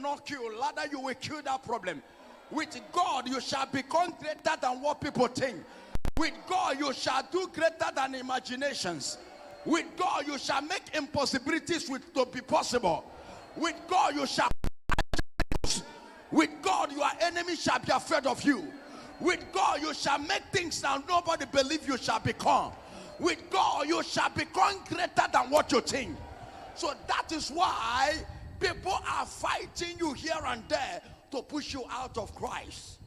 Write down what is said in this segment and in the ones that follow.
not kill, rather you will kill that problem. With God, you shall become greater than what people think. With God, you shall do greater than imaginations. With God, you shall make impossibilities to be possible. With God, you shall. With God, your enemy shall be afraid of you. With God, you shall make things that nobody believes you shall become. With God, you shall become greater than what you think. So that is why people are fighting you here and there to push you out of Christ.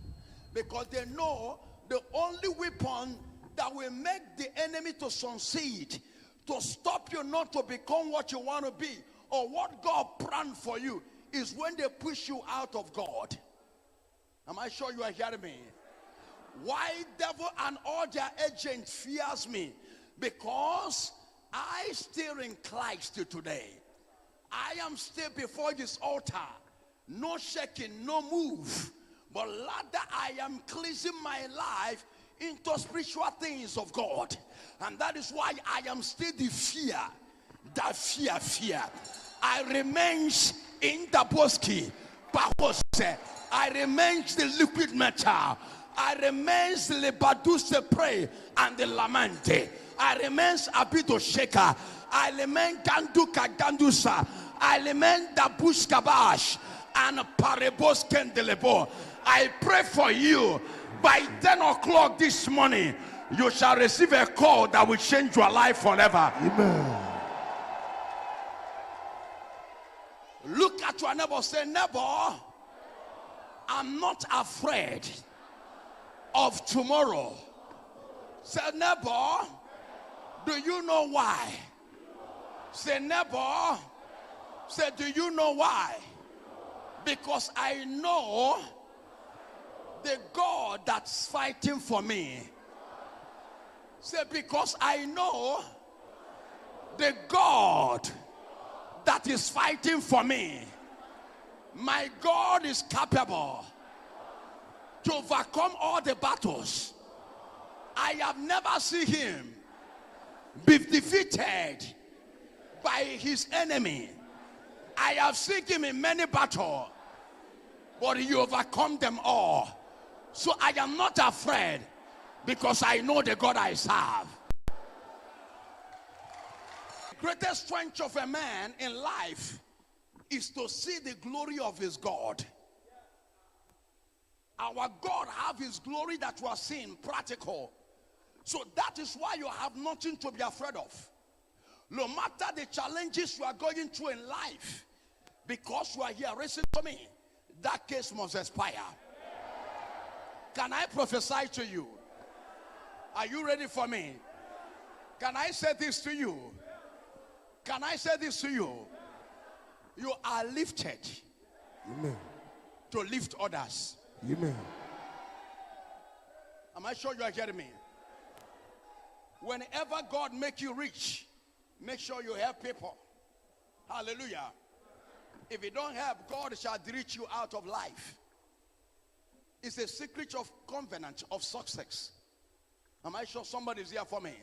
Because they know the only weapon that will make the enemy to succeed, to stop you not to become what you want to be or what God planned for you, is when they push you out of God. Am I sure you are hearing me? Why devil and all their agents fears me? Because I still in Christ today. I am still before his altar. No shaking, no move. But rather I am cleansing my life into spiritual things of God. And that is why I am still the fear. That fear. I remain in the bosky. I remain the liquid metal. I remain the lebadus, the pray and the lamente. I remain abito shaker. I remain ganduka gandusa. I remain the bush kabash and parebos kendelebo. I pray for you. By 10 o'clock this morning, you shall receive a call that will change your life forever. Amen. Look at your neighbor, say, neighbor, I'm not afraid of tomorrow. Say, neighbor, do you know why? Say, neighbor, say, do you know why? Because I know the God that's fighting for me. Say, because I know the God that is fighting for me. My God is capable to overcome all the battles. I have never seen him be defeated by his enemy. I have seen him in many battles, but he overcome them all. So I am not afraid because I know the God I serve. The greatest strength of a man in life is to see the glory of his God. Our God have his glory that we are seeing practical. So that is why you have nothing to be afraid of. No matter the challenges you are going through in life, because you are here, listen to me, that case must expire. Can I prophesy to you? Are you ready for me? Can I say this to you? Can I say this to you? You are lifted. Amen. To lift others. Amen. Am I sure you are hearing me? Whenever God make you rich, make sure you help people. Hallelujah. If you don't help, God shall reach you out of life. It's a secret of covenant of success. Am I sure somebody is here for me?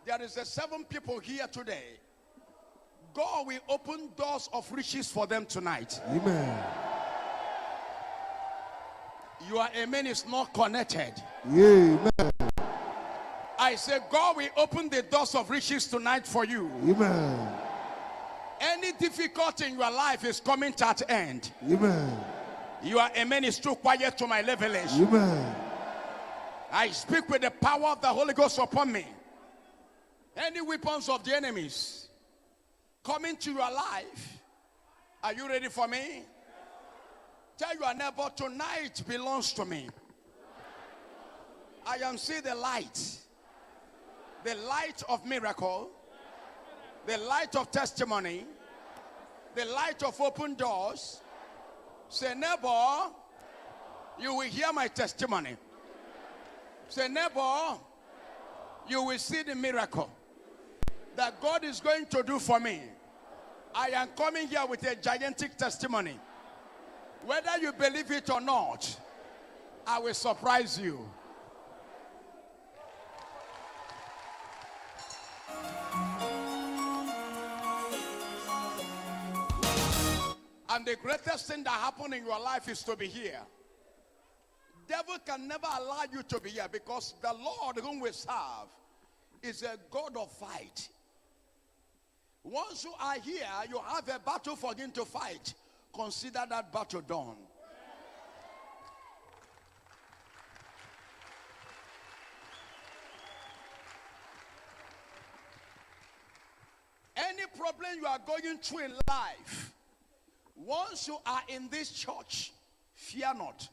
There is 7 people here today. God will open doors of riches for them tonight. Amen. Your amen is not connected. Amen. I say God will open the doors of riches tonight for you. Amen. Any difficulty in your life is coming to an end. Amen. Your amen is too quiet to my revelation. Amen. I speak with the power of the Holy Ghost upon me. Any weapons of the enemies coming to your life. Are you ready for me? Tell your neighbor, tonight belongs to me. I am seeing the light of miracle, the light of testimony, the light of open doors. Say, neighbor, you will hear my testimony. Say, neighbor, you will see the miracle that God is going to do for me. I am coming here with a gigantic testimony. Whether you believe it or not, I will surprise you. Are And the greatest thing that happened in your life is to be here. Devil can never allow you to be here, because the Lord whom we serve is a God of fight. Once you are here, you have a battle for him to fight. Consider that battle done. Any problem you are going through in life, once you are in this church, fear not.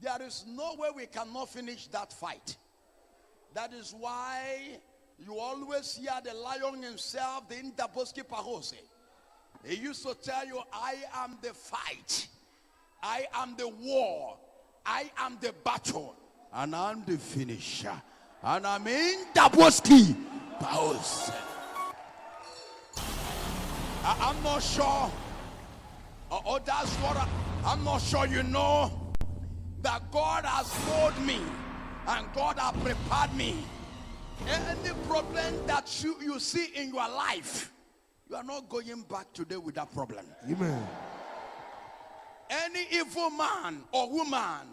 There is no way we cannot finish that fight. That is why you always hear the lion himself, the Indaboski Pahose. He used to tell you, I am the fight, I am the war, I am the battle, and I'm the finisher. And I'm Indaboski Pahose. I'm not sure, or that's what I'm not sure you know, that God has told me and God has prepared me. Any problem that you see in your life, you are not going back today with that problem. Amen. Any evil man or woman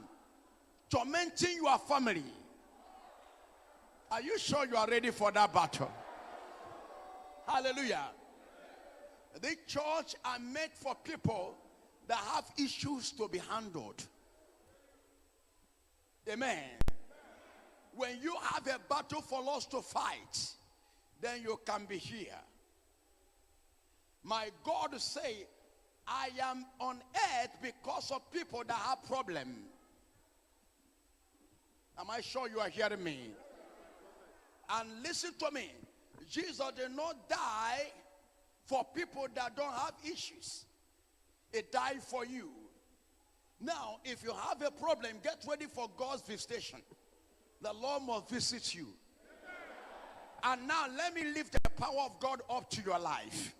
tormenting your family, are you sure you are ready for that battle? Hallelujah. The church are made for people that have issues to be handled. Amen. When you have a battle for us to fight, then you can be here. My God say, I am on earth because of people that have problems. Am I sure you are hearing me? And listen to me. Jesus did not die for people that don't have issues. He died for you. Now, if you have a problem, get ready for God's visitation. The Lord must visit you. And now let me lift the power of God up to your life,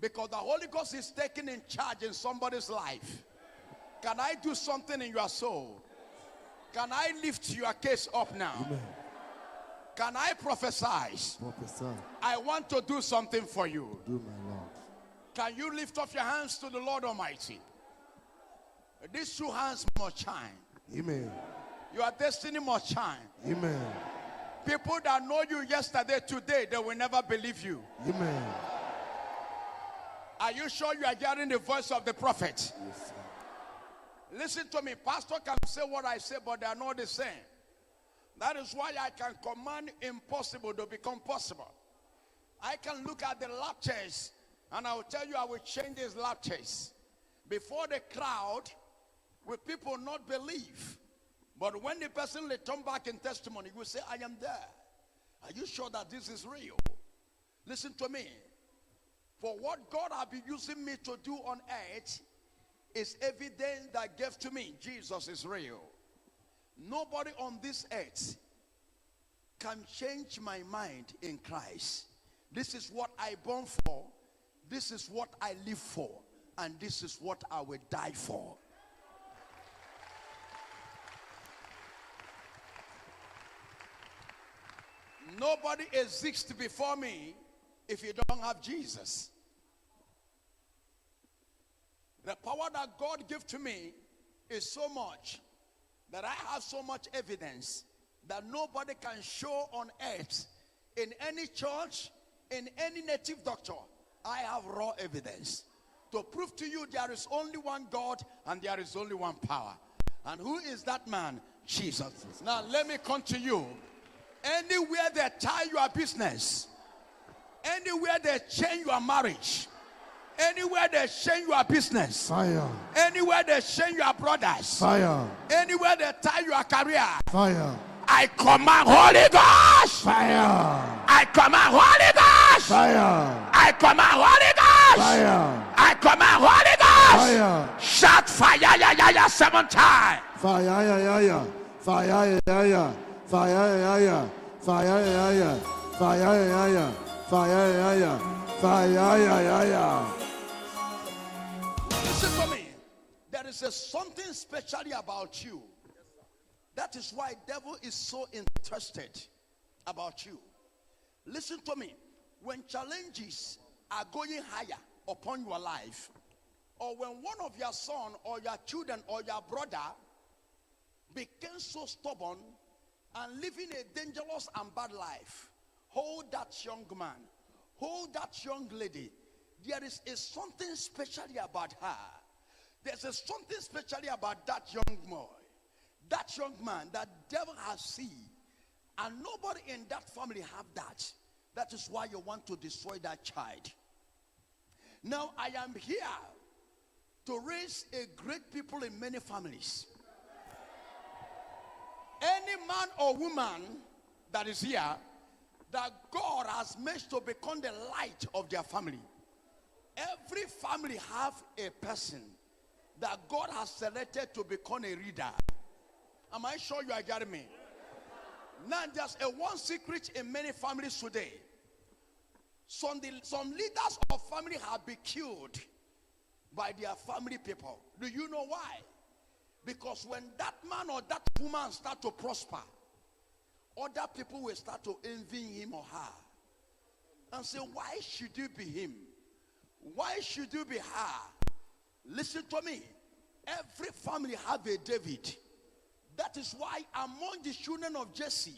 because the Holy Ghost is taking in charge in somebody's life. Can I do something in your soul? Can I lift your case up now? Amen. Can I prophesy? Prophesy. I want to do something for you. Do, my Lord. Can you lift up your hands to the Lord Almighty? These two hands must shine. Amen. Your destiny must shine. Amen. People that know you yesterday, today, they will never believe you. Amen. Are you sure you are hearing the voice of the prophet? Yes, sir. Listen to me. Pastor can say what I say, but they are not the same. That is why I can command impossible to become possible. I can look at the latches and I will tell you I will change these latches. Before the crowd, will people not believe? But when the person return back in testimony, you will say, I am there. Are you sure that this is real? Listen to me. For what God has been using me to do on earth is evidence that gave to me Jesus is real. Nobody on this earth can change my mind in Christ. This is what I born for. This is what I live for. And this is what I will die for. Nobody exists before me if you don't have Jesus. The power that God gave to me is so much that I have so much evidence that nobody can show on earth, in any church, in any native doctor. I have raw evidence to prove to you there is only one God and there is only one power. And who is that man? Jesus. Now let me come to you. Anywhere they tie your business, anywhere they change your marriage, anywhere they change your business, Fire. anywhere they change your brothers, Fire. anywhere they tie your career, Fire. I command Holy Ghost. Fire. I command Holy Ghost. Fire. I command Holy Ghost. Fire. I command Holy Ghost. Fire. Shout fire, ya, ya, ya, 7 times. Fire, ya, ya, ya. Fire, ya, ya. Fire, ya, ya. Fire, ya, ya. Fire, ya, ya. Fire, ya, ya. Fire, ya, ya, ya. Listen to me. There is something special about you. That is why the devil is so interested about you. Listen to me. When challenges are going higher upon your life, or when one of your son or your children or your brother became so stubborn and living a dangerous and bad life, hold that young man, hold that young lady. There is something specially about her. There's something specially about that young boy, that young man that devil has seen, and nobody in that family have that. That is why you want to destroy that child. Now I am here to raise a great people in many families. Any man or woman that is here that God has made to become the light of their family. Every family have a person that God has selected to become a leader. Am I sure you are getting me? Now there's one secret in many families today. Some leaders of family have been killed by their family people. Do you know why? Because when that man or that woman start to prosper, other people will start to envy him or her and say, why should you be him? Why should you be her? Listen to me. Every family have a David. That is why among the children of Jesse,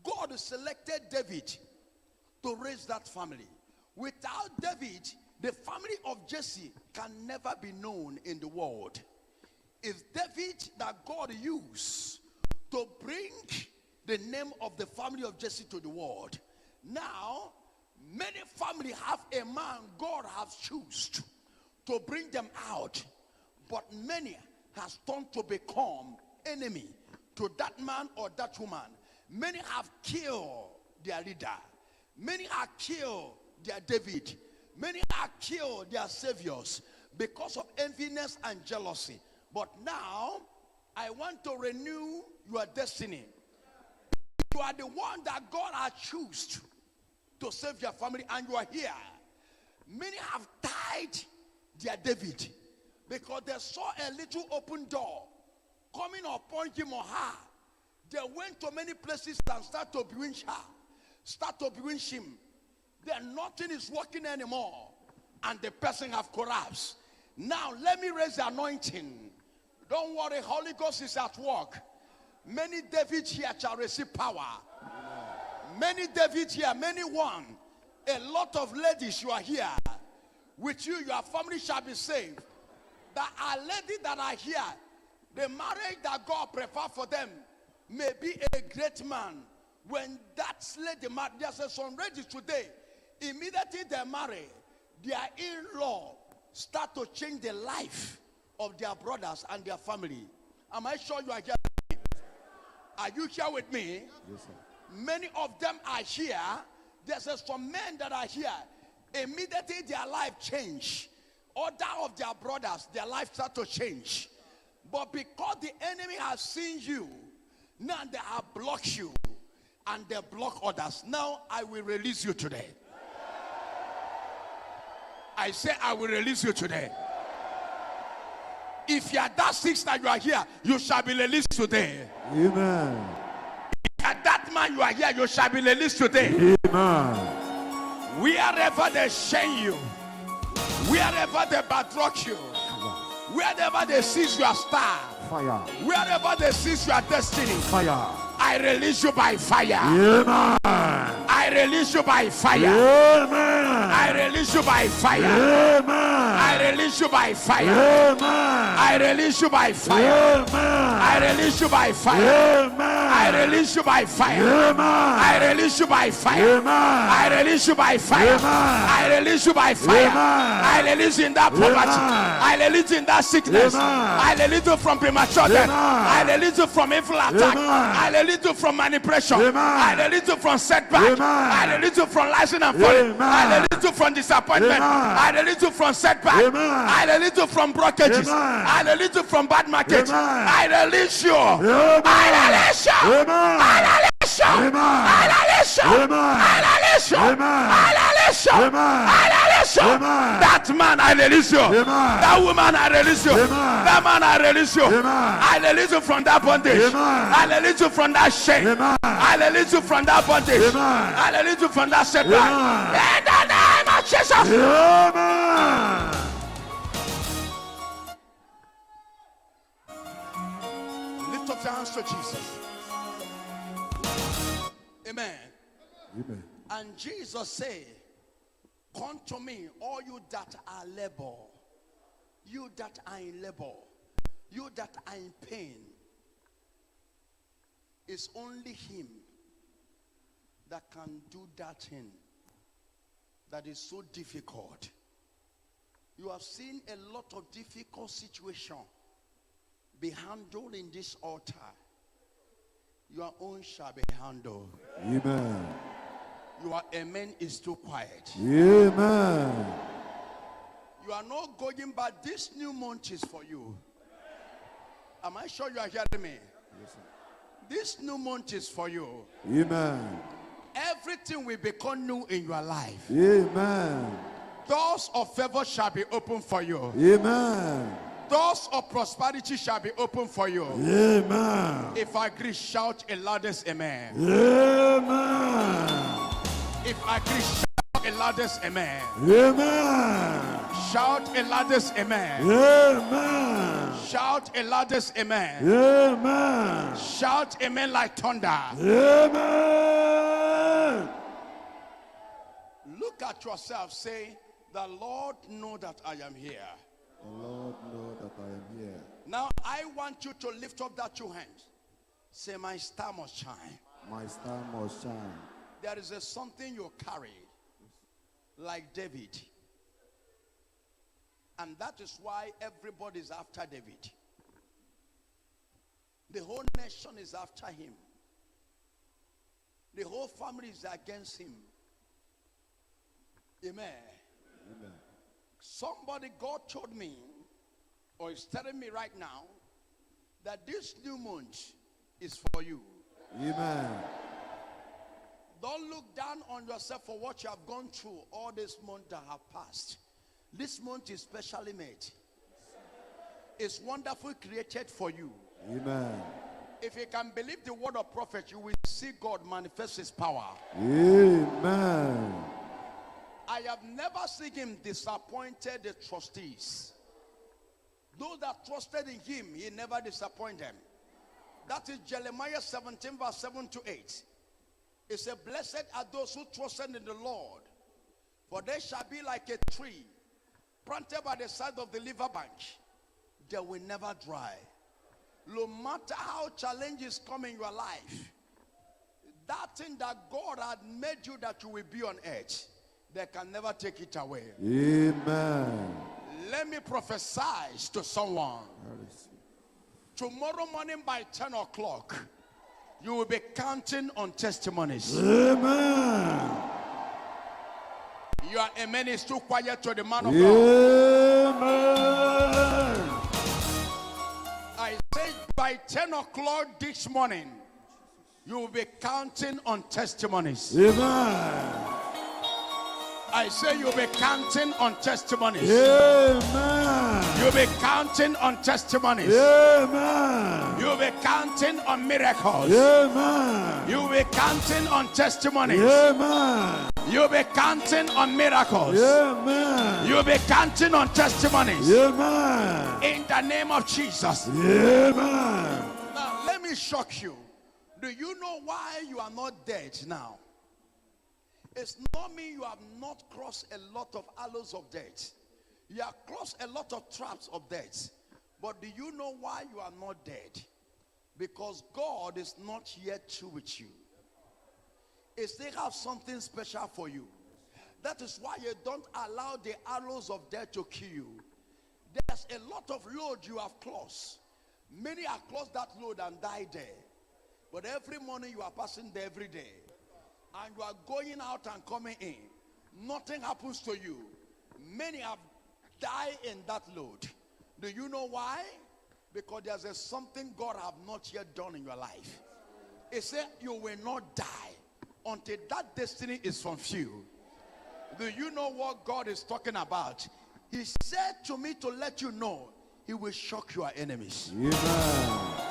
God selected David to raise that family. Without David, the family of Jesse can never be known in the world. It's David that God used to bring the name of the family of Jesse to the world. Now, many families have a man God has chosen to bring them out, but many has turned to become enemy to that man or that woman. Many have killed their leader. Many have killed their David. Many have killed their saviors because of enviness and jealousy. But now, I want to renew your destiny. You are the one that God has chosen to save your family, and you are here. Many have died their David because they saw a little open door coming upon him or her. They went to many places and start to bewitch her, start to bewitch him. Then nothing is working anymore, and the person have collapsed. Now let me raise the anointing. Don't worry, Holy Ghost is at work. Many David here shall receive power. Many David here, many one. A lot of ladies, you are here. With you, your family shall be saved. There are ladies that are here. The marriage that God prepared for them may be a great man. When that lady married, there's some ladies today, immediately they marry, their in-law start to change the life of their brothers and their family. Am I sure you are here? Are you here with me? Yes, sir. Many of them are here. There's some men that are here. Immediately their life change. Other of their brothers, their life start to change. But because the enemy has seen you, now they have blocked you and they block others. Now I will release you today. I say I will release you today. If you are that sister, you are here, you shall be released today. Amen. If you are that man, you are here, you shall be released today. Amen. Wherever they shame you, wherever they backrock you, wherever they seize your star, Fire. wherever they seize your destiny, Fire. I release you by fire. Amen. I release you by fire. Amen. I release you by fire. Amen. I release you by fire. Amen. I release you by fire. Amen. I release you by fire. Amen. I release you by fire. Amen. I release you by fire. Amen. I release you by fire. Amen. I release you by fire. Amen. I release in that poverty. I release in that sickness. Amen. I release you from premature death. Amen. I release you from evil attack. Amen. I release you from manipulation. Amen. I release you from setback. Amen. I release you from rising and falling. Amen. I release you from disappointment. Amen. I release you from setback. Amen. I release you from blockages. Amen. I release you from bad markets. Amen. I release you. Amen. I release you. Amen. I release you. Amen. I release you. Amen. I release you. Amen. I release you. Amen. I release you. Amen. That man, I release you. Amen. That woman, I release you. Amen. That man, I release you. Amen. I release you from that bondage. Amen. I release you from that shame. Amen. I release you from that bondage. Amen. I release you from that setback. Amen. In the name of Jesus. Jesus. Amen. Lift up your hands to Jesus. Amen. Amen. And Jesus said, come to me, all you that are labor, you that are in labor, you that are in pain. It's only him that can do that thing that is so difficult. You have seen a lot of difficult situations be handled in this altar. Your own shall be handled. Amen. Your amen is too quiet. Amen. You are not going, but this new month is for you. Am I sure you are hearing me? Yes, sir. This new month is for you. Amen. Everything will become new in your life. Amen. Doors of favor shall be open for you. Amen. Doors of prosperity shall be open for you. Amen. If I agree, shout a loudest amen. Amen. If I agree, shout a loudest amen. Amen. Shout a loudest amen. Amen. Shout a loudest amen. Amen. Shout amen like thunder. Amen. Look at yourself. Say, the Lord know that I am here. The Lord know that I am here. Now I want you to lift up that two hands. Say, my star must shine. My star must shine. There is something you carry, like David. And that is why everybody is after David. The whole nation is after him. The whole family is against him. Amen. Amen. Somebody, God told me, or is telling me right now, that this new month is for you. Amen. Don't look down on yourself for what you have gone through all this month that have passed. This month is specially made. It's wonderfully created for you. Amen. If you can believe the word of prophet, you will see God manifest his power. Amen. I have never seen him disappointed the trustees. Those that trusted in him, he never disappointed them. That is Jeremiah 17 verse 7 to 8. It says, blessed are those who trusted in the Lord, for they shall be like a tree planted by the side of the river bank. They will never dry. No matter how challenges come in your life, that thing that God had made you that you will be on earth, they can never take it away. Amen. Let me prophesy to someone. Tomorrow morning by 10 o'clock, you will be counting on testimonies. Amen. Your amen is too quiet to the man of Amen. God. I say by 10 o'clock this morning, you will be counting on testimonies. Amen. I say you'll be counting on testimonies. Amen. You'll be counting on testimonies. Amen. You'll be counting on miracles. Amen. You'll be counting on testimonies. Amen. You'll be counting on miracles. Amen. You'll be counting on testimonies. Amen. In the name of Jesus. Amen. Now, let me shock you. Do you know why you are not dead now? It's not me, you have not crossed a lot of arrows of death. You have crossed a lot of traps of death. But do you know why you are not dead? Because God is not yet through with you. He still have something special for you. That is why you don't allow the arrows of death to kill you. There's a lot of load you have crossed. Many have crossed that load and died there. But every morning you are passing there every day. And you are going out and coming in. Nothing happens to you. Many have died in that load. Do you know why? Because there's something God have not yet done in your life. He said you will not die until that destiny is fulfilled. Do you know what God is talking about? He said to me to let you know he will shock your enemies. Amen.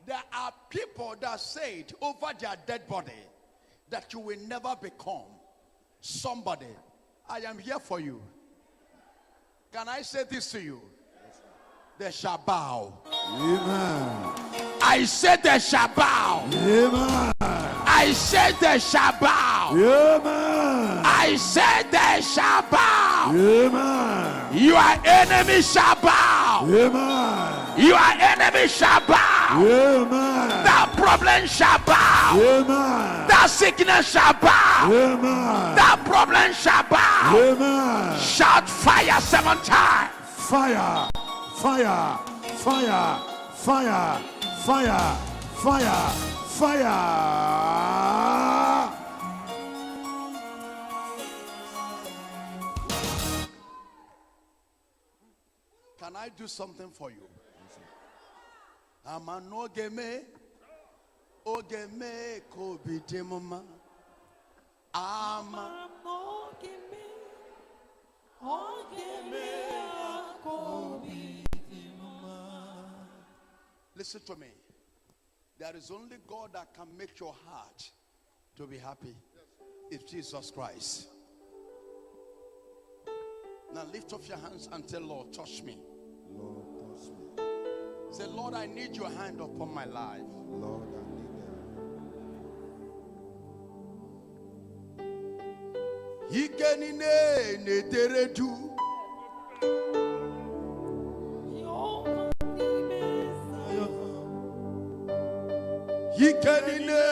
There are people that said over their dead body that you will never become. Somebody, I am here for you. Can I say this to you? They shall bow. Amen. I said they shall bow. Amen. I said they shall bow. Amen. I said they shall bow. Amen. Your enemy shall bow. Amen. Your enemy shall bow. Amen. That problem shall bow. Amen. That sickness shall bow. Amen. That problem shall bow. Amen. Shout fire 7 times. Fire. Fire. Fire. Fire. Fire. Fire. Fire. Can I do something for you? Ama no game, ogeme ko bidemoma. Ama no game, ogeme ko bidemoma. Listen to me. There is only God that can make your heart to be happy. It's Jesus Christ. Now lift up your hands and tell Lord, touch me. Lord, touch me. Say, Lord, I need your hand upon my life. Lord, I need it. Higenine nederedu. Higenine.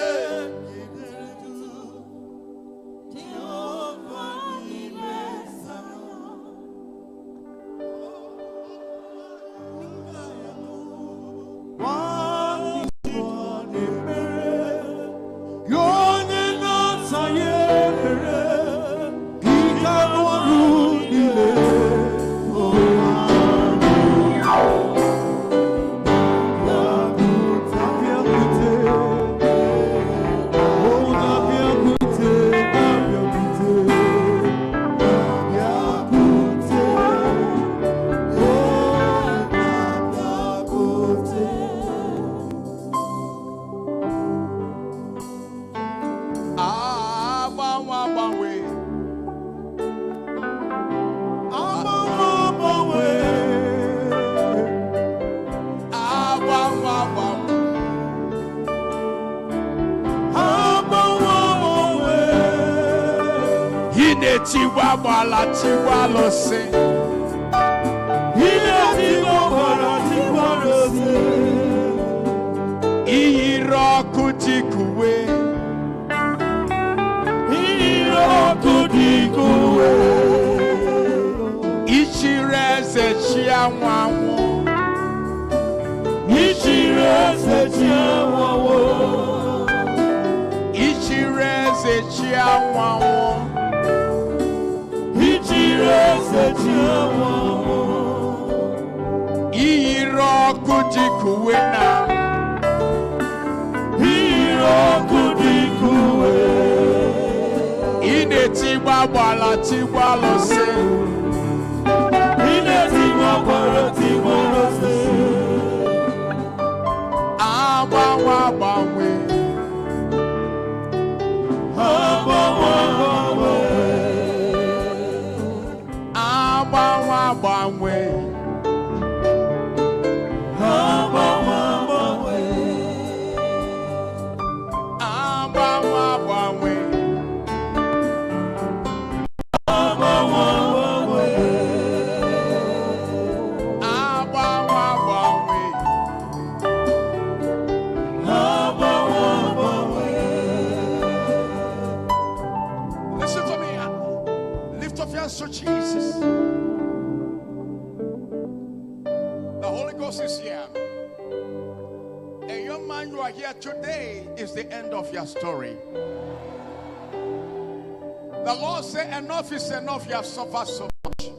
Enough, you have suffered so much.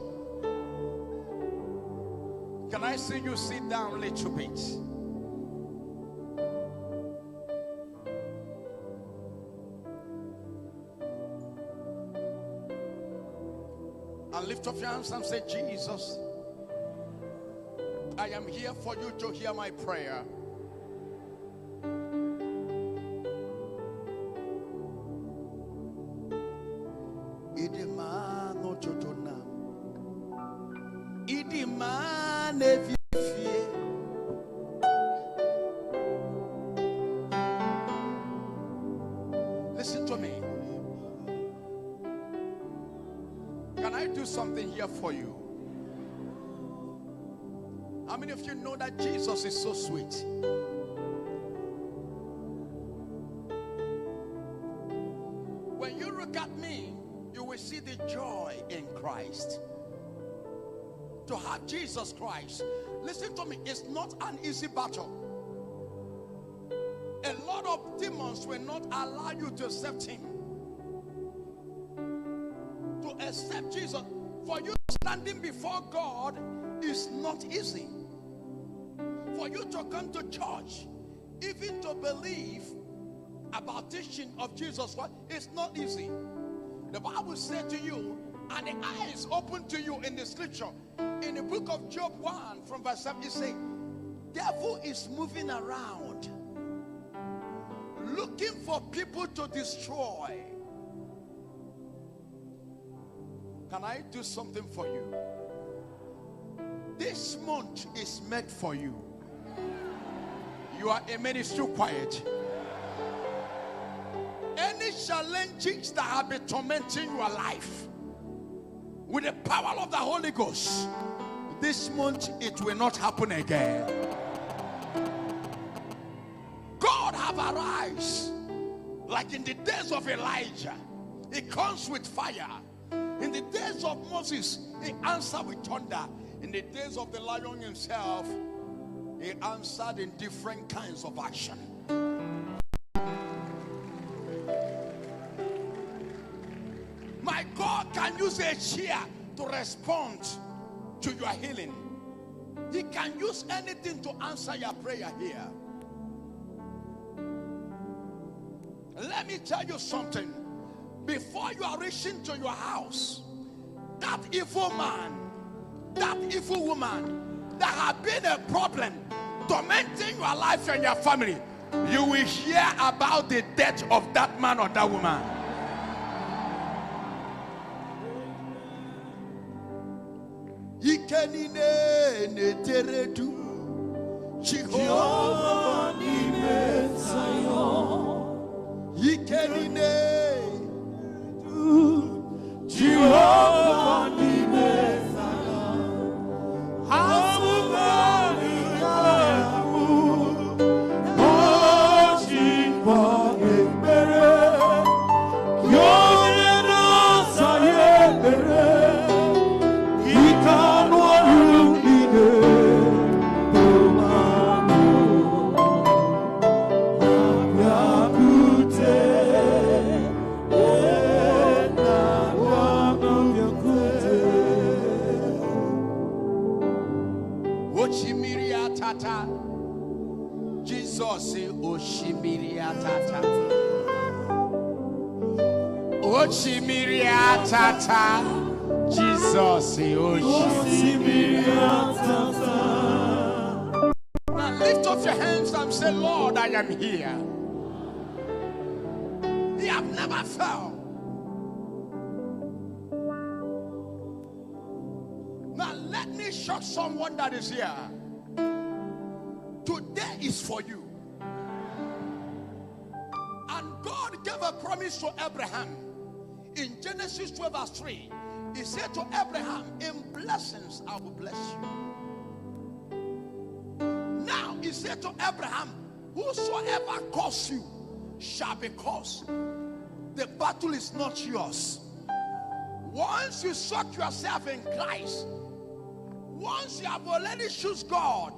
Can I see you sit down a little bit? And lift up your hands and say, Jesus, I am here for you to hear my prayer. Listen to me. Can I do something here for you? How many of you know that Jesus is so sweet? When you look at me, you will see the joy in Christ. To have Jesus Christ, listen to me, it's not an easy battle. A lot of demons will not allow you to accept him. To accept Jesus, for you standing before God is not easy. For you to come to church, even to believe about teaching of Jesus, it's not easy. The Bible said to you, and the eyes open to you in the scripture. In the book of Job 1 from verse 7, it says, devil is moving around looking for people to destroy. Can I do something for you? This month is meant for you. You are a ministry quiet. Any challenges that have been tormenting your life, with the power of the Holy Ghost, this month it will not happen again. God have arised like in the days of Elijah. He comes with fire. In the days of Moses, he answered with thunder. In the days of the lion himself, he answered in different kinds of action. My God can use a chair to respond to your healing. He can use anything to answer your prayer here. Let me tell you something. Before you are reaching to your house, that evil man, that evil woman that have been a problem tormenting your life and your family, you will hear about the death of that man or that woman. Jehovah Jesus Oshimiriatata. Oshimiriatata. Jesus Oshimiriatata. Now lift up your hands and say, Lord, I am here. He have never failed. Now let me shock someone that is here. Today is for you. And God gave a promise to Abraham in Genesis 12 verse 3. He said to Abraham, in blessings I will bless you. Now he said to Abraham, whosoever curses you shall be cursed. The battle is not yours. Once you soak yourself in Christ, once you have already chosen God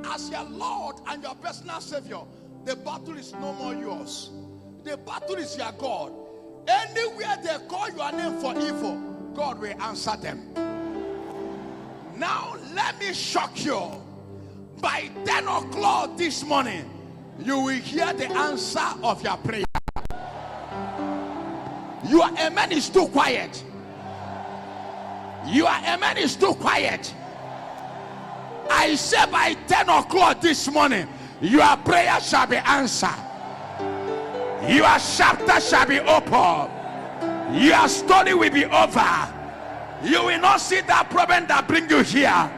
as your Lord and your personal Savior, the battle is no more yours. The battle is your God. Anywhere they call your name for evil, God will answer them. Now let me shock you. By 10 o'clock this morning, you will hear the answer of your prayer. Your amen is too quiet. Your amen is too quiet. I say by 10 o'clock this morning, your prayer shall be answered. Your chapter shall be open. Your story will be over. You will not see that problem that bring you here.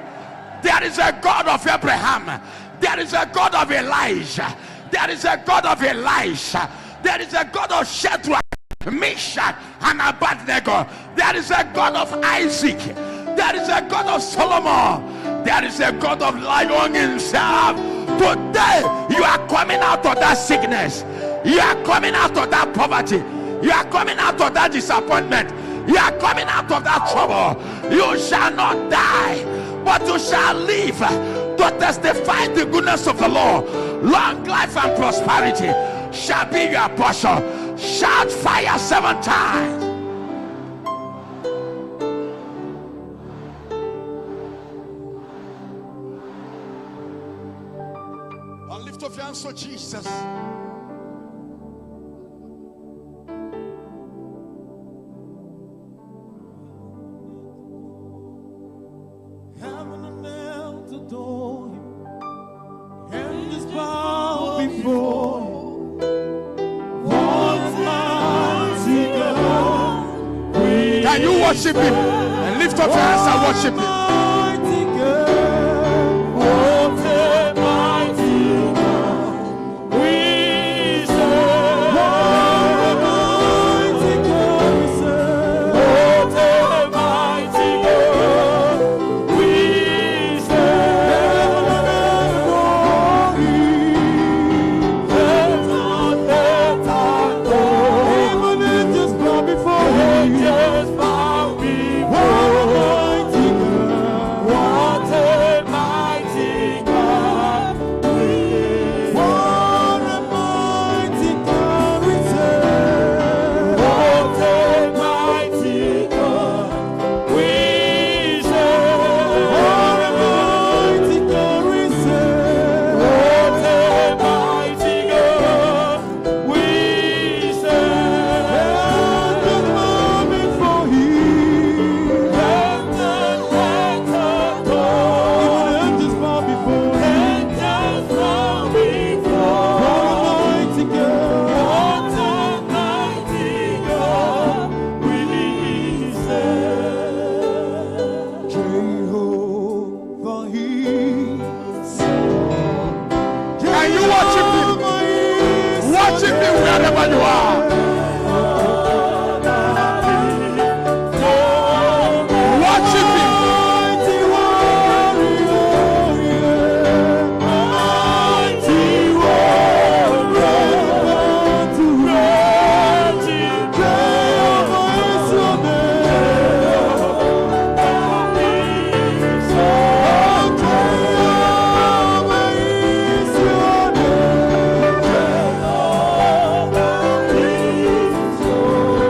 There is a God of Abraham. There is a God of Elijah. There is a God of Elisha. There is a God of Shadrach, Meshach, and Abednego. There is a God of Isaac. There is a God of Solomon. There is a God of Lion himself. Today, you are coming out of that sickness. You are coming out of that poverty. You are coming out of that disappointment. You are coming out of that trouble. You shall not die, but you shall live to testify the goodness of the Lord. Long life and prosperity shall be your portion. Shout fire 7 times. And lift up your hands to Jesus. Heaven and earth adore him, and just bow before him. What mighty God we Can you worship him? And lift up your hands and worship him. mighty God, what a mighty God we serve. What a mighty God we serve. What a mighty God we serve. Heaven and earth adore him. Even angels bow before him. Angels bow before him. What a mighty God we serve. What a mighty God we serve. What a mighty God we serve. What a mighty God we serve. What a mighty God we serve. Angels bow before him. Heaven and earth adore him. Even angels bow before him. Angels bow before him. What a mighty God. What a mighty God we serve. Jehovah is. Can you worship him? Worship him wherever you are. Worship him. Mighty warrior, mighty warrior, to mighty Jehovah is your name. Jehovah is your name.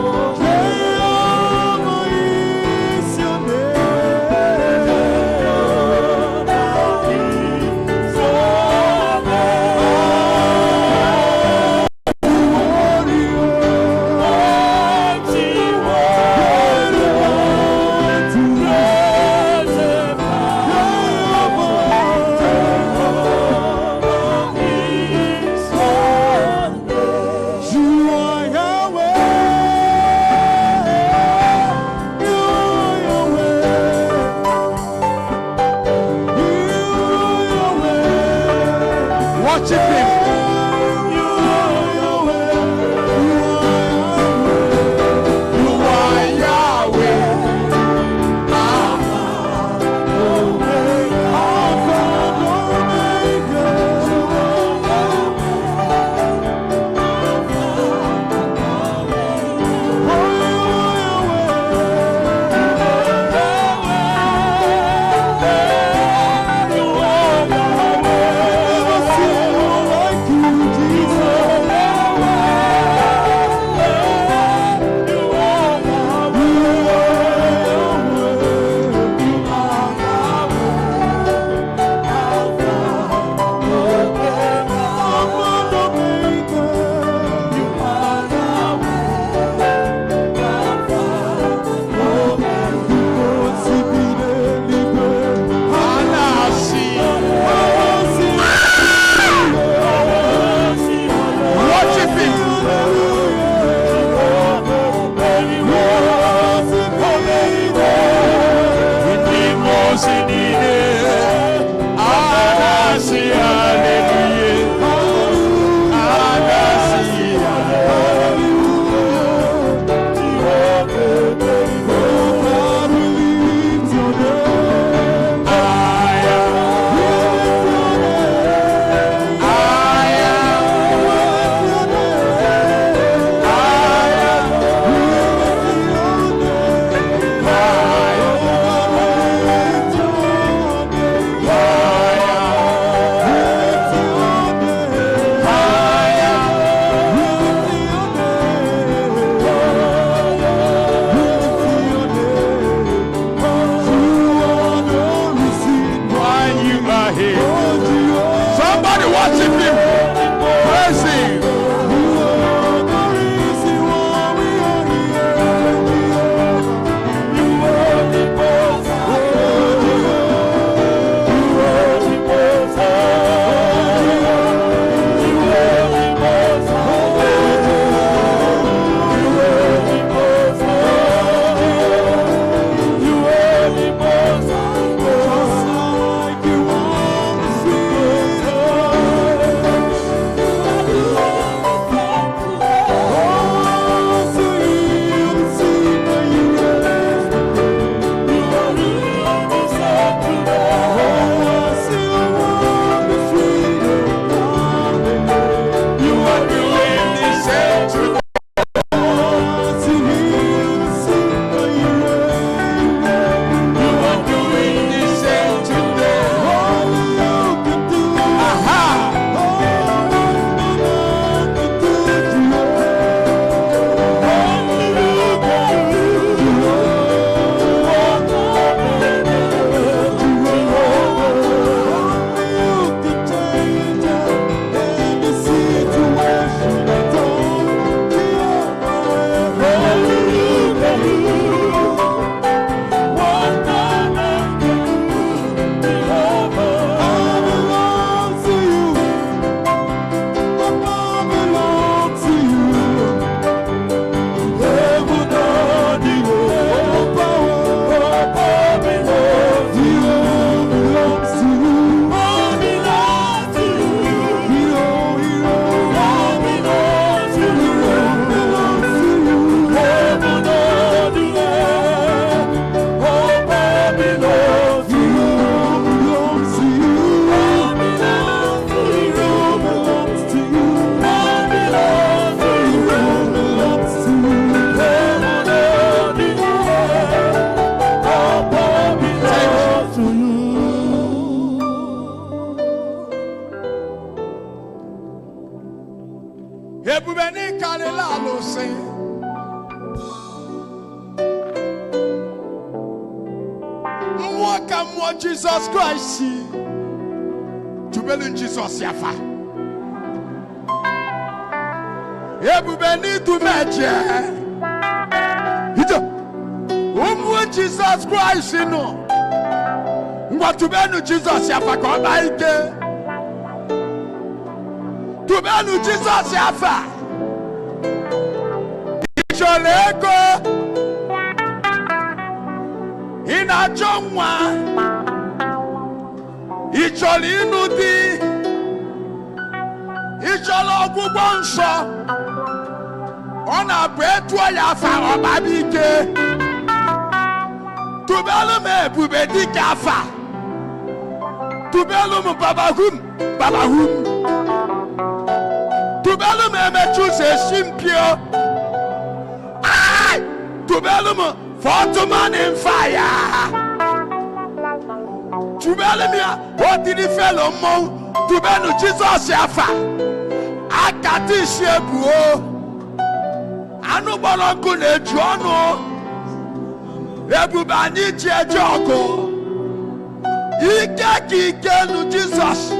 Jesus Christ, to believe Jesus Yafa. Everybody to measure. Jesus Christ, you know. What to believe Jesus Yafa? Come by to believe Jesus Yafa. Icholeko in a jongwa. Icholi inudi, icholo gubonsho, ona betwa ya fa obabike, tubelu me bubedi kafa, tubelu mu babahum, tubelu me chuse simpio, ay, tubelu mu fortuman in fire. Tubelemia, what did he fellow mo? Tubenu Jesus Yafa. Akati shebu. Anu bolongu ne jono. Ebubani joko. Ike kikelu Jesus.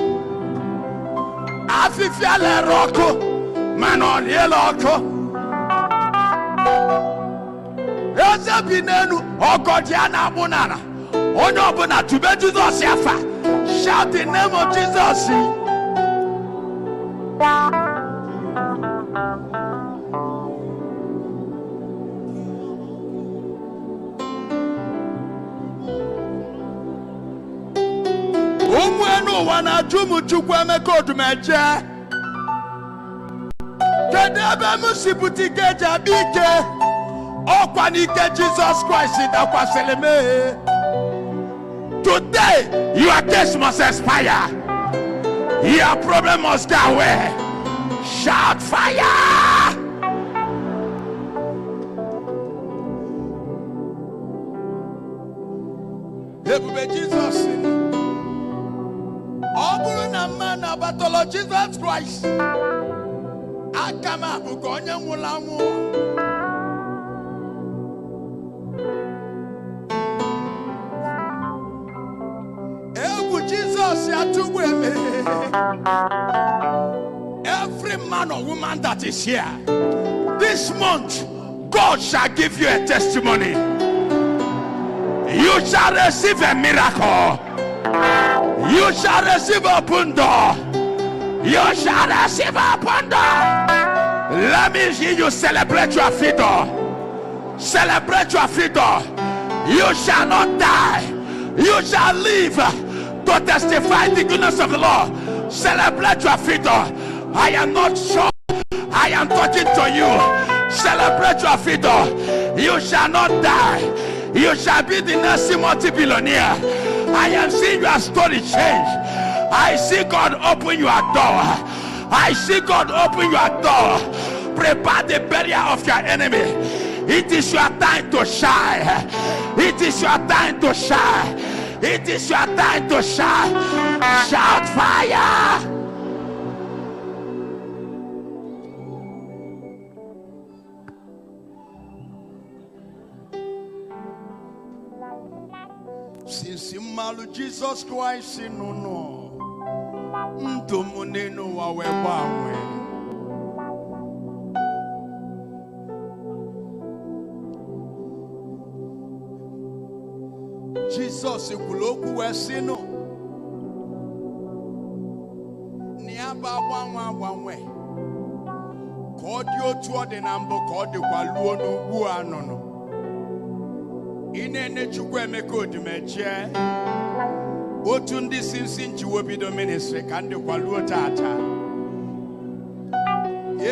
Afifiale roko. Manon yeloko. Eze binenu. Ogodiana bunana. Oh no, but not to be Jesus. Shout the name of Jesus. Umwenu wanajumu chukweme Odumeje. Kedebe musibutike jabike. Okwanike Jesus Christ idakwaseleme. Today, your case must expire. Your problem must go away. Shout fire! Jesus. Oburu man about Jesus Christ. Akama bugonya mulamu. Every man or woman that is here, this month, God shall give you a testimony. You shall receive a miracle. You shall receive a open door. You shall receive a open door. Let me hear you celebrate your freedom. Celebrate your freedom. You shall not die. You shall live to testify the goodness of the Lord. Celebrate your freedom. I am not sure. I am talking to you. Celebrate your freedom. You shall not die. You shall be the next multi-billionaire. I am seeing your story change. I see God open your door. I see God open your door. Prepare the barrier of your enemy. It is your time to shine. It is your time to shine. It is your time to shine. Shout fire. Since Malu Jesus Christ no Ntomuneno wa webawe. Jesus kuloku wesino niaba wanwe kodi otu odinambo kodi kwaluo no wu anono inene Chukwemeka Odumeje otu ndị sinsi njiwo bido ministry ka ndị kwaluo tata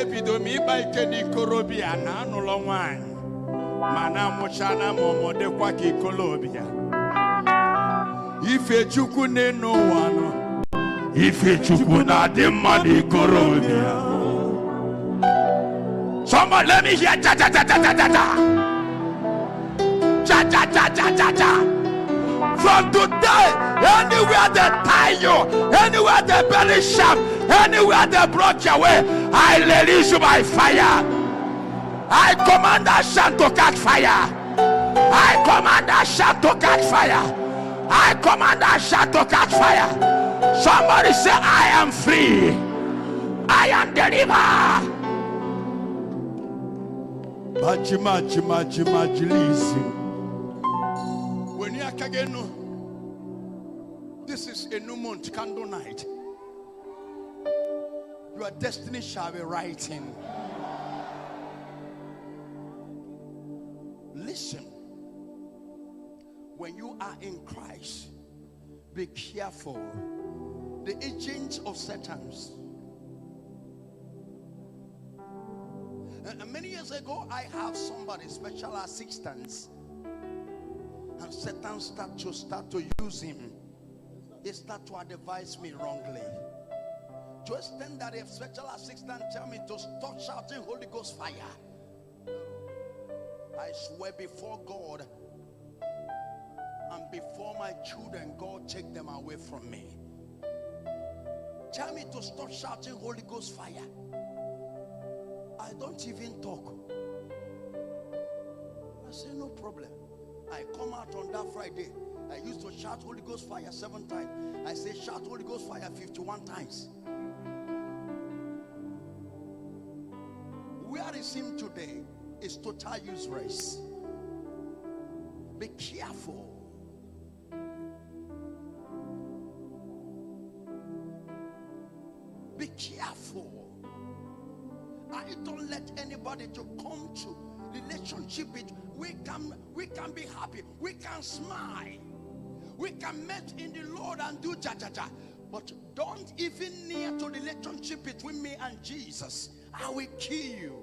ebido mi ịba ike n'ikorobịa na anụlọ nwanyị mana amụchana ma ọmọdekwa ka ikolobịa ife Chukwu n'enu ụwa nọ ife Chukwu na-adị mma n'ikorobịa. Somebody let me hear cha cha cha cha cha cha cha cha cha cha cha cha. From today, anywhere they tie you, anywhere they bury sharp, anywhere they block your way, I release you by fire. I command that shark to catch fire. I command that shark to catch fire. I command that shark to catch fire. Somebody say, I am free. I am delivered. When you are kageno, this is a new month, candle night. Your destiny shall be writing. Listen, when you are in Christ, be careful. The agents of Satan. And many years ago, I have somebody, special assistants, and Satan start to use him. He start to advise me wrongly. To extend that if special assistant tell me to stop shouting Holy Ghost fire, I swear before God and before my children, God take them away from me. Tell me to stop shouting Holy Ghost fire. I don't even talk. I say no problem. I come out on that Friday. I used to shout Holy Ghost fire 7 times. I say shout Holy Ghost fire 51 times. Where is him today is total useless. Be careful. Be careful. I don't let anybody to come to relationship with. We can be happy. We can smile. We can meet in the Lord and do ja. But don't even near to the relationship between me and Jesus. I will kill you.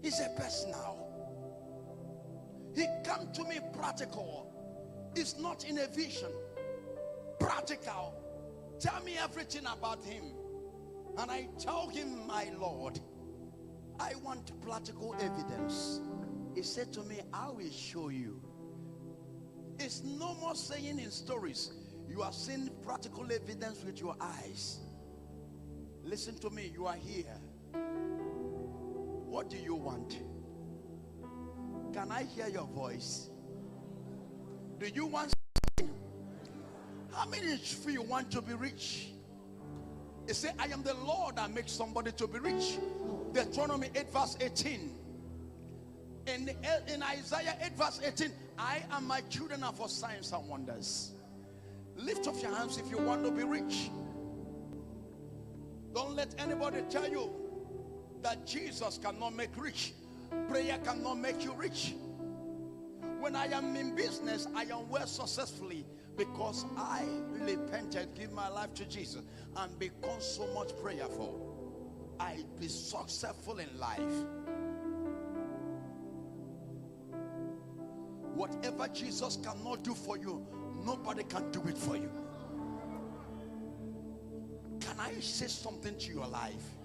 He's a personal. He come to me practical. It's not in a vision. Practical. Tell me everything about him. And I tell him, my Lord, I want practical evidence. He said to me, I will show you. It's no more saying in stories. You are seeing practical evidence with your eyes. Listen to me, you are here. What do you want? Can I hear your voice? Do you want something? How many of you want to be rich? It says, I am the Lord that makes somebody to be rich. Deuteronomy 8 verse 18. In Isaiah 8 verse 18, I and my children are for signs and wonders. Lift up your hands if you want to be rich. Don't let anybody tell you that Jesus cannot make rich. Prayer cannot make you rich. When I am in business, I am well successfully because I repented, give my life to Jesus, and become so much prayerful. I be successful in life. Whatever Jesus cannot do for you, nobody can do it for you. Can I say something to your life?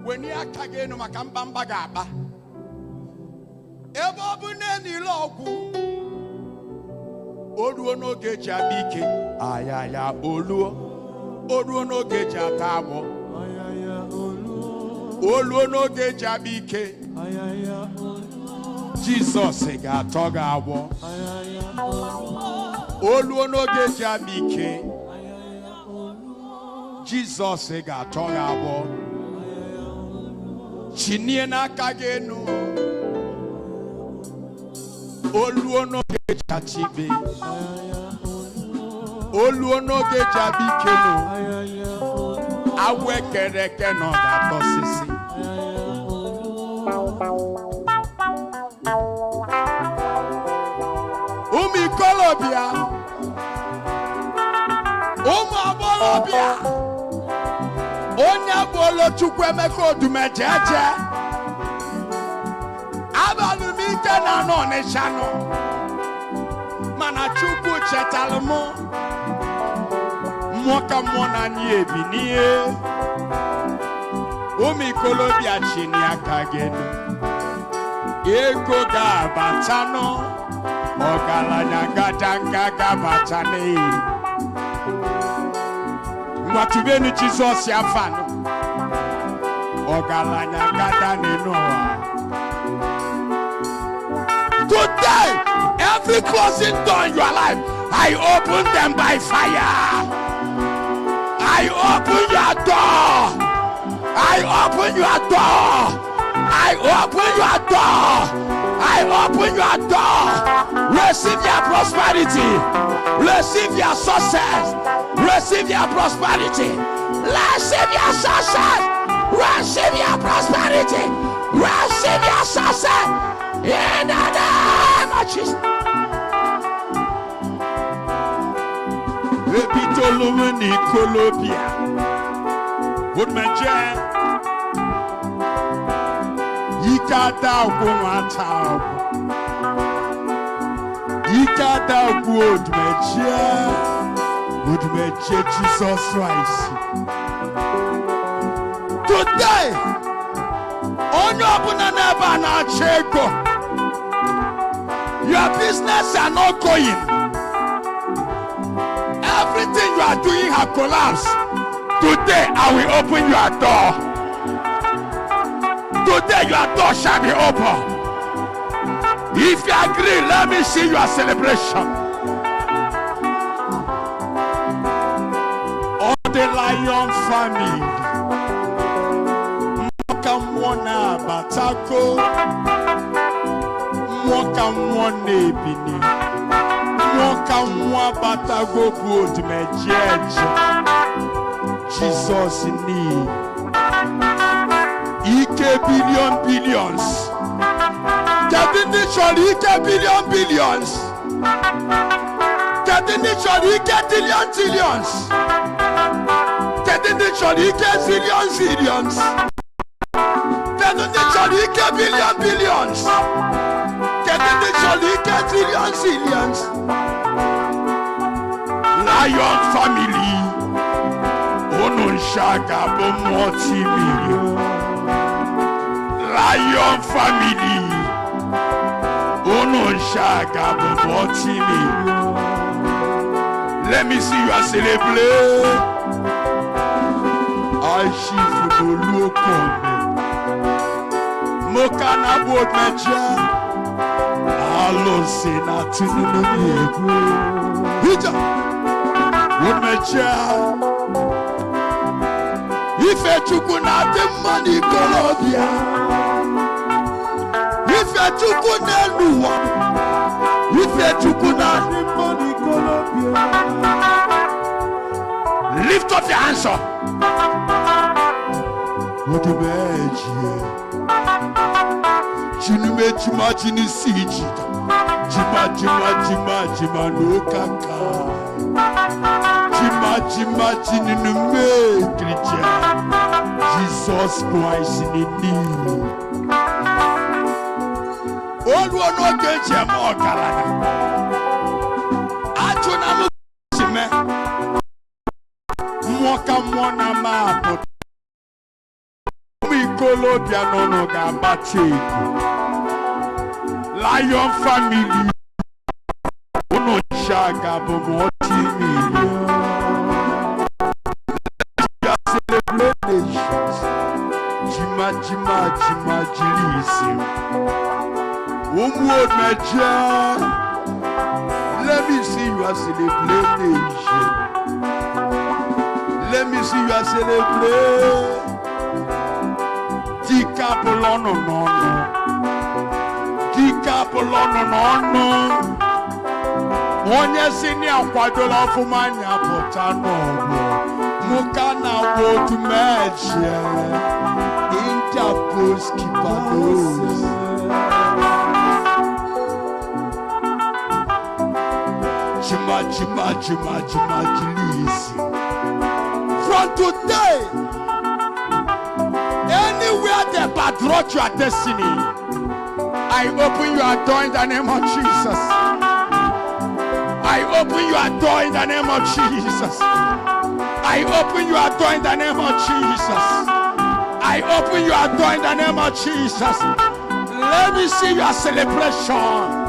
When you are kage no makambamba gaba, ebo buneni logu, oduo no geja bike, ayaya oluo, oduo no geja tabo, ayaya oluo no geja bike, ayaya oluo, Jesus ga toga abo, ayaya oluo no geja bike, ayaya oluo, Jesus ga toga abo. Chiniena kagenu Oluono geja chibe Oluono geja bikeno Awekereke no gato sisi Umi kolobia Umu abolobia Onya bolo chukweme ko Odumeje abalumite na no ne chano mana chukwu chetalmo moka mona ni ebinie Umi kolobia chini akageno. Ego ga batano. Ogalanya gadanga ga batane. Mwatubeni Jesus ya fano. Ogalanya gadane noa. Today, every closing door in your life, I open them by fire. I open your door. I open your door. I open your door. I open your door. Receive your prosperity. Receive your success. Receive your prosperity. Receive your success. Receive your prosperity. Receive your success. In the name of Jesus. Epitolumeni kolobia. Odumeje. Ikada gwata. Ikada Odumeje. Odumeje Jesus Christ. Today, onye ọbụla n'ebe a na-achọ ego. Your business are not going. Everything you are doing has collapsed. Today I will open your door. Today your door shall be open. If you agree, let me see your celebration. All the lion family. Mokamwana batako. Mokamwane bini. Mokamwa batago Odumeje. Jesus ni. Ike billions. Ike billions. Ike trillions. Ike zillions. Ike billions. Ike zillions. Lion family. Ononshaga multi-million. Lion family. Ononshaga multi-million. Let me see you celebrate. I shift no look on me. Mokana Odumeje. Alo senatinu n'ego. Hija. Odumeje. Ife chukwu na dị mma n'ikolobia. Ife chukwu n'elu ụwa. Ife chukwu na dị mma n'ikolobia. Lift up your hands up. Odumeje. Chinumeji majini sijita. Jima no kaka. Jima Jesus Christ in me. All one no get your more kalana. Achuna mukime. Mwaka mwana mapo. Mikolobia no gambacheko. Lion family. Uno shaga multi-million. Jima jilisi. Odumeje. Let me see you celebration. Let me see you celebrate. Dikapolono no. Onye sini akwadola ọfụmanya pụta n'ọgbọ. Mukana Odumeje. Interpose Kipanos. Jima jilisi. From today, anywhere they brought your destiny, I open your door in the name of Jesus. I open your door in the name of Jesus. I open your door in the name of Jesus. I I open your door in the name of Jesus. Let me see your celebration.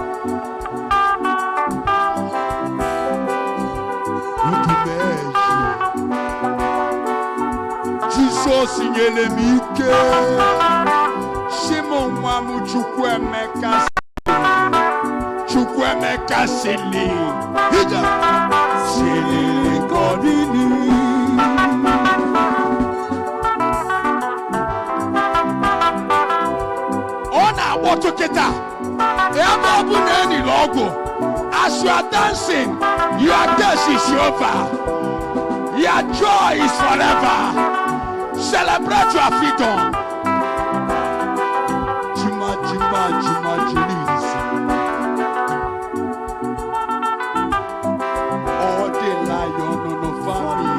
Jesus inyelemike. Shimon wamu chukwemeka. Chukwemeka sili. Hija. Sili kodini. Ona wotoketa. Eba buneni logo. As you are dancing, your dance is over. Your joy is forever. Celebrate your freedom. Jima, jima, jima, jilisi. All the lion on the family.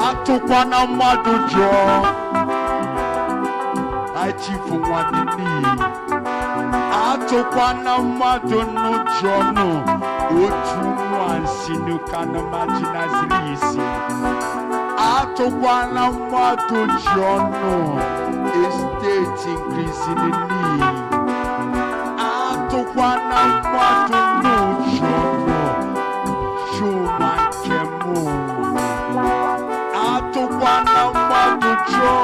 Atukwana madujo. I chief one knee. Atukwana madujo no. Otu ansinu kana majina zilisi. Atukwana madujo no. Estate increasing in need. Atukwana madujo no. Shuma kemu. Atukwana madujo.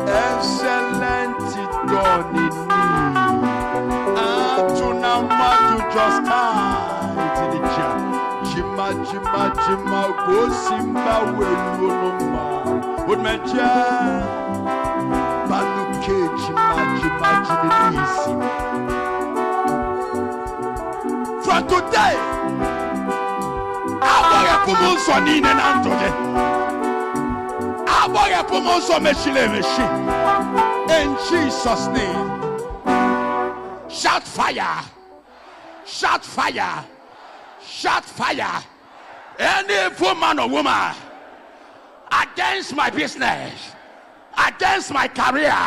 Excellent done in me. Atuna madujo sky to the jam. Jima, jima, jima, go simba welunoma. Odumeje, banuke, jima, jima, jilisi. From today, aboya pumunso nine nantoje. Aboya pumunso meshile meshi. In Jesus' name, shout fire! Shout fire! Shout fire! Any woman or woman against my business, against my career,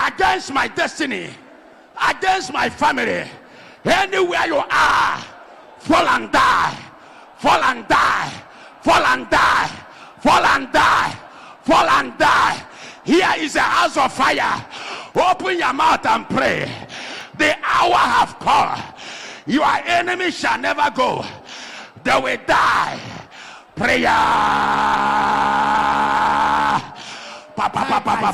against my destiny, against my family, anywhere you are, fall and die, fall and die, fall and die, fall and die, fall and die. Here is a house of fire. Open your mouth and pray. The hour have come. Your enemy shall never go. They will die. Prayer. Papa, papa, papa.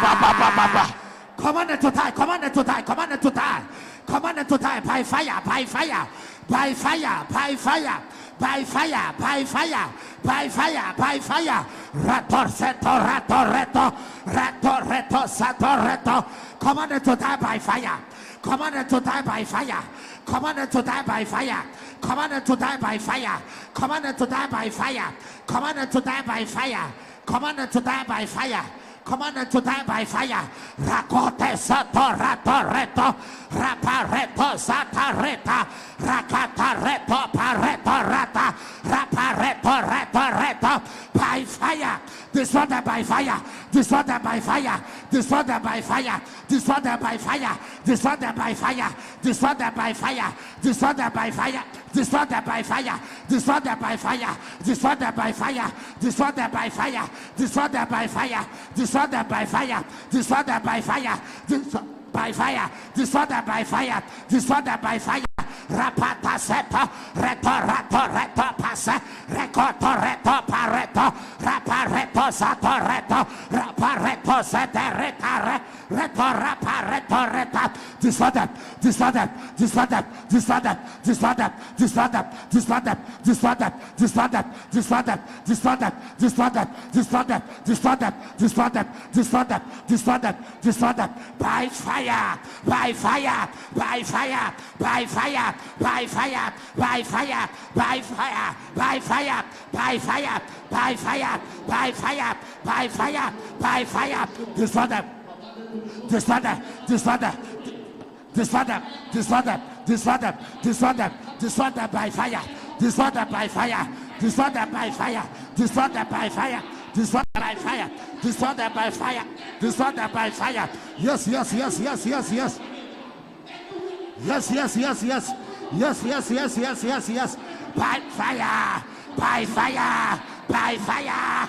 Papa, papa, papa. Command to die, command to die, command to die, command to die by fire, by fire, by fire, by fire, by fire, by fire, by fire, by fire. Rato, seto, rato, reto, rato, reto, sato, reto. Command to die by fire. Command to die by fire. Command to die by fire. Command to die by fire. Command to die by fire. Command to die by fire. Command to die by fire. Command to die by fire. Rakote sato rato reto. Rapa reto sata reta. Rakata reto pareto rata. Rapa reto reto reto. By fire. Disorder by fire. Disorder by fire. Disorder by fire. Disorder by fire. Disorder by fire. Disorder by fire. Disorder by fire. Disorder by fire. Disorder by fire. Disorder by fire. Disorder by fire. Disorder by fire. Disorder by fire. Disorder by fire. By fire. Disorder by fire. Disorder by fire. Rapata seta, reto, rato, reto, pasa, recoto, reto, pareto, rapa, reto, sato, reto, rapa, reto, seta, reta, reto, rapa, reto, reta, disorder, disorder, disorder, disorder, disorder, disorder, disorder, disorder, disorder, disorder, disorder, disorder, disorder, disorder, disorder, disorder, disorder, disorder, by fire, by fire, by fire, by fire. By fire, by fire, by fire, by fire, by fire, by fire, by fire, by fire, by fire, disorder, disorder, disorder, disorder, disorder, disorder, disorder, disorder by fire, disorder by fire, disorder by fire, disorder by fire, disorder by fire, disorder by fire, disorder by fire. Yes, yes, yes, yes, yes, yes. Yes, yes, yes, yes. Yes, yes, yes, yes, yes, yes. By fire, by fire, by fire,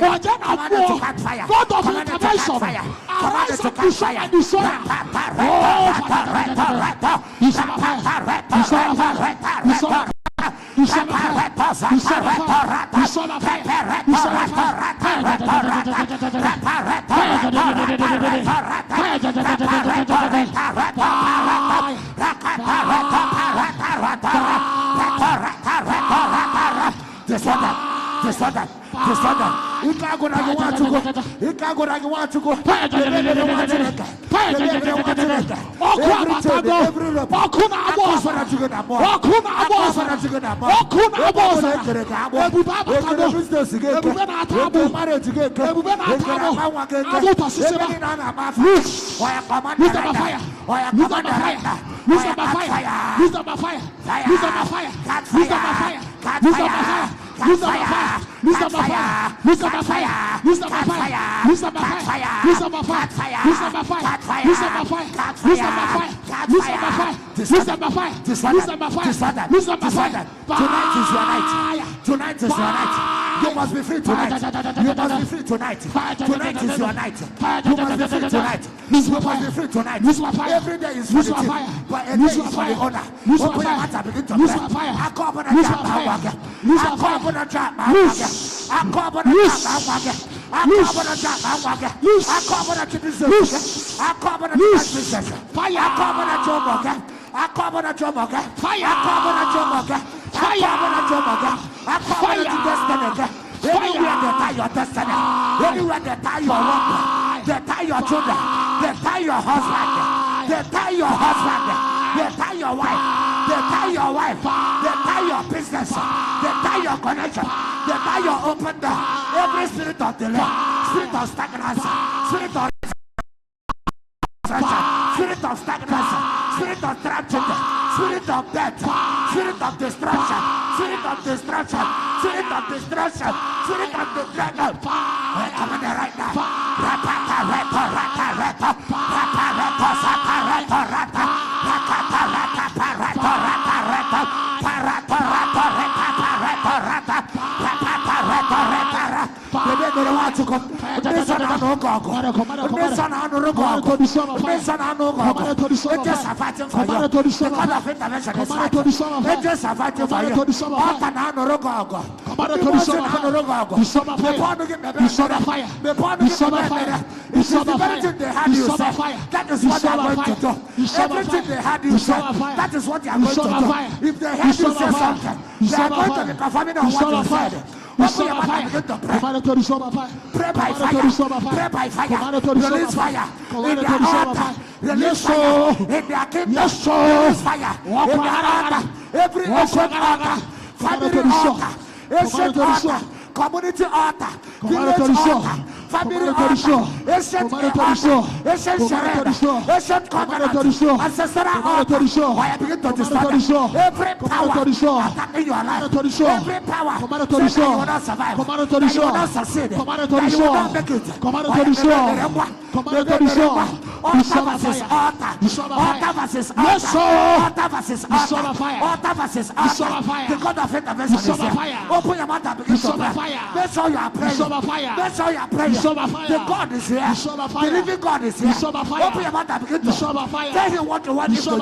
fire. Command it to catch fire. God of Command it to catch intervention, fire. Command arise it to and catch destroy fire. and destroy. You can't go like you want to go. You can't go like you want to go. Tonight is your night. You must be free tonight. You must be free tonight. Tonight is your night. You must be free tonight. You must be free tonight. Every day is for the team, but a day is for the owner. Open your mouth and begin to pray. I call upon a trap. I call upon a trap. I call upon a trap. I call upon a trap. I call upon a business. I call upon a business. I call upon a job. I call upon a job. I call upon a job. I call upon a job. I call upon a destiny. Anywhere they tie your destiny, anywhere they tie your work, they tie your children, they tie your husband, they tie your husband, they tie your wife, they tie your wife, they tie your business, they tie your connection, they tie your open door. Every spirit of delay, spirit of stagnancy, spirit of spirit of stagnancy, spirit of tragedy, spirit of death, spirit of destruction, spirit of destruction, spirit of destruction, spirit of destruction. I come in there right now. Rapata, rata, rata, rata, rata, rata, sata, rata, rata, rakata, rata, parata, rata, rata, parata, rata, rata, rata, rapata, rata, rata, rata. They don't want to come. This one I know God. This one I know God. This one I know God. It just a fighting for you. The God of intervention is fighting. It just a fighting for you. All can I know God. Before you get the fire, before you get the fire, it's the very thing they had you say. That is what they are going to do. Everything they had you say, that is what they are going to do. If they had you say something, they are going to be performing on what you said. Open your mouth and begin to pray. Pray by fire. Pray by fire. Release fire in their altar. Release fire in their kingdom. Release fire in their altar. Every ancient altar, family altar, ancient altar, community altar, village altar, family altar, ancient altar, ancient charade, ancient covenant, ancestral altar. Why begin to destroy every power attacking your life, every power that you will not survive, that you will not succeed, that you will not make it. Altar versus altar, altar versus altar, altar versus altar, altar versus altar. The God of intervention is here. Open your mouth and begin to pray. Make sure you are praying. Make sure you are praying. The God is here. The living God is here. Open your mouth and begin to tell him what you want him to do.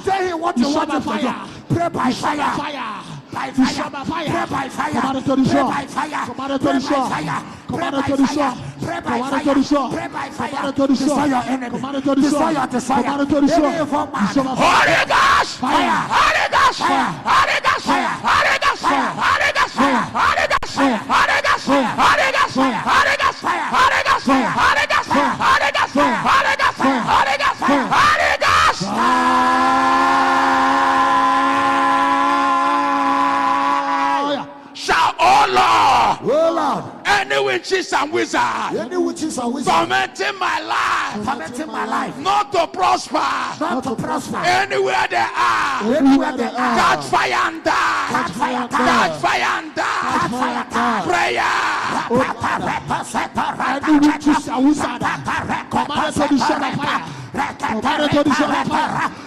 Tell him what you want him to do. Pray by fire. By fire, pray by fire, pray by fire, pray by fire, pray by fire, pray by fire, pray by fire, destroy your enemy, destroy your desire, any evil man. Holy Ghost! Fire! Holy Ghost! Fire! Holy Ghost! Fire! Holy Ghost! Fire! Holy Ghost! Fire! Holy Ghost! Fire! Holy Ghost! Fire! Holy Ghost! Fire! Holy Ghost! Fire! Holy Ghost! Fire! Holy Ghost! Fire! Holy Ghost! Fire! Holy Ghost! Fire! Holy Ghost! Fire! Holy Ghost! Shout, oh Lord! Oh Lord. Any witches and wizards Any witches and wizards tormenting my life, Tormenting my life, not to prosper, not to prosper. anywhere they are, Anywhere they are, catch fire and die, catch fire, catch fire and catch die. fire, Prayer. Any witches and wizards commanded to destroy by fire. Commanded to destroy by fire.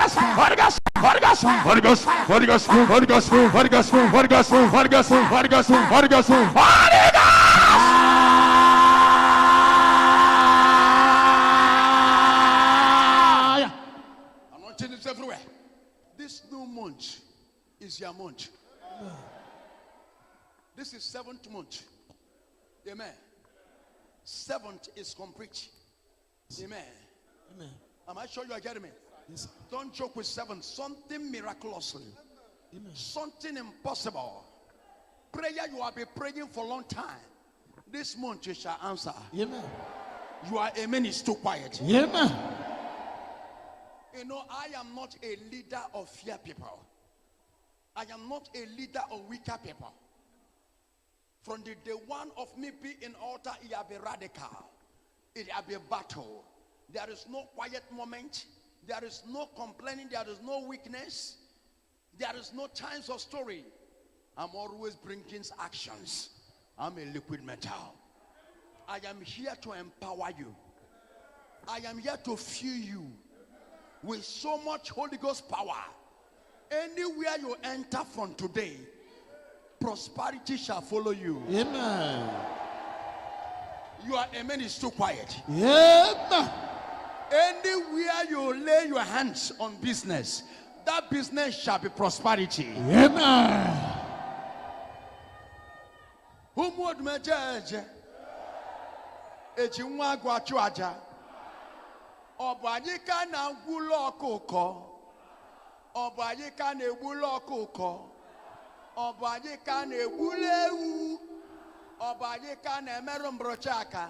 Ghost, Holy Ghost, Holy Ghost, Holy Ghost, Holy Ghost, Holy Ghost, Holy Ghost, Holy Ghost, Holy Ghost, Holy Ghost, Holy Ghost, Holy Ghost. Anointing is everywhere. This new month is your month. This is 7th month. Amen. 7th is complete. Amen. Amen. Am I sure you are getting me? Yes, sir. Don't joke with 7. Something miraculously. Amen. Something impossible. Prayer you have been praying for a long time. This month you shall answer. Amen. You are amen is too quiet. Amen. You know, I am not a leader of fear people. I am not a leader of weaker people. From the day one of me being in altar, it will be radical. It will be battle. There is no quiet moment. There is no complaining. There is no weakness. There is no times of story. I'm always bringing actions. I'm a liquid metal. I am here to empower you. I am here to fill you with so much Holy Ghost power. Anywhere you enter from today, prosperity shall follow you. Amen. Your amen is too quiet. Amen. Anywhere you lay your hands on business, that business shall be prosperity. Amen. Whom would me judge? Ejinwa gwachu aja. Obanyika na gulo koko. Obanyika na gulo koko. Obanyika na gulewu. Obanyika na emerumbrochaka.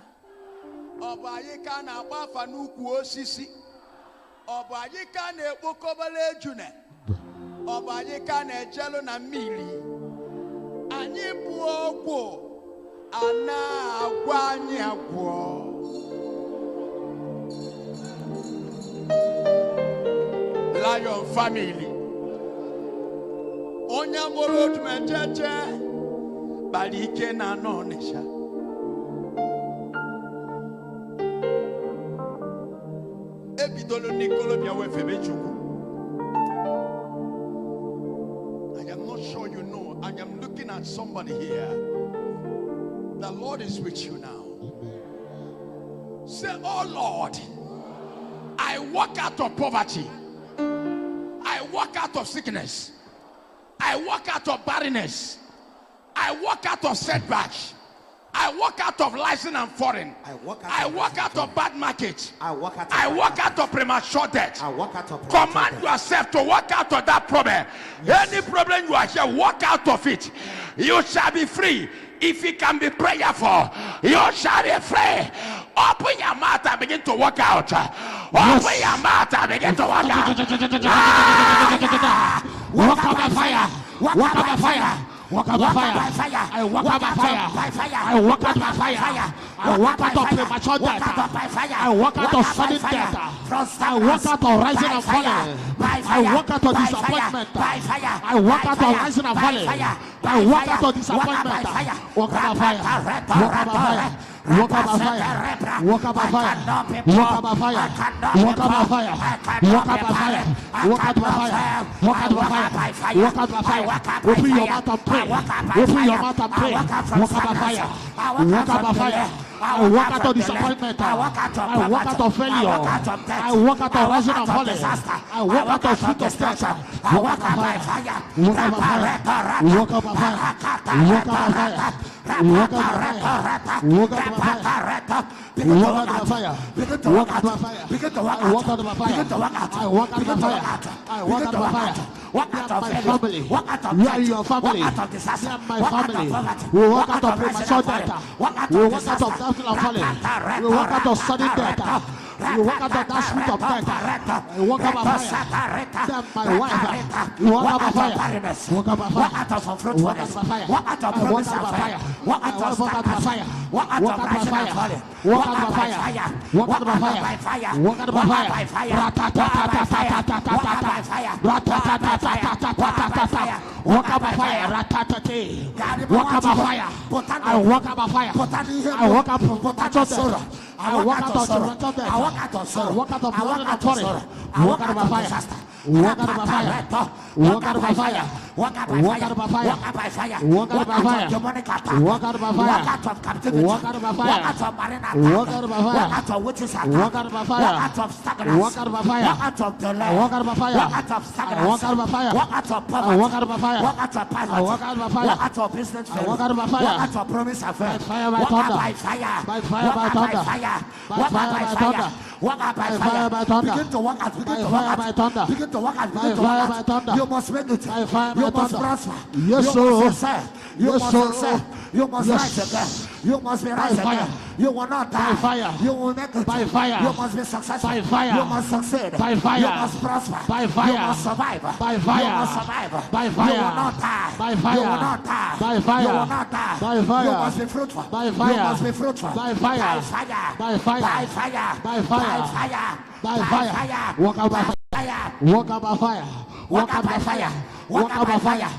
Obanyika na agbafa n'ukwu osisi. Obanyika na ekpokobele ejune. Obanyika na ejelu na mmiri. Anyị bụ ọgwụ ana agwa anyị agwọ. Lion family. Onye mụrụ Odumeje gbara ike na n'Ọnịsha. Ebidolo n'ikolobịa wefebe Chukwu. I am not sure you know. I am looking at somebody here. The Lord is with you now. Say, oh Lord, I walk out of poverty. I walk out of sickness. I walk out of barrenness. I walk out of setbacks. I walk out of licensing and foreign. I walk out of bad market. I walk out of premature death. Command yourself to walk out of that problem. Any problem you are here, walk out of it. You shall be free. If it can be prayerful, you shall be free. Open your mouth and begin to walk out. Open your mouth and begin to walk out. Walk out by fire. Walk out by fire. Walk out by fire. I walk out by fire. I walk out by fire. I walk out of premature death. I walk out of sudden death. I walk out of rising and falling. I walk out of disappointment. I walk out of rising and falling. I walk out of disappointment. Walk out by fire. Walk out by fire. Walk out by fire. Walk out by fire. Walk out by fire. Walk out by fire. Walk out by fire. Walk out by fire. Walk out by fire. Walk out by fire. Open your mouth and pray. Open your mouth and pray. Walk out by fire. Walk out by fire. I walk out of disappointment. I walk out of failure. I walk out of rising and falling. I walk out of fruit of death. Walk out by fire. Walk out by fire. Walk out by fire. Walk out by fire. Walk out by fire. Walk out by fire. Walk out by fire. Walk out by fire. I walk out by fire. I walk out by fire. I walk out by fire. Walk out of my family. You are your family. You are my family. We walk out of premature death. We walk out of doubtful and falling. We walk out of sudden death. You walk out of that spirit of death. You walk out by fire. Then my wife. You walk out by fire. Walk out by fire. Walk out of fruit. Walk out by fire. Walk out of promise by fire. Walk out of fire. Walk out by fire. Walk out by fire. Walk out by fire. Walk out by fire. Walk out by fire. Ratatate. Walk out by fire. I walk out by fire. I walk out from potential. I walk out of tormented death. I walk out of sorrow. I walk out of blood and authority. I walk out by fire. Walk out by fire. Walk out by fire. Walk out by fire. Walk out by fire. Walk out by fire. Walk out by fire. Walk out of captivity. Walk out by fire. Walk out of marine attack. Walk out by fire. Walk out of witches attack. Walk out by fire. Walk out of stagnancy. Walk out by fire. Walk out of delay. Walk out by fire. Walk out of stagnancy. Walk out by fire. Walk out of poverty. Walk out by fire. Walk out of poverty. Walk out by fire. Walk out of business failure. Walk out by fire. Walk out of promise affair. Walk out by fire. By fire by thunder. Walk out by fire. Walk out by fire by thunder. Begin to walk out. Begin to walk out by thunder. Begin to walk out. Begin to walk out. You must make it. You must prosper. Yes, sir. You must succeed. You must rise again. You must be rise again. You will not die. By fire. You will make it. By fire. You must be successful. By fire. You must succeed. By fire. You must prosper. By fire. You must survive. By fire. You must survive. By fire. You will not die. By fire. You will not die. By fire. You will not die. By fire. You must be fruitful. By fire. You must be fruitful. By fire. By fire. By fire. By fire. By fire. By fire. Walk out by fire. Walk out by fire. Walk out by fire. Walk out by fire.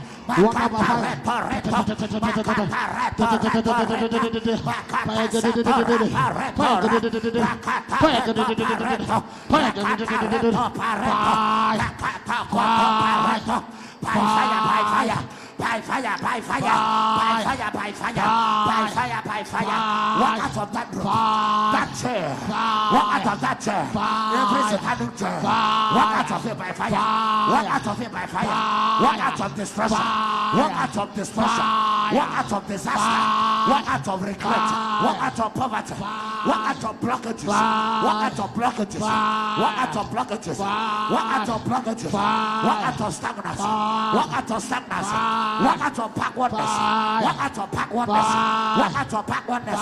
By fire, by fire, by fire, by fire, by fire, by fire. Walk out of that room, that chair. Walk out of that chair. Every satanic chair. Walk out of it by fire. Walk out of it by fire. Walk out of destruction. Walk out of destruction. Walk out of disaster. Walk out of regret. Walk out of poverty. Walk out of blockages. Walk out of blockages. Walk out of blockages. Walk out of blockages. Walk out of stagnancy. Walk out of stagnancy. Walk out of backwardness. Walk out of backwardness. Walk out of backwardness.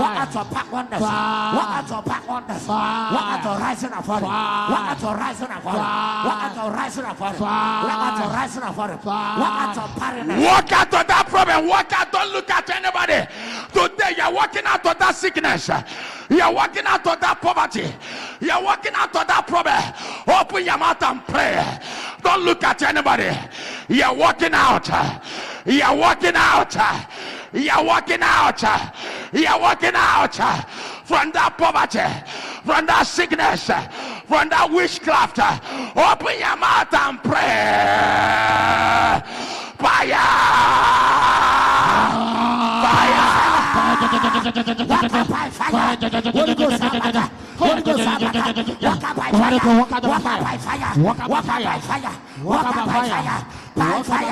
Walk out of backwardness. Walk out of backwardness. Walk out of rising of it. Walk out of rising of it. Walk out of rising of it. Walk out of rising of it. Walk out of barrenness. Walk out of that problem. Walk out. Don't look at anybody. Today you're walking out of that sickness. You're walking out of that poverty. You're walking out of that problem. Open your mouth and pray. Don't look at anybody. You're walking out. You're walking out. You're walking out. You're walking out from that poverty, from that sickness, from that witchcraft. Open your mouth and pray. Fire! Holy Ghost, Holy Ghost, walk up by fire, walk up by fire, walk up by fire, walk up by fire, by fire,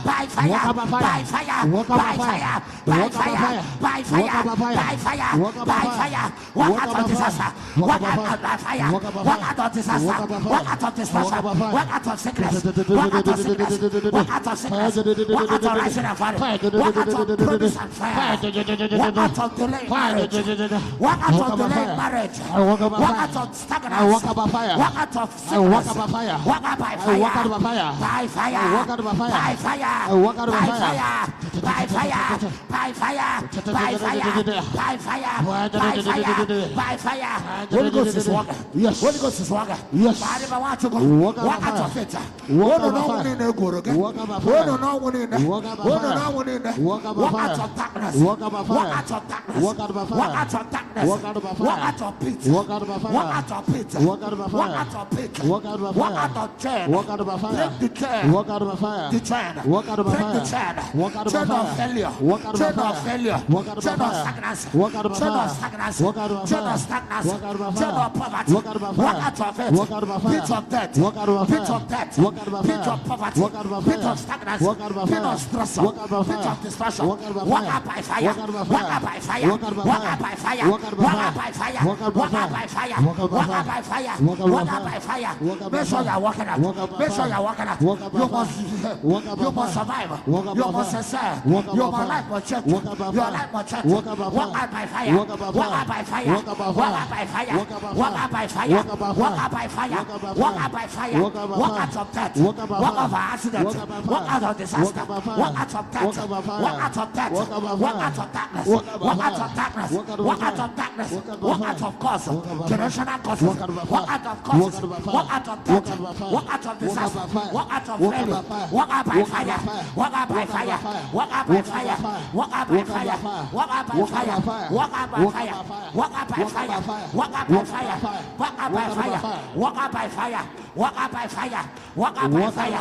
by fire, by fire, by fire, by fire, by fire, by fire, by fire, walk out of disaster, walk out by fire, walk out of disaster, walk out of destruction, walk out of sickness, walk out of sickness, walk out of sickness, walk out of rising of fire, walk out of produce and fire, walk out of delayed marriage, walk out of delayed marriage, walk out of stagnancy, walk out of sickness, walk out by fire, by fire, by fire, by fire, by fire, by fire, by fire, by fire, by fire, by fire. Holy Ghost is walking. Yes. Holy Ghost is walking. Yes. Walk out of it. Walk out of darkness. Walk out of darkness. Walk out of darkness. Walk out of pit. Walk out of pit. Walk out of pit. Walk out of chain. Break the chain. The chain. Break the chain. Chain of failure. Chain of failure. Chain of stagnancy. Chain of stagnancy. Chain of stagnancy. Chain of poverty. Walk out of it. Pit of death. Pit of death. Pit of poverty. Pit of stagnancy. Pit of stress. Pit of destruction. Walk out by fire. Walk out by fire. Walk out by fire. Walk out by fire. Walk out by fire. Walk out by fire. Walk out by fire. Make sure you're walking out. Make sure you're walking out. You must survive. You must excel. Your life must change. Your life must change. Walk out by fire. Walk out by fire. Walk out by fire. Walk out by fire. Walk out by fire. Walk out by fire. Walk out of death. Walk out of accident. Walk out of disaster. Walk out of death. Walk out of death. Walk out of darkness. Walk out of darkness. Walk out of darkness. Walk out of cause. Generational causes. Walk out of causes. Walk out of death. Walk out of disaster. Walk out of failure. Walk out by fire. Walk out by fire. Walk out by fire. Walk out by fire. Walk out by fire. Walk out by fire. Walk out by fire. Walk out by fire. Walk out by fire. Walk out by fire. Walk out by fire. Walk out by fire.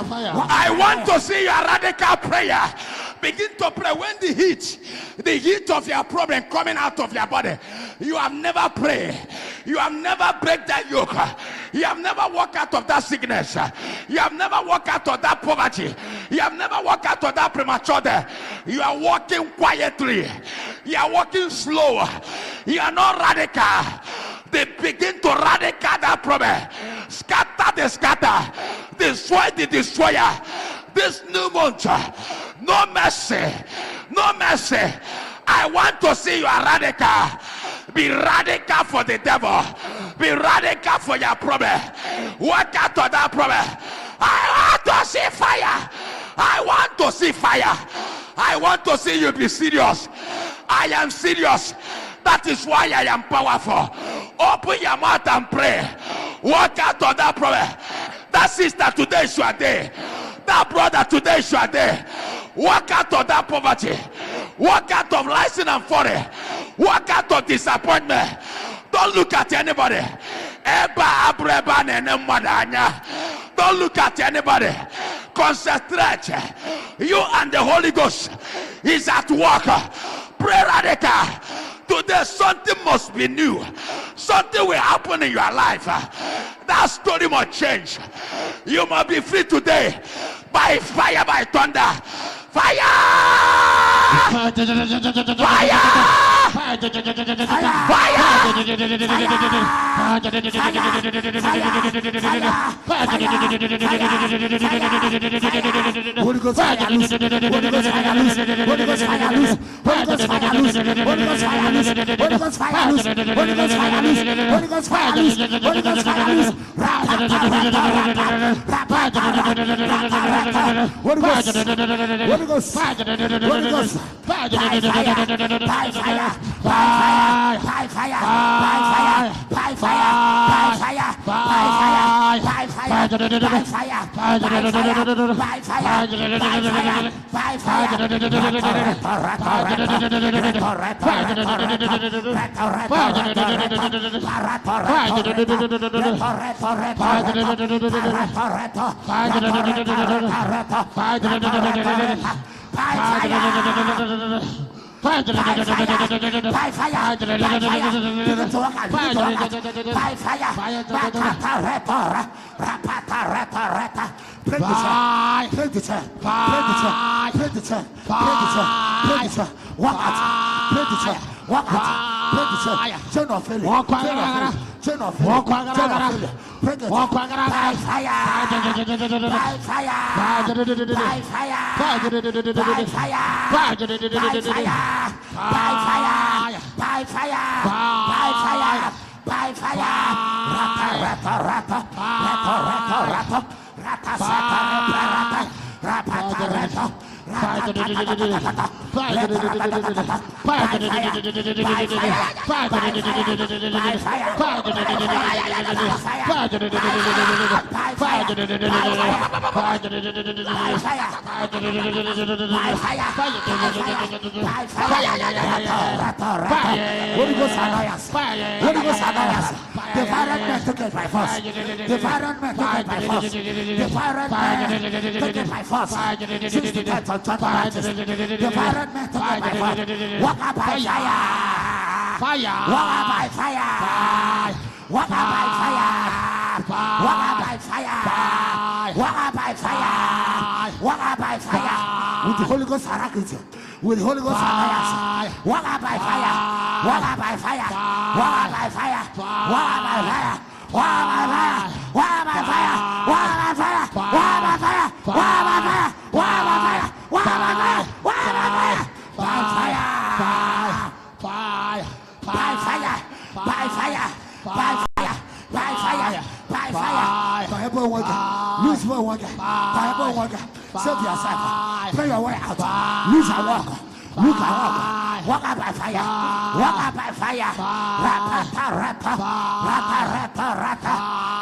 I want to see your radical prayer. Begin to pray when the heat of your problem coming out of your body. You have never prayed. You have never break that yoke. You have never walked out of that sickness. You have never walked out of that poverty. You have never walked out of that premature death. You are walking quietly. You are walking slow. You are not radical. They begin to radical that problem. Scatter the scatter. Destroy the destroyer. This new month, no mercy. No mercy. I want to see you are radical. Be radical for the devil. Be radical for your problem. Work out of that problem. I want to see fire. I want to see fire. I want to see you be serious. I am serious. That is why I am powerful. Open your mouth and pray. Work out of that problem. That sister, today is your day. That brother, today is your day. Walk out of that poverty. Walk out of license and folly. Walk out of disappointment. Don't look at anybody. Don't look at anybody. Concentrate. You and the Holy Ghost is at work. Pray radical. Today something must be new. Something will happen in your life. That story must change. You must be free today. By fire, by thunder. Fire! Fire! With the Holy Ghost, with the Holy Ghost, walk up by fire, walk up by fire, walk up by fire, walk up by fire, walk up by fire, walk up by fire, walk up by fire, walk up by fire, walk up by fire, walk up by fire, walk up by fire, walk up by fire, by fire, by fire, by fire, by fire, by fire, by fire. Bible worker, lose my worker, Bible worker, save yourself, pray your way out, lose a walker. Look at walk up by fire, walk up by fire, rata rata, rata rata rata,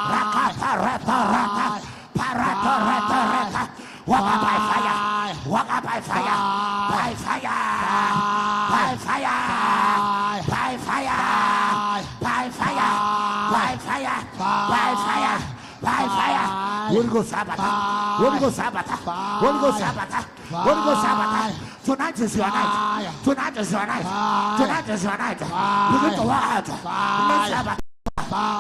rata rata rata, parata rata rata, walk up by fire, walk up by fire, by fire, by fire, by fire, by fire, by fire, by fire, by fire. Holy Ghost Sabbath, Holy Ghost Sabbath, Holy Ghost Sabbath, Holy Ghost Sabbath. Tonight is your night. Tonight is your night. Tonight is your night. Begin to walk out.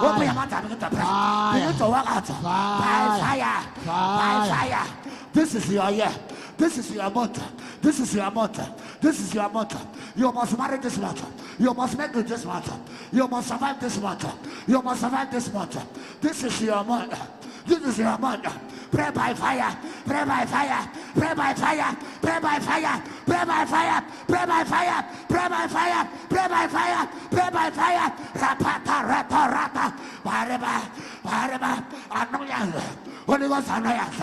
Open your mouth and begin to pray. Begin to walk out. By fire. By fire. This is your year. This is your month. This is your month. This is your month. You must marry this month. You must make it this month. You must survive this month. You must survive this month. This is your month. This is your month. Pray by fire. Pray by fire. Pray by fire. Pray by fire. Pray by fire. Pray by fire. Pray by fire. Pray by fire. Pray by fire. Rapata rata rata. Pareba. Pareba. Annoyance. Holy Ghost annoyance.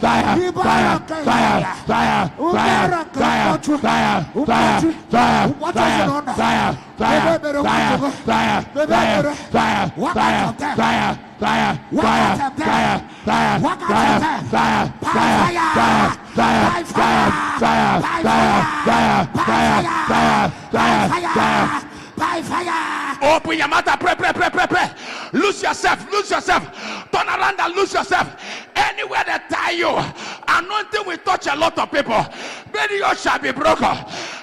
By fire. Open your mouth, pray. Lose yourself. Turn around and lose yourself. Anywhere they tie you, anointing will touch a lot of people. Many yokes shall be broken.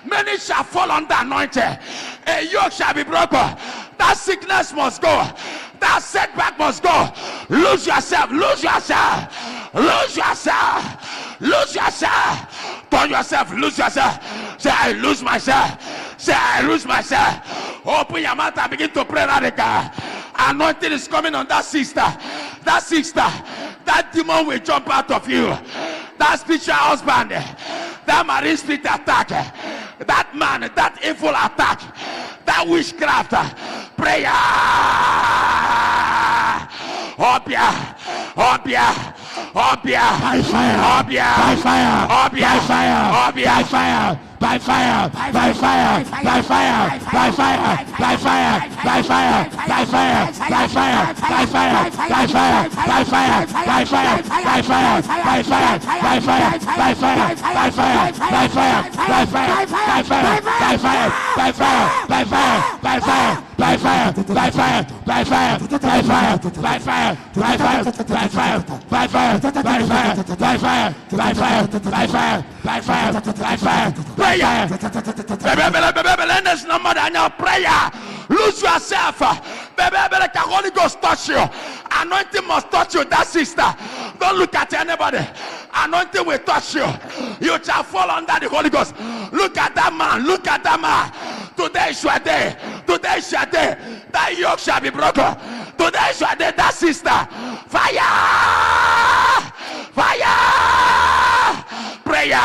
Many shall fall under anointing. A yoke shall be broken. That sickness must go. That setback must go. Lose yourself. Turn yourself, lose yourself. Say, I lose myself. Open your mouth and begin to pray radical. Anointing is coming on that sister. That demon will jump out of you. That spiritual husband, that marine spirit attack, that man, that evil attack, that witchcraft, prayer. Obia. By fire. Prayer. There's no more than your prayer. Lose yourself. The Holy Ghost touch you. Anointing must touch you. That sister. Don't look at anybody. Anointing will touch you. You shall fall under the Holy Ghost. Look at that man. Today is your day. That yoke shall be broken. Today is your day. That sister. Fire. Prayer.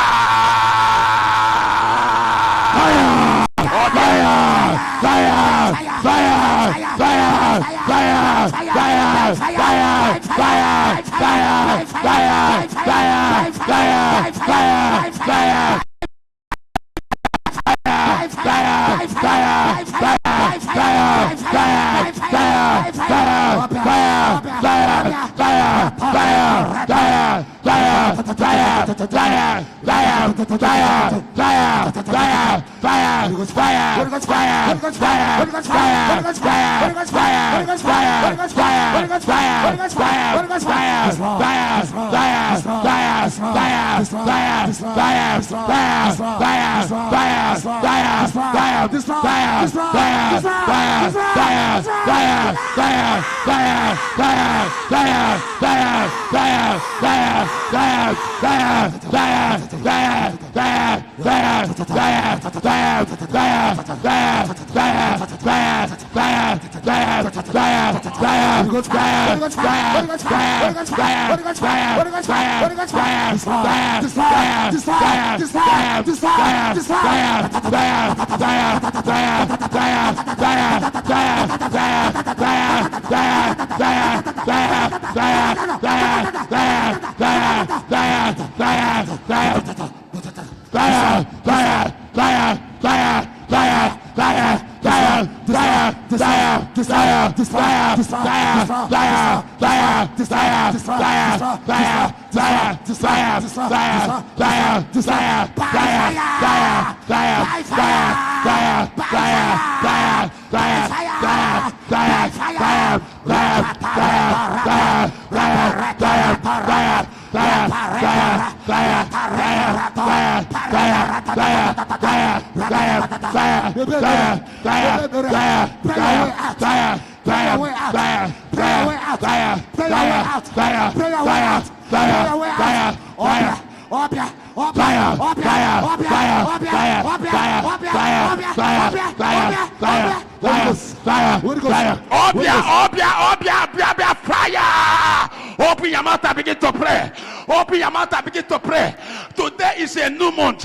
Open your mouth and begin to pray. Today is a new month.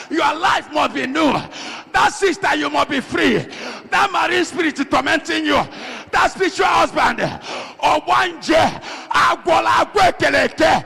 Your life must be new. That sister, you must be free. That marine spirit tormenting you. That spiritual husband. Obanje. Agbola agwekeleke.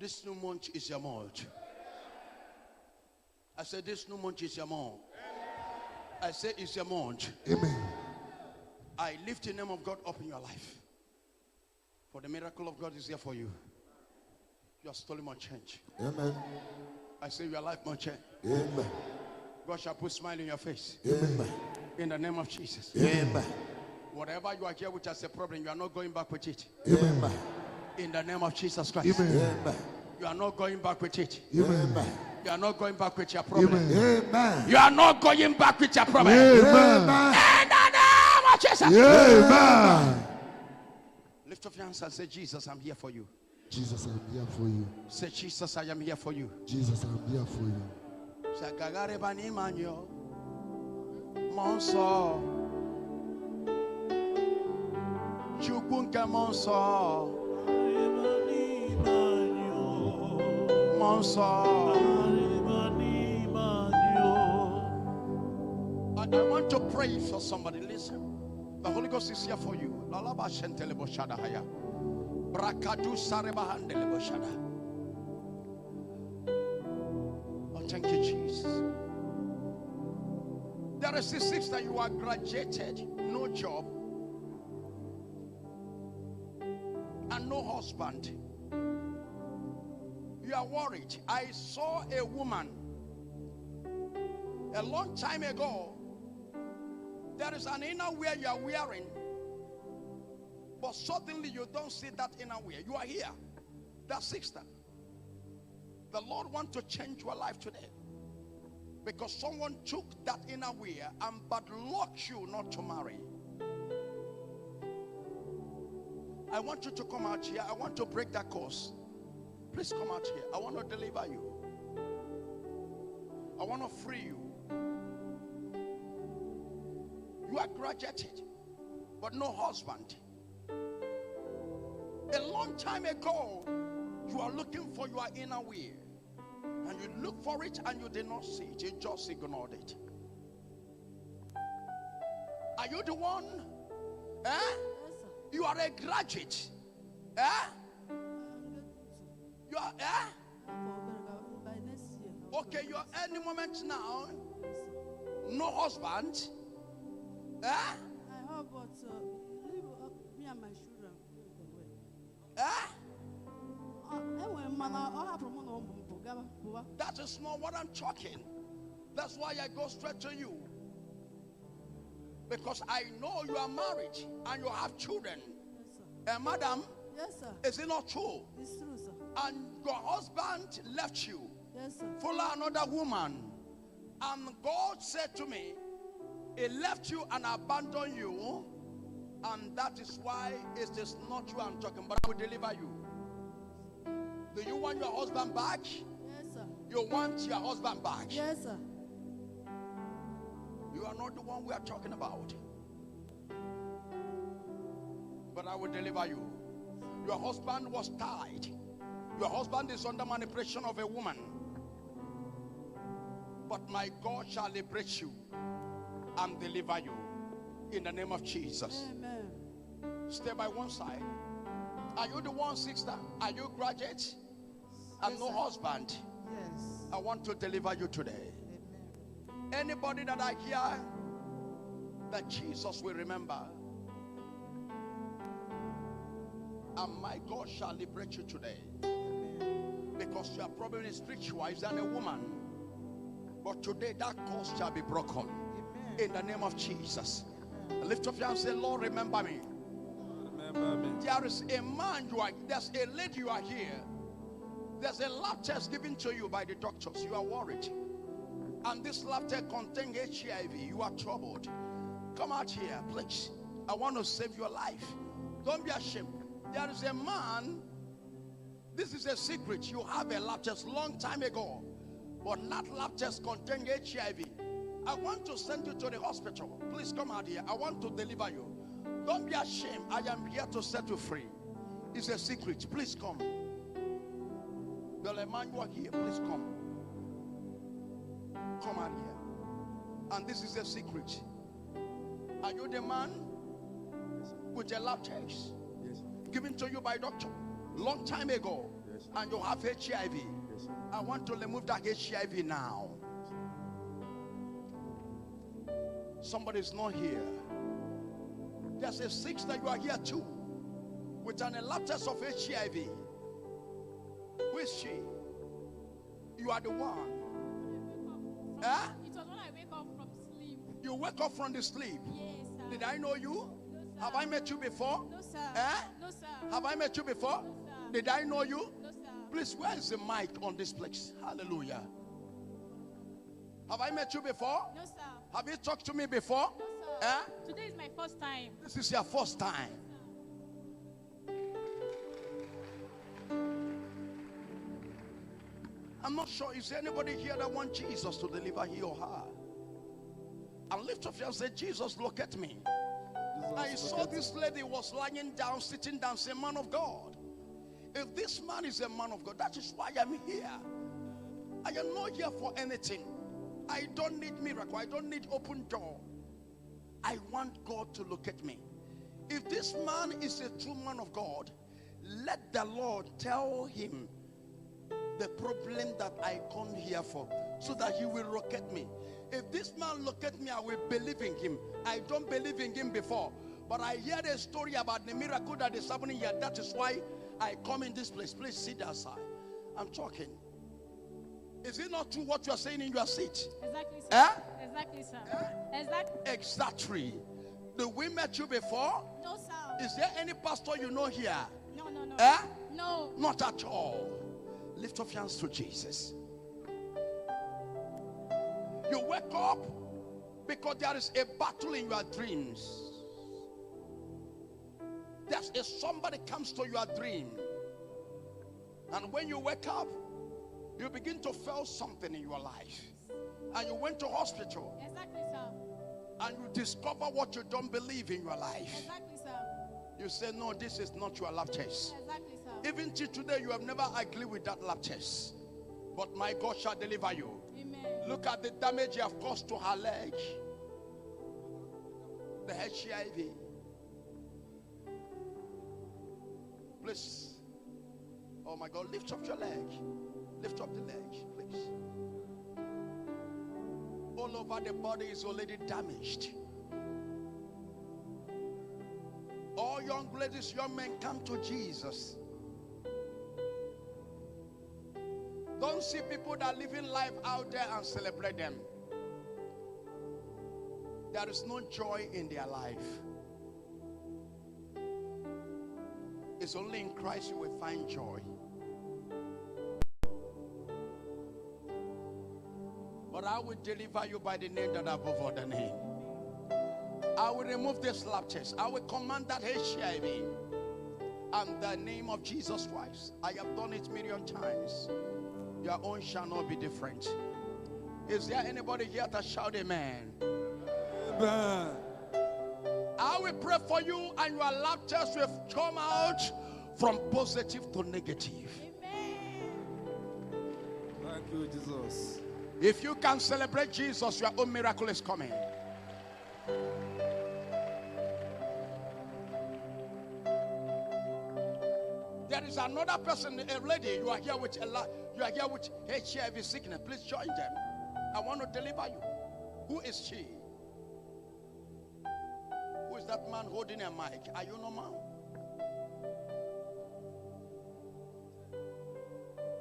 This new month is your month. I said this new month is your month. I say it's your month. Amen. I lift the name of God up in your life. For the miracle of God is here for you. Your story must change. Amen. I say your life must change. Amen. God shall put smile in your face. Amen. In the name of Jesus. Amen. Whatever you are here with as a problem, you are not going back with it. Amen. In the name of Jesus Christ. Amen. You are not going back with it. Amen. You are not going back with your problem. Amen. You are not going back with your problem. Amen. In the name of Jesus. Amen. Lift up your hands and say, Jesus, I'm here for you. Jesus, I'm here for you. Say, Jesus, I am here for you. Jesus, I'm here for you. Say, Gagare bani manyo, monso, chukunke monso, monso. I want to pray for somebody. Listen, the Holy Ghost is here for you. Lalaba shentele boshada haya, brakadu sareba handele boshada. Thank you, Jesus. There is a sister, you are graduated, no job, and no husband. You are worried. I saw a woman a long time ago. There is an inner wear you are wearing, but suddenly you don't see that inner wear. You are here. That sister. The Lord wants to change your life today, because someone took that inner wear and but locked you not to marry. I want you to come out here. I want to break that curse. Please come out here. I want to deliver you. I want to free you. You are graduated, but no husband. A long time ago, you are looking for your inner wear, and you look for it and you did not see it. You just ignored it. Are you the one? Eh? Yes, You are a graduate. Eh? You are, By next year. okay, you are any moment now. No husband. Eh? I have, but leave me and my children. Eh? That is not what I'm talking. That's why I go straight to you. Because I know you are married and you have children. Yes, sir. Madam, Yes, sir. is it not true? It's true, sir. And your husband left you, Yes, sir. follow another woman. And God said to me, he left you and abandoned you. And that is why it is not you I'm talking, but I will deliver you. Do you want your husband back? Yes, sir. You want your husband back? Yes, sir. You are not the one we are talking about. But I will deliver you. Your husband was tied. Your husband is under manipulation of a woman. But my God shall liberate you and deliver you in the name of Jesus. Amen. Stay by one side. Are you the one, sister? Are you graduate? And no husband? Yes. I want to deliver you today. Anybody that I hear that Jesus will remember, and my God shall liberate you today. Because your problem is spiritual, is than a woman. But today that curse shall be broken. In the name of Jesus. Lift up your hand and say, Lord, remember me. Remember me. There is a man you are, there's a lady you are here. There's a lab test given to you by the doctors. You are worried. And this lab test contains HIV. You are troubled. Come out here, please. I want to save your life. Don't be ashamed. There is a man. This is a secret. You have a lab test long time ago. But that lab test contains HIV. I want to send you to the hospital. Please come out here. I want to deliver you. Don't be ashamed. I am here to set you free. It's a secret. Please come. There's a man you are here. Please come. Come out here. And this is a secret. Are you the man with a lab test? Yes. Given to you by doctor long time ago? Yes. And you have HIV? Yes. I want to remove that HIV now. Somebody's not here. There's a sister, you are here too, with an lab test of HIV. Who is she? You are the one. Eh? It was when I wake up from sleep. You wake up from the sleep. Yes, sir. Did I know you? No, sir. Have I met you before? No, sir. Eh? No, sir. Have I met you before? No, sir. Did I know you? No, sir. Please, where is the mic on this place? Hallelujah. Have I met you before? No, sir. Have you talked to me before? No, sir. Eh? Today is my first time. This is your first time. I'm not sure. Is there anybody here that wants Jesus to deliver he or her? And lift up your hand and say, Jesus, look at me. I saw this lady was lying down, sitting down, saying, man of God. If this man is a man of God, that is why I'm here. I am not here for anything. I don't need miracle. I don't need open door. I want God to look at me. If this man is a true man of God, let the Lord tell him the problem that I come here for, so that he will look at me. If this man look at me, I will believe in him. I don't believe in him before, but I hear the story about the miracle that is happening here. That is why I come in this place. Please sit aside. I'm talking. Is it not true what you are saying in your seat? Exactly, sir. Eh? Exactly, sir. Eh? Exactly. Exactly. Do we met you before? No, sir. Is there any pastor you know here? No, no, no. Eh? No. Not at all. Lift up your hands to Jesus. You wake up because there is a battle in your dreams. There's a somebody comes to your dream. And when you wake up, you begin to feel something in your life. And you went to hospital. Exactly, sir. And you discover what you don't believe in your life. Exactly, sir. You say, no, this is not your lab test. Exactly, sir. Even till today, you have never agreed with that lab test. But my God shall deliver you. Amen. Look at the damage you have caused to her leg. The HIV. Please. Oh my God, lift up your leg. Lift up the leg, please. All over the body is already damaged. All young ladies, young men, come to Jesus. Don't see people that are living life out there and celebrate them. There is no joy in their life. It's only in Christ you will find joy. But I will deliver you by the name that above all the name. I will remove this lap test. I will command that HIV and the name of Jesus Christ. I have done it 1,000,000 times. Your own shall not be different. Is there anybody here that shout amen? Amen. I will pray for you and your lab test will come out from positive to negative. Amen. Thank you, Jesus. If you can celebrate Jesus, your own miracle is coming. There is another person, a lady. You are here with HIV sickness. Please join them. I want to deliver you. Who is she? Who is that man holding a mic? Are you normal?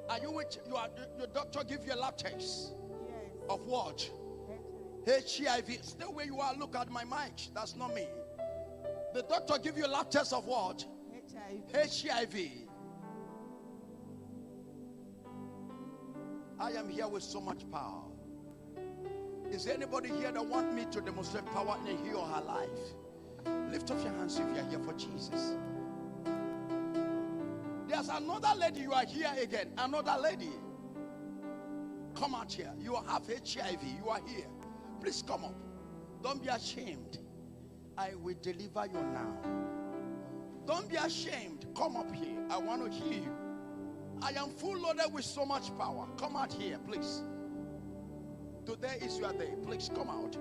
Are you with your doctor? Give you a lab test. Yes. Of what? HIV. Stay where you are. Look at my mic. That's not me. The doctor give you a lab test of what? HIV. I am here with so much power. Is there anybody here that want me to demonstrate power in his or her life? Lift up your hands if you are here for Jesus. There's another lady. You are here again. Another lady. Come out here. You have HIV. You are here. Please come up. Don't be ashamed. I will deliver you now. Don't be ashamed. Come up here. I want to hear you. I am full loaded with so much power. Come out here, please. Today is your day. Please come out.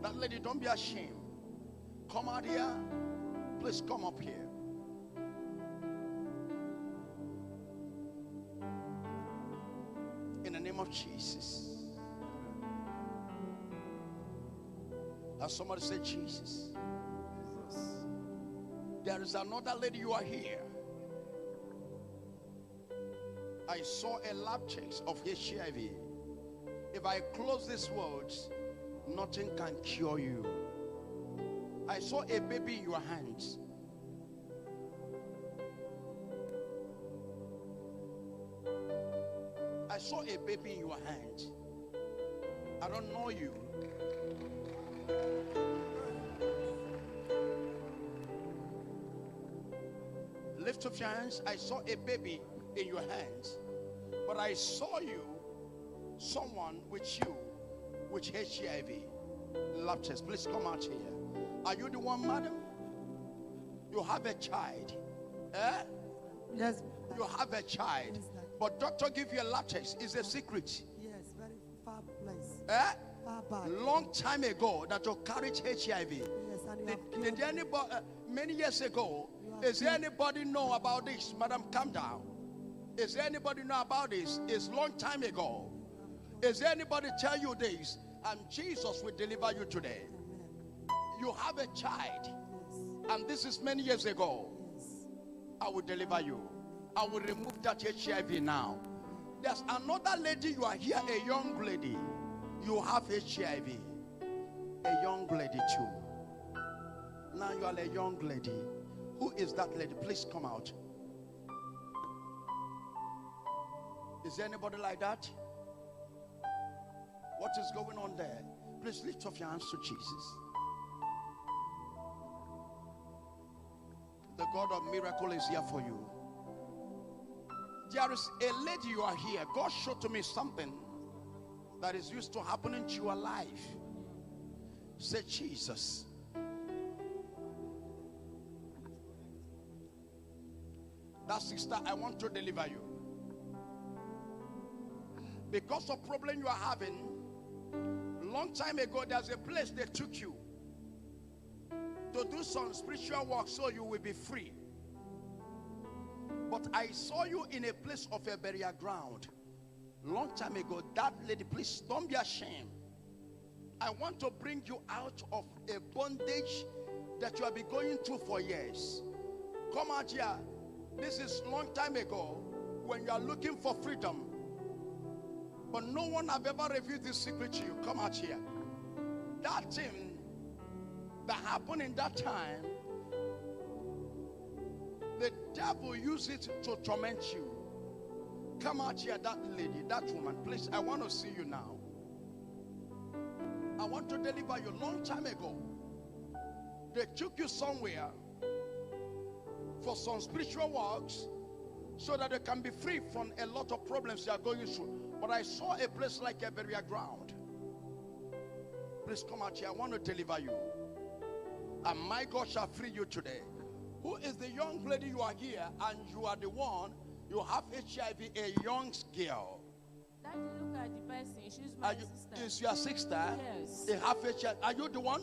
That lady, don't be ashamed. Come out here. Please come up here. In the name of Jesus. As somebody said, Jesus. There is another lady. You are here. I saw a lab test of HIV. If I close these words, nothing can cure you. I saw a baby in your hands. I saw a baby in your hands. I don't know you. Lift up your hands. I saw a baby in your hands, but I saw you, someone with you, with HIV. Lab test. Please come out here. Are you the one, madam? You have a child. Eh? Yes. You have a child. Yes, but doctor give you a lab test. It's a secret. Yes, very far place. Eh? Far back. Long time ago that you carried HIV. Yes, and you Did anybody, many years ago, is there anybody know about this? Madam, calm down. Is there anybody know about this? It's long time ago. Is there anybody tell you this? And Jesus will deliver you today. You have a child. And this is many years ago. I will deliver you. I will remove that HIV now. There's another lady. You are here, a young lady. You have HIV. A young lady too. Now you are a young lady. Who is that lady? Please come out. Is there anybody like that? What is going on there? Please lift up your hands to Jesus. The God of miracle is here for you. There is a lady. You are here. God showed to me something that is used to happening to your life. Say, Jesus. That sister, I want to deliver you. Because of problem you are having, long time ago, there's a place they took you to do some spiritual work so you will be free. But I saw you in a place of a burial ground long time ago. That lady, please don't be ashamed. I want to bring you out of a bondage that you have been going through for years. Come out here. This is long time ago when you are looking for freedom, but no one have ever revealed this secret to you. Come out here. That thing that happened in that time, the devil used it to torment you. Come out here, that lady, that woman. Please, I want to see you now. I want to deliver you. Long time ago, they took you somewhere for some spiritual works so that they can be free from a lot of problems you are going through. But I saw a place like a burial ground. Please come out here. I want to deliver you. And my God shall free you today. Who is the young lady you are here and you are the one, you have HIV, a young girl? Daddy, look at the person. She's my sister. Is your sister? Yes. They have HIV. Are you the one?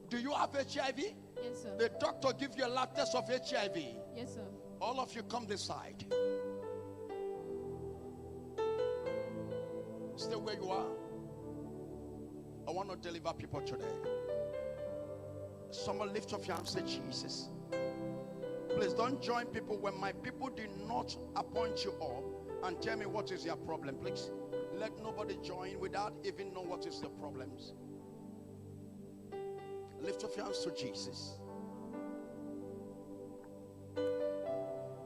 Do you have HIV? Yes, sir. The doctor give you a lab test of HIV. Yes, sir. All of you come this side. Stay where you are. I want to deliver people today. Someone lift up your hand and say, Jesus. Please don't join people when my people did not appoint you up and tell me what is your problem. Please let nobody join without even know what is the problems. Lift up your hands to Jesus.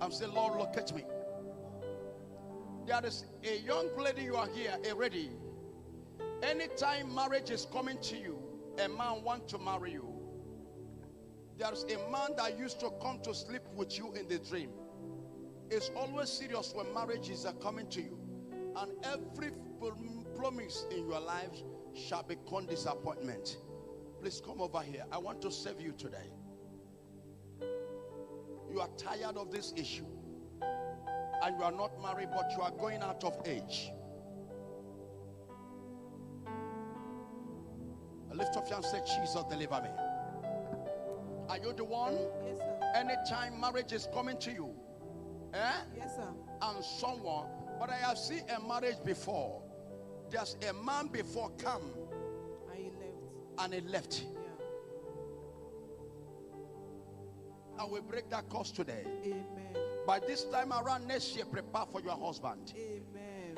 I'm saying, Lord, look at me. There is a young lady, you are here already. Anytime marriage is coming to you, a man wants to marry you. There's a man that used to come to sleep with you in the dream. It's always serious when marriages are coming to you. And every promise in your life shall become disappointment. Please come over here. I want to save you today. You are tired of this issue. And you are not married, but you are going out of age. Lift up your hand and say, Jesus, deliver me. Are you the one? Yes, sir. Anytime marriage is coming to you, Yes, sir. and someone, but I have seen a marriage before. There's a man before come And he left. and he left. Yeah. I will break that curse today. Amen. By this time around next year, prepare for your husband. Amen.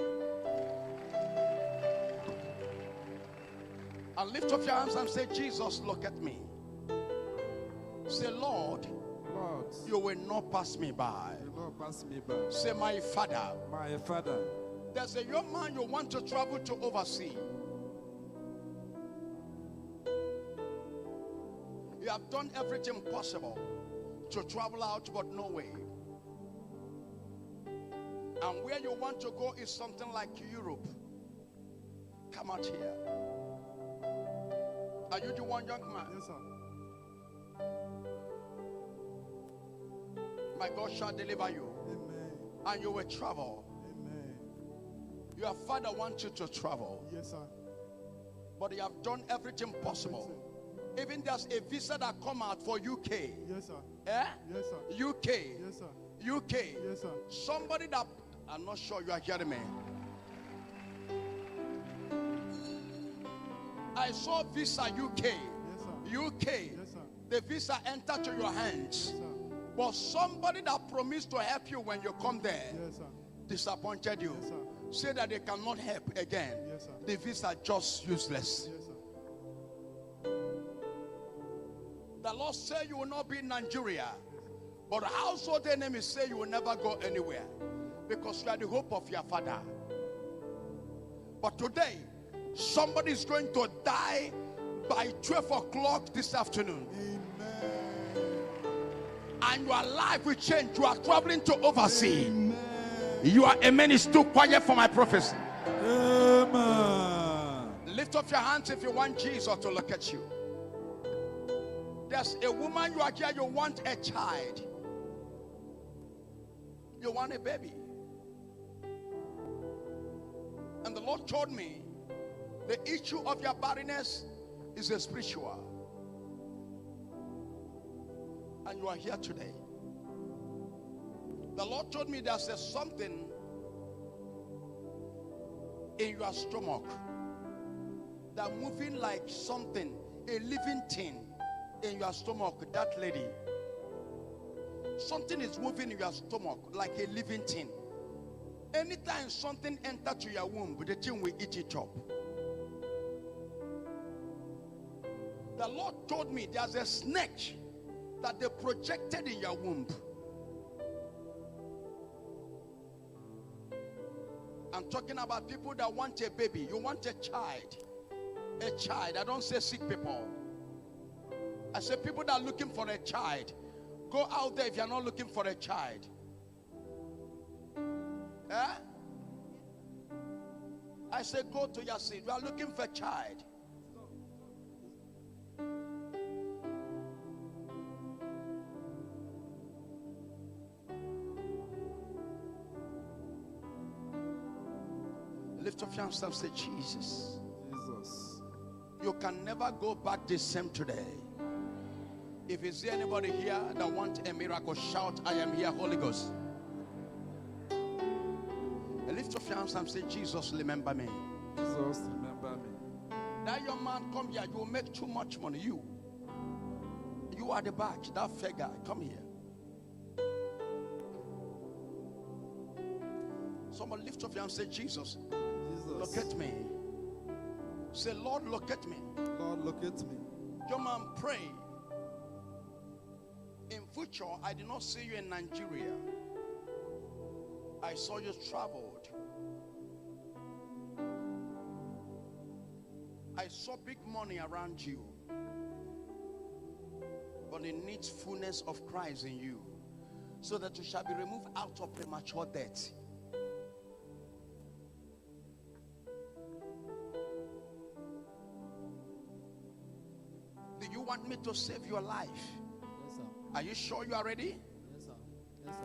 And lift up your hands and say, Jesus, look at me. Say, Lord, Lord, you will not pass me by. you will not pass me by. Say, my Father. My Father, There's a young man you want to travel to overseas. You have done everything possible to travel out, but no way. And where you want to go is something like Europe. Come out here. Are you the one, young man? yes, sir. My God shall deliver you, Amen. and you will travel. Amen. Your father wants you to travel, Yes, sir. but you have done everything possible. Even there's a visa that come out for UK. Yes, sir. Eh? Yes, sir. UK. Yes, sir. UK. Yes, sir. Somebody that, I'm not sure you are hearing me. I saw visa UK. Yes, sir. UK. Yes, sir. The visa entered to your hands. Yes, sir. But somebody that promised to help you when you come there Yes, sir. disappointed you. Yes, sir. Say that they cannot help again. Yes, sir. The visa just useless. Yes, sir. The Lord say you will not be in Nigeria. But household enemies say you will never go anywhere. Because you are the hope of your father. But today, somebody is going to die by 12 o'clock this afternoon. And your life will change. You are traveling to overseas. You are a man is too quiet for my prophecy. Amen. Lift up your hands if you want Jesus to look at you. There's a woman you are here, you want a child. You want a baby. And the Lord told me the issue of your barrenness is a spiritual. And you are here today. The Lord told me there's something in your stomach that moving like something, a living thing in your stomach. That lady, something is moving in your stomach like a living thing. Anytime something enters to your womb, the thing will eat it up. The Lord told me there's a snake that they projected in your womb. I'm talking about people that want a baby. You want a child. A child. I don't say sick people. I say people that are looking for a child. Go out there if you're not looking for a child. Eh? I say go to your seat. You are looking for a child. Lift up your hands and say, Jesus. Jesus. You can never go back the same today. If is there anybody here that want a miracle, shout, I am here, Holy Ghost. Lift up your hands and say, Jesus, remember me. Jesus, remember me. That young man, come here. You will make too much money. You are the back. That fair guy, come here. Someone lift up your hands and say, Jesus, look at me. Say, Lord, look at me. Lord, look at me. Young man, pray. In future, I did not see you in Nigeria. I saw you traveled. I saw big money around you. But it needs fullness of Christ in you, so that you shall be removed out of premature death. Do you want me to save your life? Yes, sir. Are you sure you are ready? Yes, sir. Yes, sir.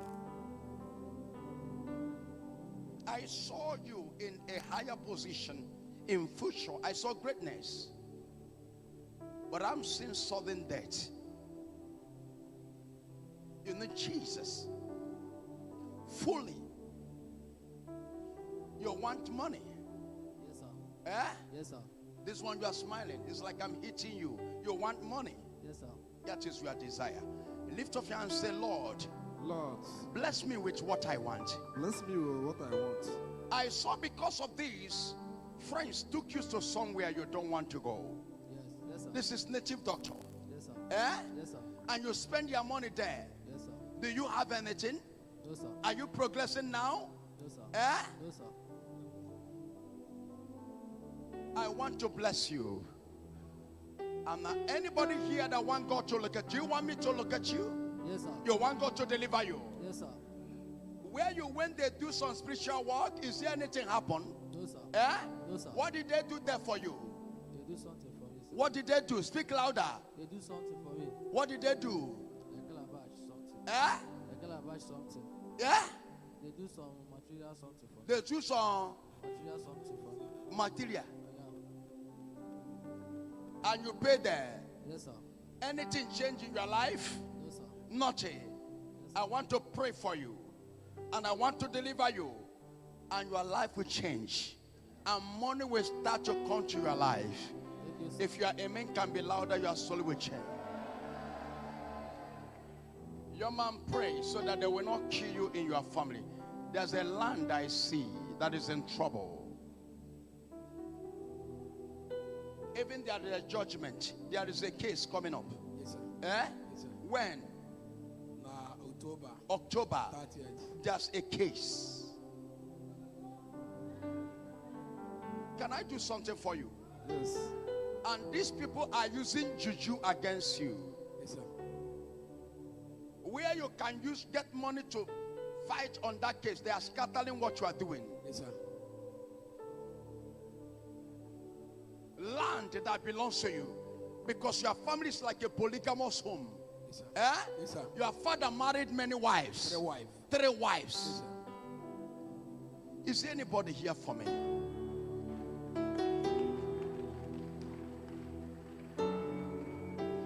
I saw you in a higher position in future. I saw greatness, but I'm seeing sudden death. You need Jesus fully. You want money? Yes, sir. Eh? Yes, sir. This one you are smiling. It's like I'm hitting you. You want money? Yes, sir. That is your desire. Lift up your hand and say, Lord, Lord, bless me with what I want. bless me with what I want. I saw because of this, friends took you to somewhere you don't want to go. Yes, yes, sir. This is native doctor. Yes, sir. Eh? Yes, sir. And you spend your money there. Yes, sir. Do you have anything? No, sir. Are you progressing now? No, sir. Eh? No, sir. I want to bless you. I'm not anybody here that want God to look at you. You want me to look at you? Yes, sir. You want God to deliver you? Yes, sir. Where you when they do some spiritual work, is there anything happen? No, sir. Eh? No, sir. What did they do there for you? They do something for me, sir. What did they do? Speak louder. They do something for me. What did they do? They calabash something. Eh? They calabash something. Yeah? They do some material something for me. They do some Material something for me. material. Yeah. And you pay there. Yes, sir. Anything change in your life? No, sir. Nothing. I want to pray for you. And I want to deliver you. And your life will change. And money will start to come to your life. Thank you, sir. If your amen can be louder, your soul will change. Your man pray so that they will not kill you in your family. There's a land I see that is in trouble. Even there is a judgment. There is a case coming up. Yes, sir. Eh? Yes, sir. When? October October. 30th. There's a case. Can I do something for you? Yes. And these people are using juju against you. Yes, sir. Where you can get money to fight on that case, they are scattering what you are doing. Yes, sir. Land that belongs to you, because your family is like a polygamous home. Yes, sir. Eh? Yes, sir. Your father married many wives. 3 wives. 3 wives. Yes, sir. Is there anybody here for me?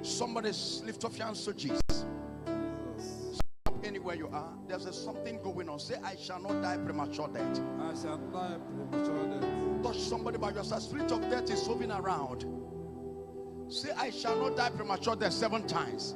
Somebody lift up your hands to Jesus. Jesus. Anywhere you you are, there's something going on. Say, I shall not die premature death. I shall not die premature death. Touch somebody by your side. Spirit of death is moving around. Say, I shall not die premature death 7 times.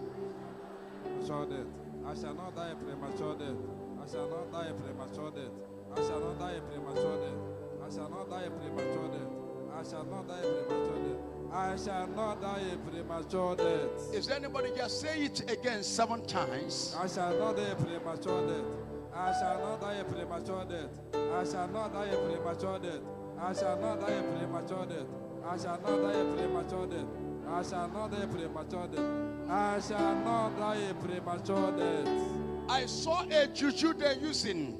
Premature death. I shall not die premature death. I shall not die premature death. I shall not die premature death. I shall not die premature death. I shall not die premature death. I shall not die premature death. Is there anybody here? Say it again 7 times. I shall not die premature death. I shall not die premature death. I shall not die premature death. I shall not die premature death. I shall not die premature death. I shall not die premature death. I shall not die premature death. I saw a juju they're using.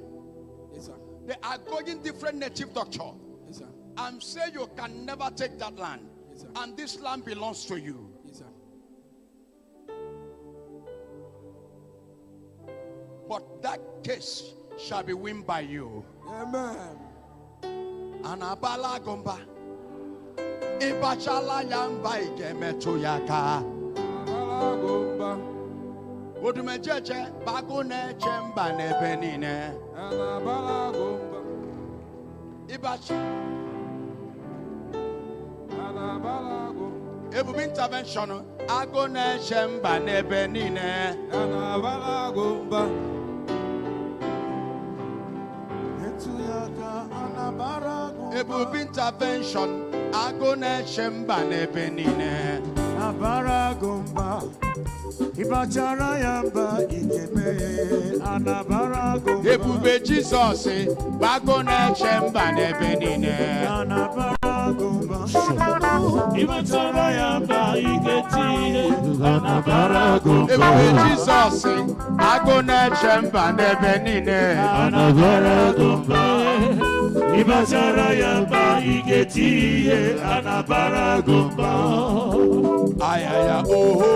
Yes, sir. They are going different native doctor. Yes, sir. I'm saying you can never take that land. Yes, sir. And this land belongs to you. Yes, sir. But that case shall be won by you. Amen. Anabala gomba. Ibachala yamba igemeto yaka. Anabala Odumeje bagone chemba nebenine. Anabala gomba. Ibachi. Anabala gomba. Ebu intervention. Agone chemba nebenine. Anabala gomba. Ebu intervention. Agone chemba nebenine. Abaragomba, Ibachara Yamba, Ikeme, Anabaragomba, Ebube Jesus, bagone chemba nebenine. Anabaragomba, Ibachara Yamba, Iketi, Anabaragomba, Ebube Jesus, agone chemba nebenine. Anabaragomba, Ibachara Yamba, Iketi, Anabaragomba. Ayaya oho,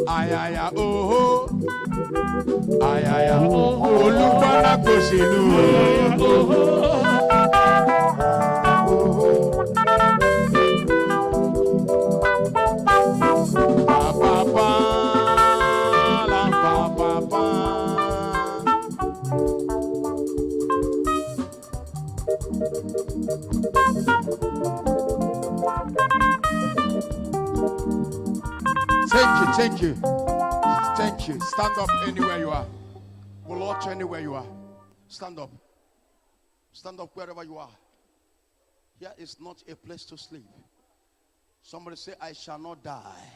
ayaya oho, ayaya oho. Olúgbọ́nà kò sílù oho. Pa-pa-pa, la-pa-pa-pa. Thank you. Thank you. Stand up anywhere you are. We'll watch anywhere you are. Stand up. Stand up wherever you are. Here is not a place to sleep. Somebody say, I shall not die.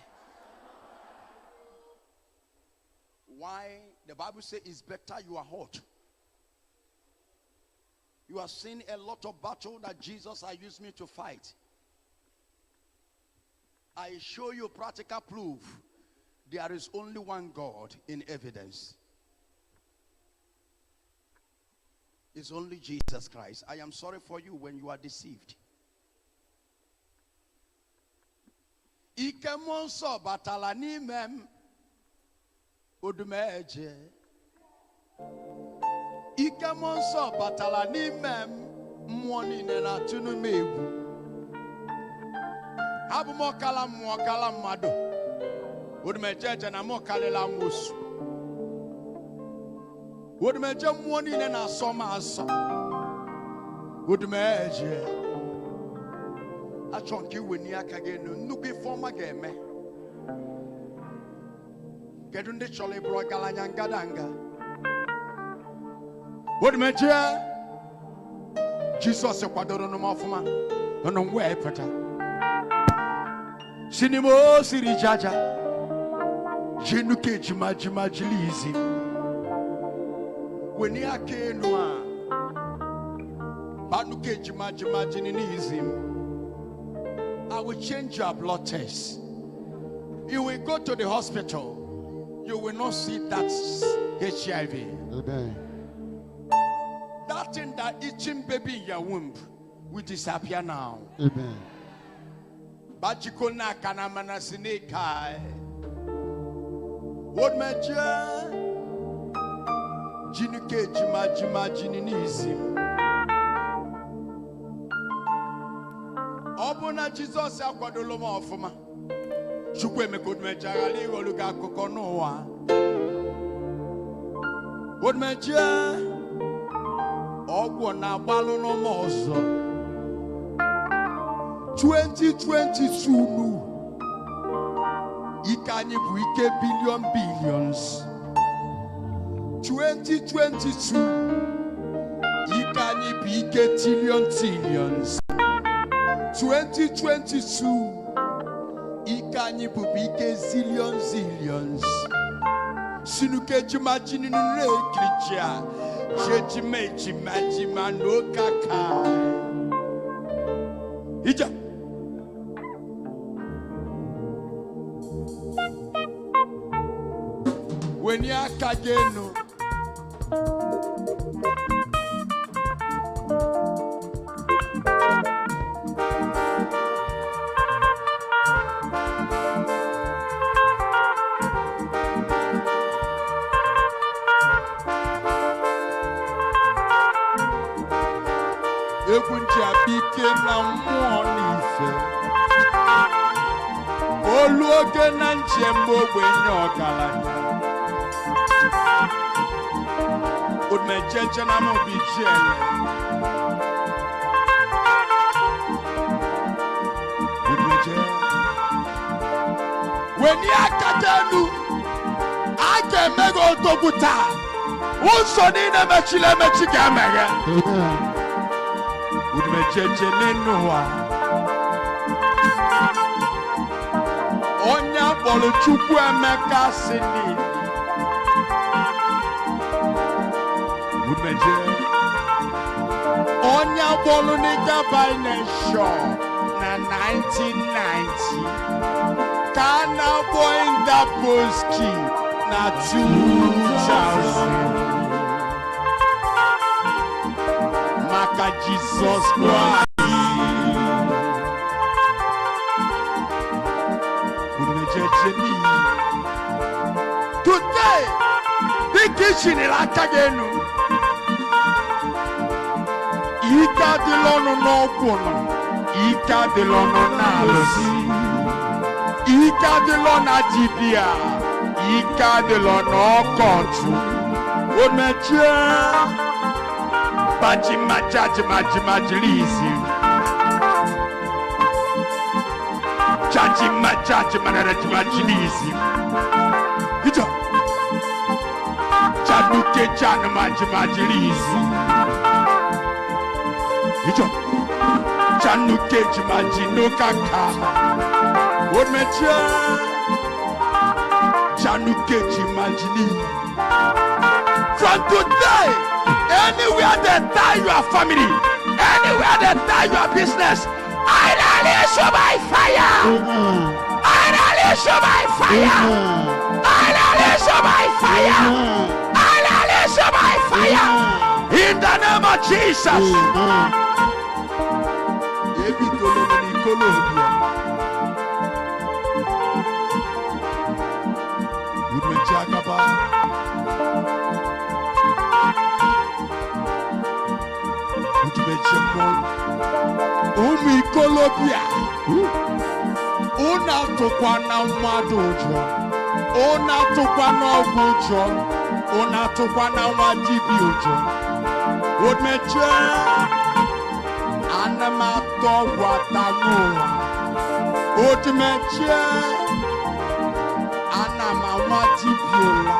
Why? The Bible says it's better you are hot. You are seeing a lot of battle that Jesus has used me to fight. I show you practical proof. There is only one God in evidence. It's only Jesus Christ. I am sorry for you when you are deceived. Ikemonso batalani mem Odumeje. Ikemonso batalani mem mwani nena tunu mebu. Abu mokala mado. Odumeje na mokalela musu. Odumeje mwani nena soma asa. Odumeje. Achonki weni akagenu nubi forma game. Gedunde chole bro galanyangadanga. Odumeje. Jesus kwadoro no mafuma. Ono we pata. Sinimo siri jaja. Jenuke jima jilizi. Weni akenu a. Banuke jima jininizi. I will change your blood test. You will go to the hospital. You will not see that HIV. Amen. That thing that itching baby in your womb will disappear now. Amen. Bajikona kanamana sinekai. What major? Jinuke jima jininizim. Obuna Jesus akwadoloma ofuma. Chukwu emekodme jagali oluga kokonowa. Odumeje ogwo na gbalu no mozo 2022 nu ikanyi bu ike billions 2022 ikanyi bu ike trillions 2022 ikanyi bu ike zillions sinuke jimajini nure kricha jejima no kaka ija when ya kageno ekunji abike na mmụọ n'ife olu oge na njem ogbenye ọgaranya Odumeje na mobi jele Odumeje weni akadenu age mego otokuta unso ni na mechile mechiga mege Odumeje nínú wa onya bolu chukwu emeka sini Odumeje onya bolu ni Gabby Nation na 1990 kana boy da Boski na 2000 Maka Jesus Christ Odumeje today the kitchen is like again Ika de lono no kono Ika de lono na losi Ika de lona jibia Ika de lono kontu Odumeje Majilizi Majilizi Ito Chaduke Chan Majilizi Ito Chanuke Majino Kaka Odumeje Chanuke Majili From today anywhere they tie your family, anywhere they tie your business, I release you by fire. I release you by fire. I release you by fire. I release you by fire. In the name of Jesus. Umi kolobia una tokwa na mmadụ ụjọ una tokwa na ọgwụ ụjọ una tokwa na nwa dibịa ụjọ Odumeje ana m atọ ọgwụ ata n'ụwa Odumeje ana m anwa dibịa ụla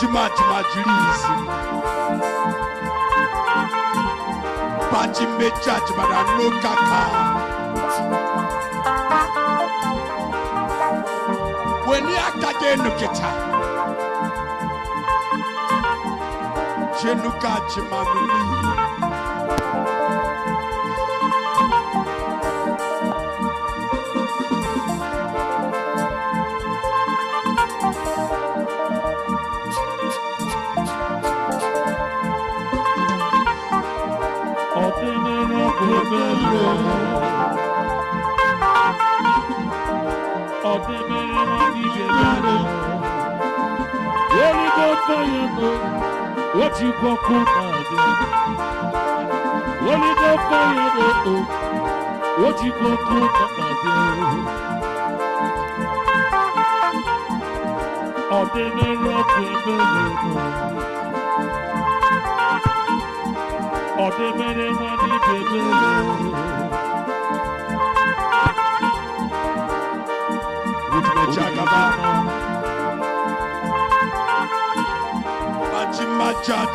jima jiri isi Baji mecha jibara no kaka Weni akage nukita Jenuka jimamili What you go cook Holy go fire what you go cook Ohanemere Ohanemere money baby. Jagaba. Bajimajad.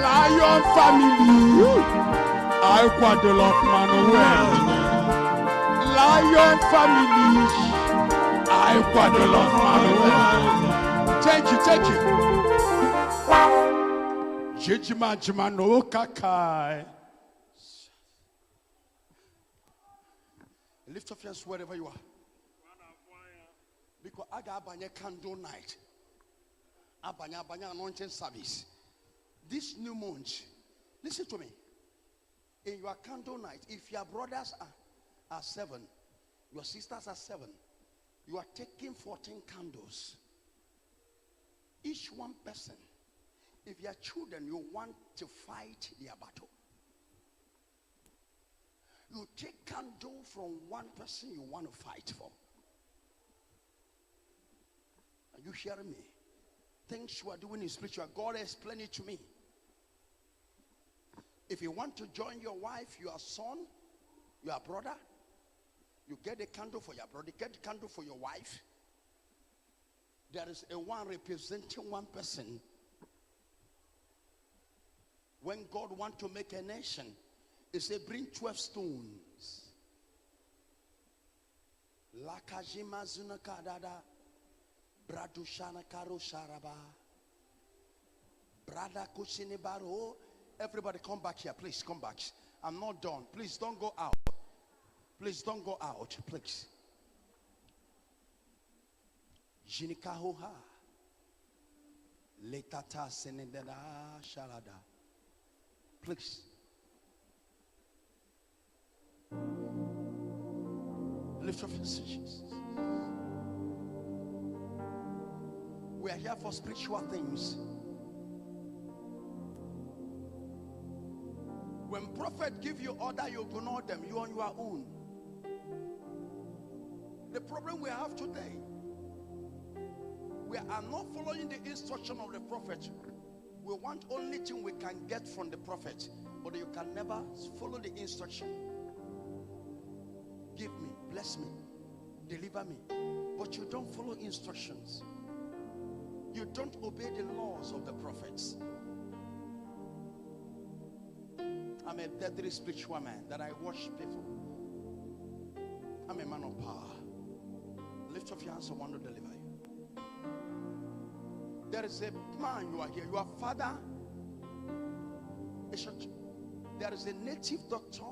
Lion family. I quadrille of man well. Lion family. I quadrille of man well. Thank you. Jijima jimano kakai. Lift up your hands wherever you are. Because I got a candle night. Abanya anointing service. This new month, listen to me. In your candle night, if your brothers are 7, your sisters are 7, you are taking 14 candles. Each one person. If your children, you want to fight their battle, you take candle from one person you want to fight for. Are you hearing me? Things you are doing in spiritual, God explain it to me. If you want to join your wife, your son, your brother, you get a candle for your brother, get a candle for your wife. There is a one representing one person. When God wants to make a nation, he said, bring 12 stones. Lakajima zunakadada. Bradushana karo sharaba. Brada kushini baro. Everybody come back here, please come back. I'm not done. Please don't go out. Please don't go out, please. Jinikahoha. Letata senedada shalada. Please. Lift your hands. We are here for spiritual things. When prophet give you order, you ignore them. You on your own. The problem we have today, we are not following the instruction of the prophet. We want only thing we can get from the prophet, but you can never follow the instruction. Give me, bless me, deliver me, but you don't follow instructions. You don't obey the laws of the prophets. I'm a deadly spiritual man, that I wash people. I'm a man of power. Lift up your hands, I want to deliver you. There is a man, you are here, your father. There is a native doctor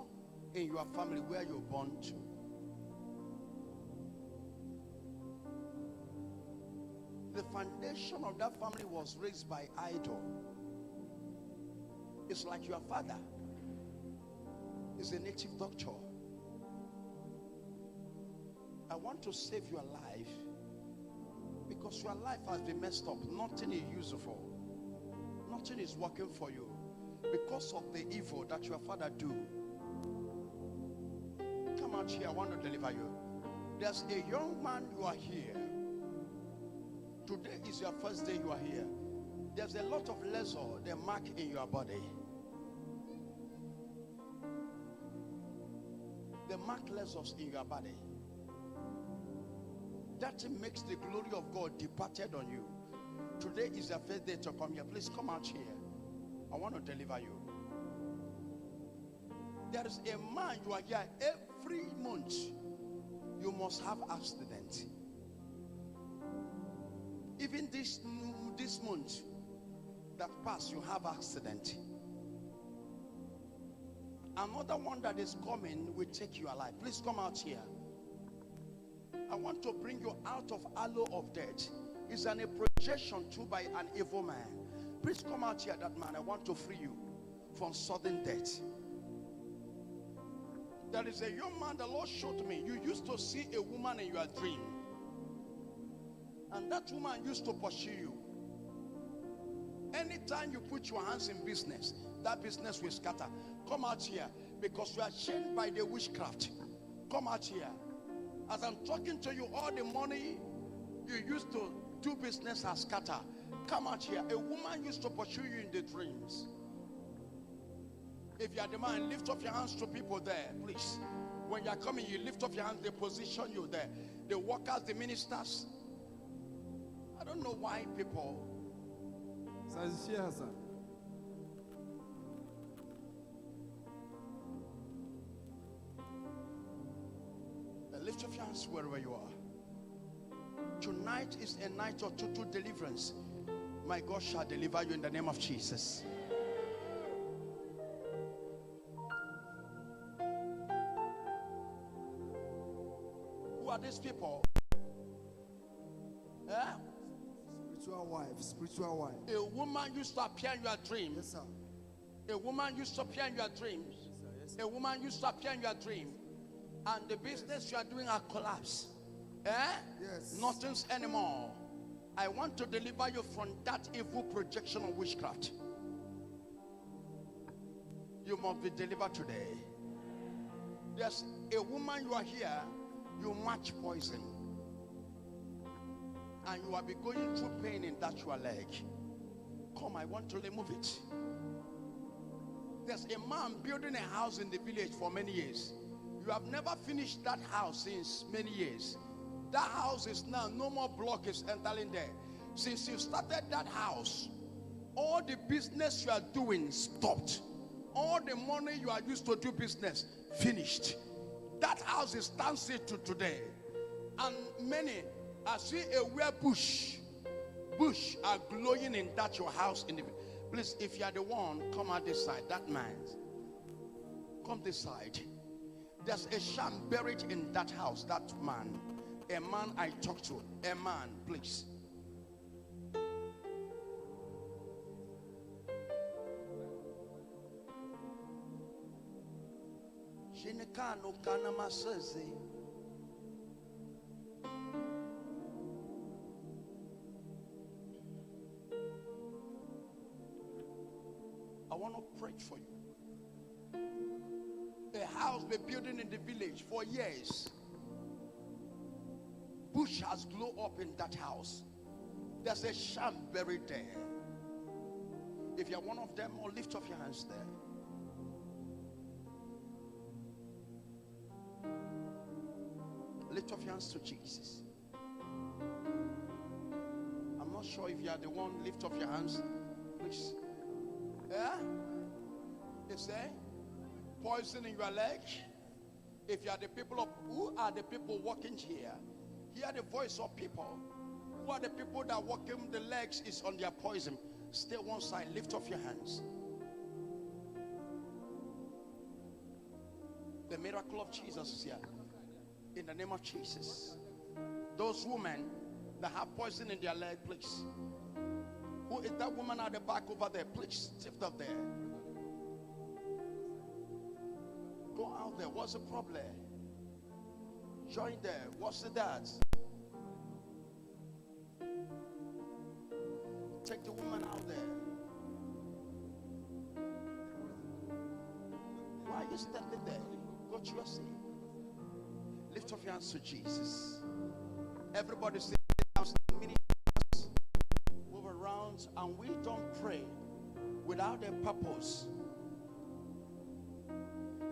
in your family where you're born to. The foundation of that family was raised by idol. It's like your father is a native doctor. I want to save your life because your life has been messed up. Nothing is useful. Nothing is working for you because of the evil that your father do. Come out here, I want to deliver you. There's a young man, you are here. Today is your first day you are here. There's a lot of leisure, the mark in your body. The mark lesions in your body. That makes the glory of God departed on you. Today is your first day to come here. Please come out here. I want to deliver you. There is a man, you are here every month. You must have accident. Even this month that passed, you have accident. Another one that is coming will take you alive. Please come out here. I want to bring you out of allow of death. It's a projection too by an evil man. Please come out here, that man. I want to free you from sudden death. There is a young man the Lord showed me. You used to see a woman in your dream. And that woman used to pursue you. Anytime you put your hands in business, that business will scatter. Come out here because you are chained by the witchcraft. Come out here. As I'm talking to you, all the money you used to do business has scattered. Come out here. A woman used to pursue you in the dreams. If you are the man, lift up your hands to people there, please. When you are coming, you lift up your hands, they position you there. The workers, the ministers. I don't know why people. Lift up your hands wherever you are. Tonight is a night of total deliverance. My God shall deliver you in the name of Jesus. Who are these people? Spiritual wife, spiritual wife. A woman used to appear in your dreams. Yes, sir. A woman used to appear in your dreams. Yes, sir. Yes, sir. A woman used to appear in your dream. And the business you are doing are collapse. Yes. Nothing's anymore. I want to deliver you from that evil projection of witchcraft. You must be delivered today. There's a woman, you are here, you match poison. And you will be going through pain in that your leg. Come, I want to remove it. There's a man building a house in the village for many years. You have never finished that house since many years. That house is now, no more block is entering there. Since you started that house, all the business you are doing stopped. All the money you are used to do business, finished. That house is standstill to today. And many, I see a where bush are glowing in that your house. Please, if you are the one, come out this side. That man, come this side. There's a sham buried in that house. That man, a man I talked to, a man, please. I want to pray for you. A house been building in the village for years. Bush has glowed up in that house. There's a sham buried there. If you're one of them, or lift up your hands there. Lift up your hands to Jesus. I'm not sure if you are the one. Lift up your hands, please. Yeah? You say? poison in your leg. If you are the people of, who are the people walking here? Hear the voice of people. Who are the people that walking the legs is on their poison? Stay one side, lift off your hands. The miracle of Jesus is here. In the name of Jesus. Those women that have poison in their leg, please. Who is that woman at the back over there? Please, lift up there. Go out there. What's the problem? Join there. What's that? Take the woman out there. Why are you standing there? Go to your seat. Lift up your hands to Jesus. Everybody sit down. Move around, and we don't pray without a purpose.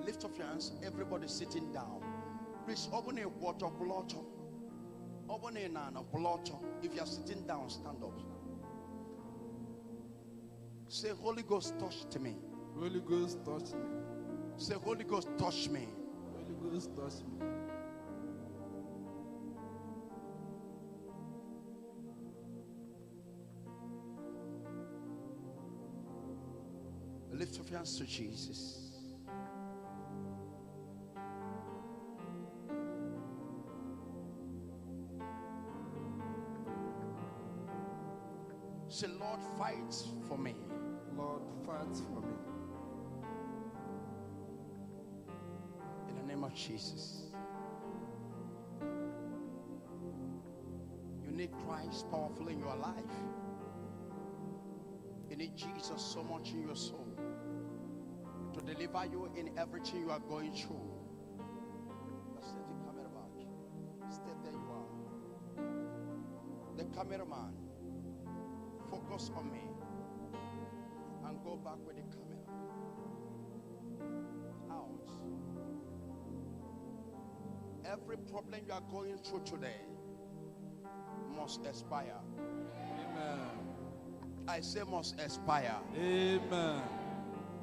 Lift up your hands. Everybody sitting down. Please open a water blotter. Open a nana blotter. If you are sitting down, stand up. Say, Holy Ghost, touch me. Holy Ghost, touch me. Say, Holy Ghost, touch me. Holy Ghost, touch me. Lift up your hands to Jesus. Say, Lord, fight for me. Lord, fight for me. In the name of Jesus. You need Christ powerful in your life. You need Jesus so much in your soul to deliver you in everything you are going through. Just let the camera back. Stay there you are. The cameraman, focus on me and go back with the camera. Out. Every problem you are going through today must expire. Amen. I say must expire. Amen.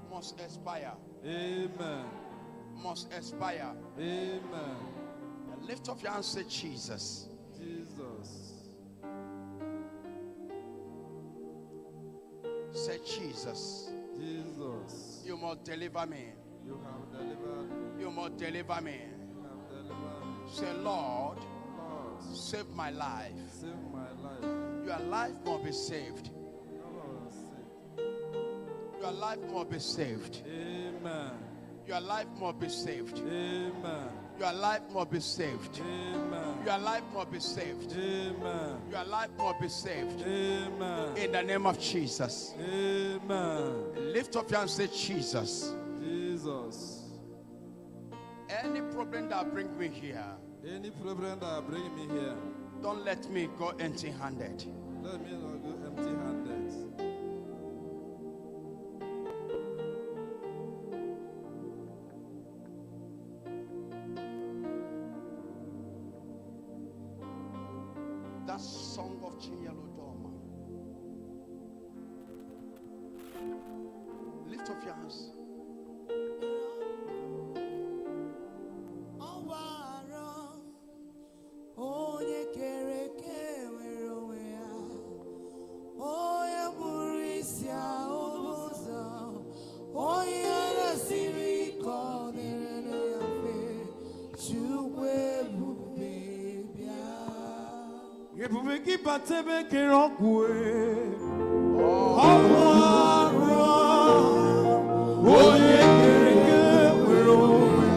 Must expire. Amen. Must expire. Amen. And lift up your hands and say, Jesus. Jesus. Say, Jesus. Jesus. You must deliver me. You have delivered me. You must deliver me. You have delivered me. Say, Lord, Lord, save my life. save my life. Your life must be saved. Lord, save. Your life must be saved. Amen. Your life must be saved. Amen. Your life must be saved. Amen. Your life must be saved. Amen. Your life must be saved. Amen. In the name of Jesus. Amen. Lift up your hands and say, Jesus. Jesus. Any problem that brings me here, Any problem that bring me here, don't let me go empty-handed. let me not go empty-handed. That song of Chinyalodoma. Lift up your hands. Ebubeki patebe kerokwe. Oye kereke werowe.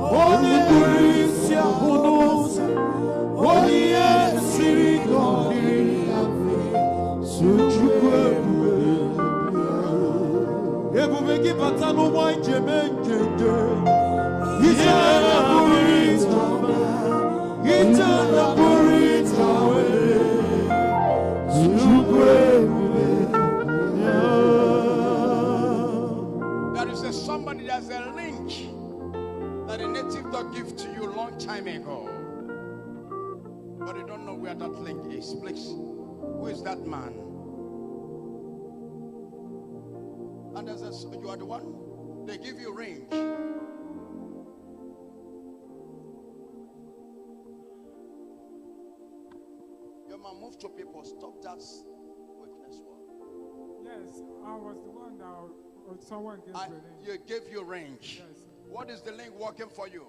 Oye kurisia honosa. Oye sirikoni afe. Suchukwe. Ebubeki patano waije menjende. Itana burita. Itana burita. There is somebody, there's a link that a native dog gave to you a long time ago. But you don't know where that link is. Please, who is that man? And there's you are the one? They give you range. Your man, move to people. Stop that weakness. Yes, I was the one that someone gave And the ring. you gave you range. Yes. What is the link working for you?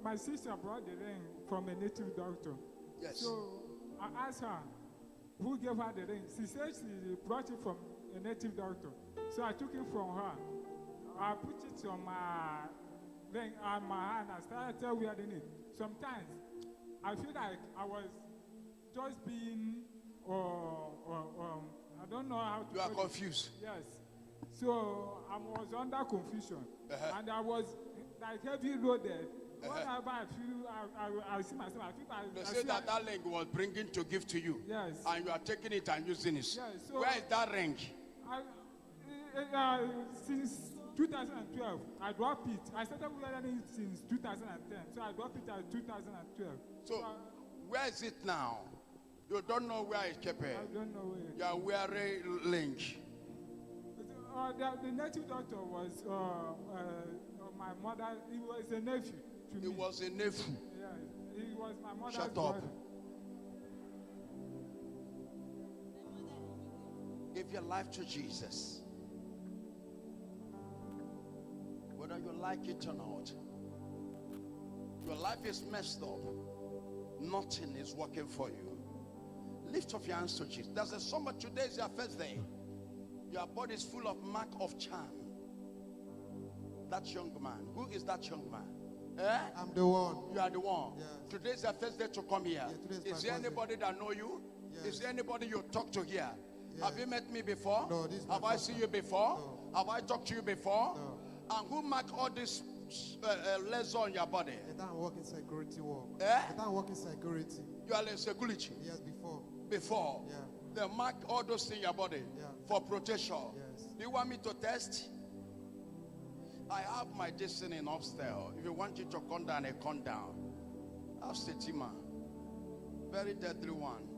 My sister brought the ring from a native doctor. Yes. So I asked her who gave her the ring. She said she brought it from a native doctor. So I took it from her. I put it on my ring on my hand. I started wearing it. Sometimes I feel like I was just being, I don't know how to. You are put it. confused. Yes. So I was under confusion, and I was like heavy loaded. Whenever I feel, I see myself. I feel They I say see that that ring was bringing to give to you. Yes. And you are taking it and using it. Yes, so where is that ring? Since 2012, I dropped it. I started wearing it since 2010. So I dropped it at 2012. So where is it now? You don't know where it's kept. I don't know where. You are wearing link. The native doctor was my mother. He was a nephew to me. He was a nephew. Yeah, he was my mother's Shut brother. up. Give your life to Jesus. Whether you like it or not, your life is messed up. Nothing is working for you. Lift up your hands to Jesus. There's a somebody, today is your first day. Your body is full of mark of charm. That young man. Who is that young man? I'm the one. You are the one. Yes. Today is your first day to come here. Yeah, today is Is my there first anybody that know you? Yes. Is there anybody you talk to here? Yes. Have you met me before? No, this is my Have I first seen time. you before? No. Have I talked to you before? No. And who mark all this legs on your body? I don't work in security work. Eh? I don't work in security. You are in security. Yes, before. Before. Yeah. They mark all those things in your body Yeah. for protection. Yes. Do you want me to test? I have my destiny in upstairs. If you want you to come down, I come down. I've Setima. Very deadly one.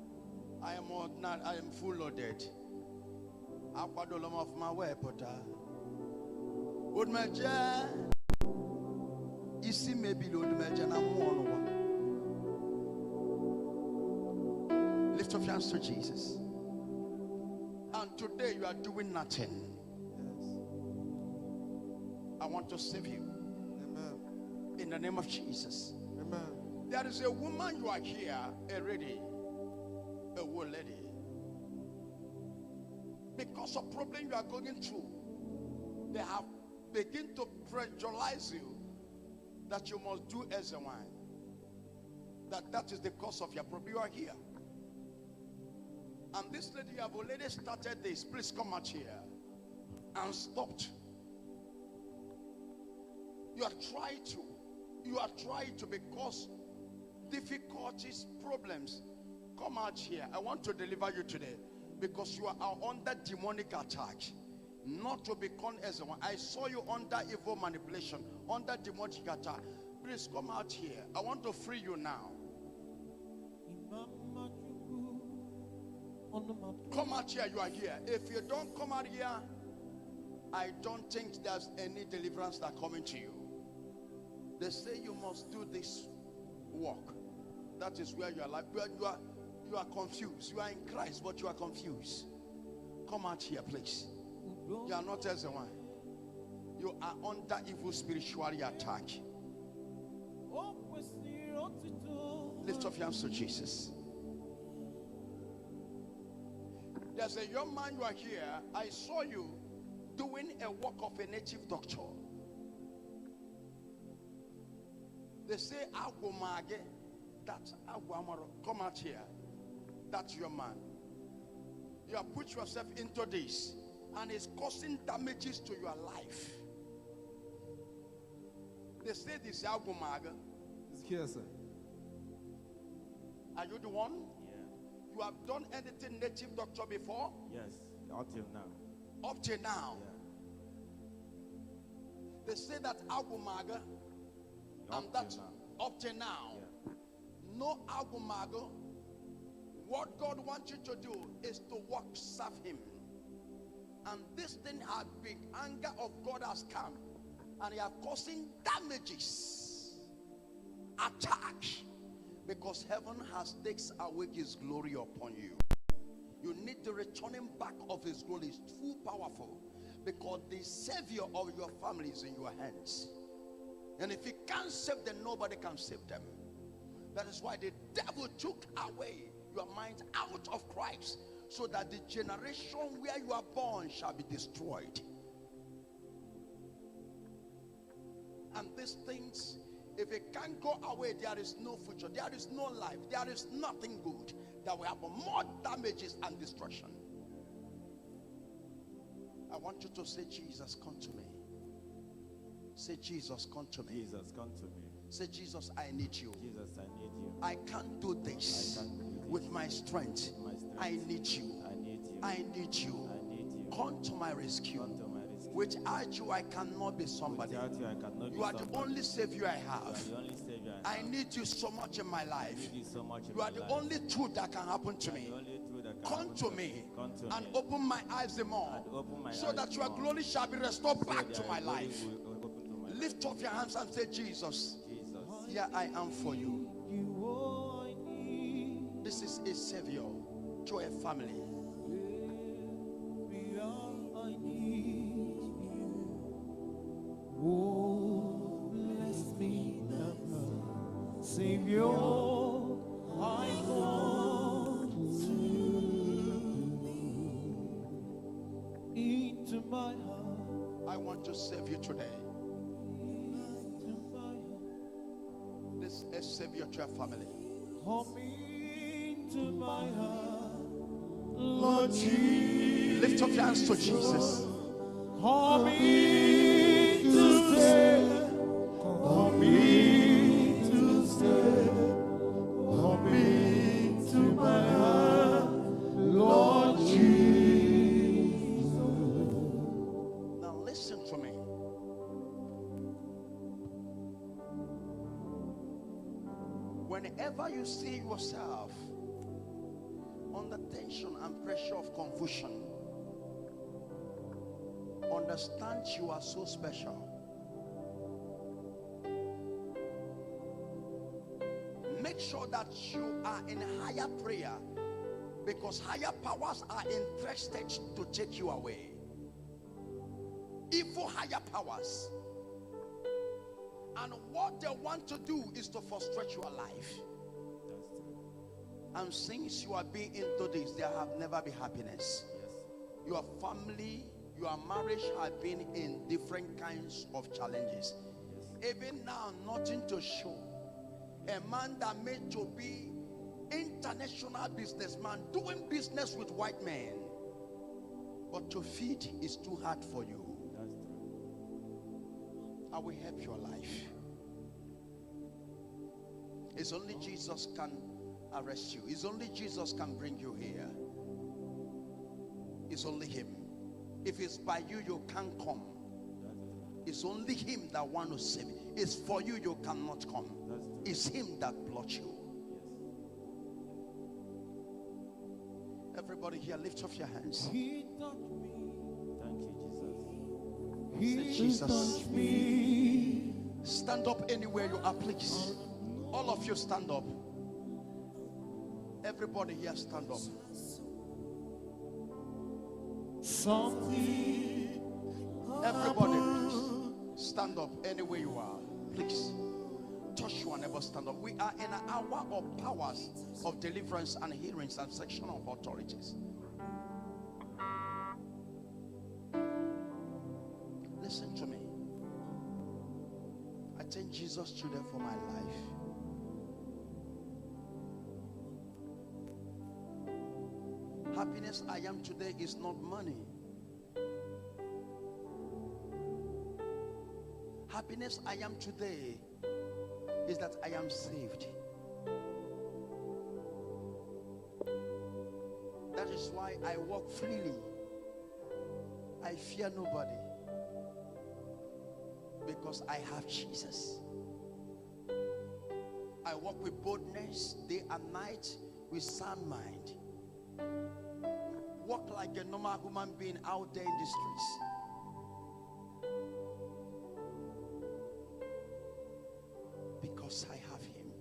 I am full loaded. Aquadolum of my way, Potter. Odumeje. Isi maybe Odumeje na one. Lift up your hands to Jesus. And today you are doing nothing. Yes. I want to save you. Amen. In the name of Jesus. Amen. There is a woman you are here, a lady, a old lady. Because of problem you are going through, they have begun to pressurize you that you must do as a wine. That is the cause of your problem. You are here. And this lady, you have already started this. Please come out here and stopped. You are trying to because difficulties, problems. Come out here. I want to deliver you today because you are under demonic attack. Not to become as one. I saw you under evil manipulation, under demonic attack. Please come out here. I want to free you now. Come out here. You are here. If you don't come out here, I don't think there's any deliverance that coming to you. They say you must do this work. That is where you are like you are confused. You are in Christ, but you are confused. Come out here, please. You are not as a one. You are under evil spiritual attack. Lift up your hands to Jesus. There's a young man, you are here. I saw you doing a work of a native doctor. They say Agumage, that's Aguamaro. Come out here. That's your man. You have put yourself into this and it's causing damages to your life. They say this is Agumage. It's here, sir. Are you the one? Yeah. You have done anything native doctor before? Yes. Up till now. Up till now. Yeah. They say that Agumaga and that up till now. Yeah. No Agumaga. What God wants you to do is to work, serve Him. And this thing has been, anger of God has come, and they are causing damages, attack, because heaven has takes away his glory upon you. You need the returning back of his glory. It's too powerful, because the savior of your family is in your hands. And if he can't save them, nobody can save them. That is why the devil took away your mind out of Christ, so that the generation where you are born shall be destroyed. And these things, if it can't go away, there is no future, there is no life, there is nothing good. There will have more damages and destruction. I want you to say, Jesus, come to me. Say, Jesus, come to me. Jesus, come to me. Say, Jesus, I need you. Jesus, I need you. I can't do this with my strength. I need you. I need you. I need you. I need you. Come to my rescue. Come to my rescue. Without you, I cannot be somebody. Without you, I cannot be You are the somebody. only savior I have. You are the only savior I I need you so much in my life. need you so much in You are my the life. only truth that can happen to You are me. the only truth that can Come happen to me Come to and me. open my eyes the more, And open my so eyes that the your more. glory shall be restored So back that to your my glory life. will open to my life. Lift up your hands and say, Jesus, Jesus. here I am for you. This is a savior to a family. Oh, bless me now, Savior, I come to into my heart. I want to save you today. This is a savior to a family. Come into my heart, Lord Jesus. Lift up your hands to Jesus. Come in to stay, come in to stay, come into my heart, Lord Jesus. Now listen to me. Whenever you see yourself under tension and pressure of confusion, understand you are so special. Make sure that you are in higher prayer, because higher powers are interested to take you away. Evil higher powers. And what they want to do is to frustrate your life. And since you are being into this, there have never been happiness. Your family, your marriage have been in different kinds of challenges. Even now, nothing to show. A man that made to be international businessman, doing business with white men, but to feed is too hard for you. I will help your life. It's only Jesus can arrest you. It's only Jesus can bring you here. It's only him. If it's by you, you can't come. It's only him that wants to save you. It's for you, you cannot come. It's him that blot you. Everybody here, lift up your hands. He touched me. Thank you, Jesus. Say, Jesus. Touched me. Stand up anywhere you are, please. All of you stand up. Everybody here, stand up. Something. Everybody, please stand up anywhere you are. Please touch your neighbor, stand up. We are in an hour of powers of deliverance and healings and section of authorities. Listen to me. I thank Jesus today for my life. Happiness I am today is not money. Happiness I am today is that I am saved. That is why I walk freely. I fear nobody, because I have Jesus. I walk with boldness day and night with sound mind. walk like a normal human being out there in the streets. Because I have him.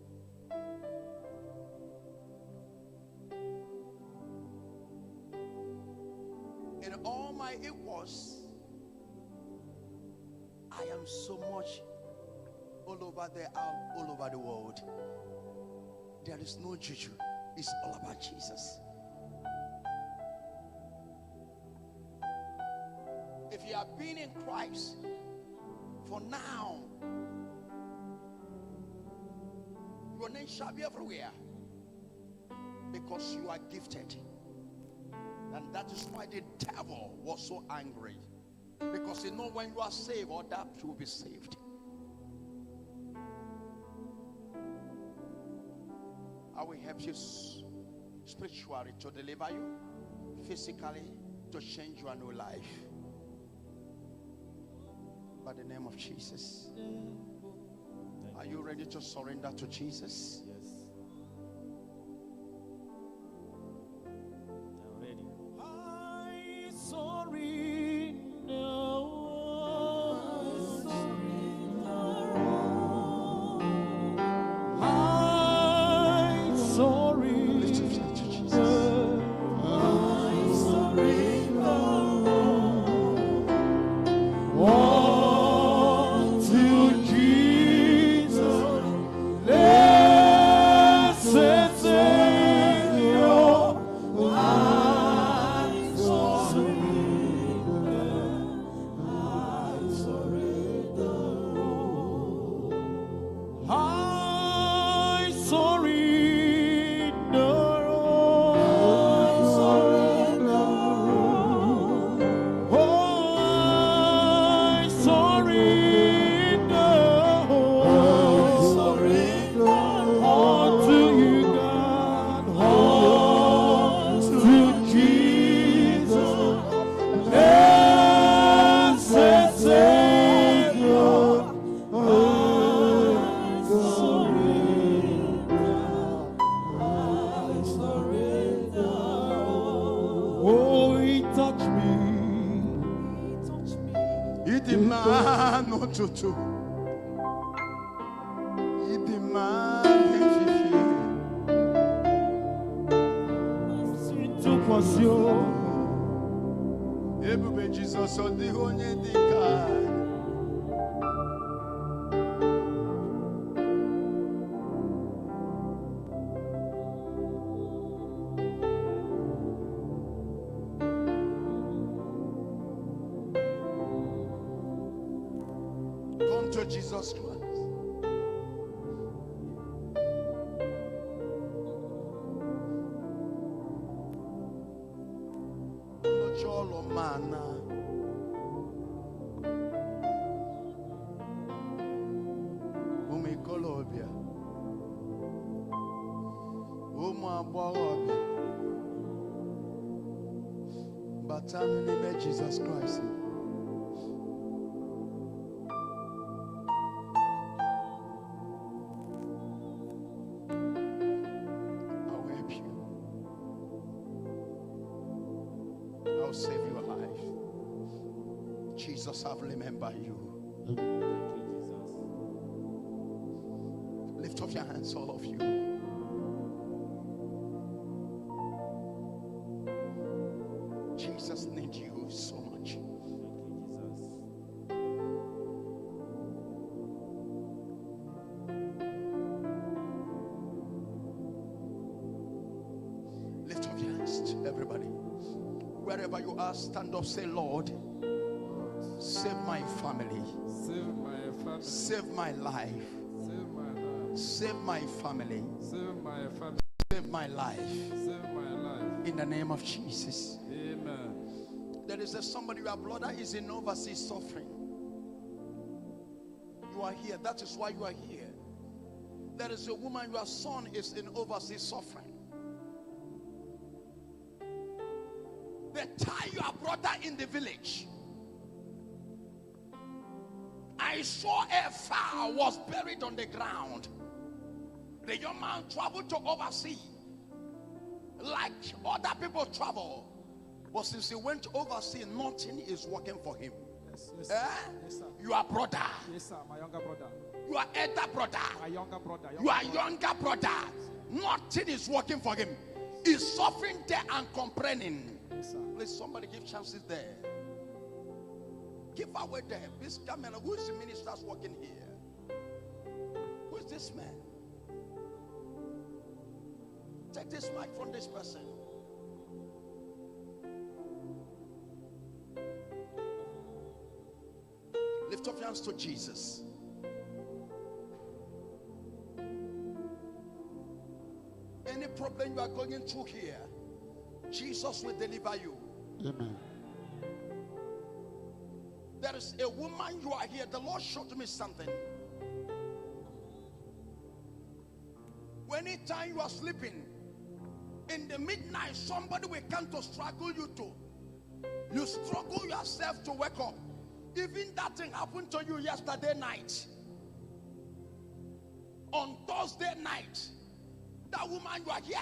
In all my equals, I am so much all over there, all over the world. There is no juju. It's all about Jesus. If you have been in Christ for now, your name shall be everywhere because you are gifted. And that is why the devil was so angry, because he knows when you are saved, others will be saved. I will help you spiritually to deliver you, physically to change your new life. By the name of Jesus. Are you ready to surrender to Jesus? Yes. I'm ready. I surrender. Lift your hand to Jesus. Tutu. Ebube Jesus ọ dịghị onye dị ka come to Jesus Christ. Cholo mana. Umikolobia. Agbọghọbịa. Batanụ n'ime Jesus Christ. Save your life. Jesus, I've remembered you. Thank you, Jesus. Lift up your hands, all of you. Jesus needs you so much. Thank you, Jesus. Lift up your hands, everybody. Wherever you are, stand up, say, Lord, save my family. Save my family. Save my life. Save my life. Save my family. Save my family. Save my life. Save my life. In the name of Jesus. Amen. There is somebody, your brother is in overseas suffering. You are here. That is why you are here. There is a woman, your son is in overseas suffering. They tie your brother in the village. I saw a fowl was buried on the ground. The young man traveled to oversee like other people travel. But since he went overseas, nothing is working for him. Yes, sir. Yes, sir. You are brother. Yes, sir. My younger brother. You are elder brother. My younger brother. You are younger brother. Nothing is working for him. He's suffering there and complaining. Yes, sir. Please, somebody give chances there. Give away there. This man, who is the ministers working here? Who is this man? Take this mic from this person. Lift up your hands to Jesus. Any problem you are going through here, Jesus will deliver you. Amen. There is a woman, you are here. The Lord showed me something. Anytime you are sleeping, in the midnight, somebody will come to struggle you to. You struggle yourself to wake up. Even that thing happened to you yesterday night. On Thursday night, that woman, you are here.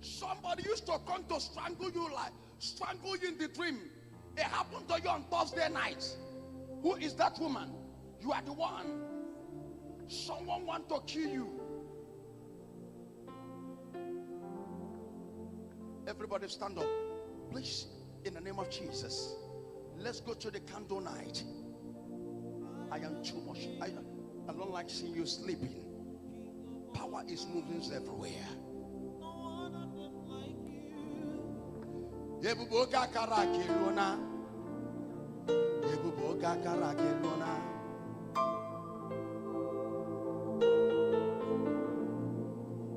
Somebody used to come to strangle you in the dream. It happened to you on Thursday night. Who is that woman? You are the one. Someone want to kill you. Everybody stand up. Please, in the name of Jesus. Let's go to the candle night. I am too much. I don't like seeing you sleeping. Power is moving everywhere.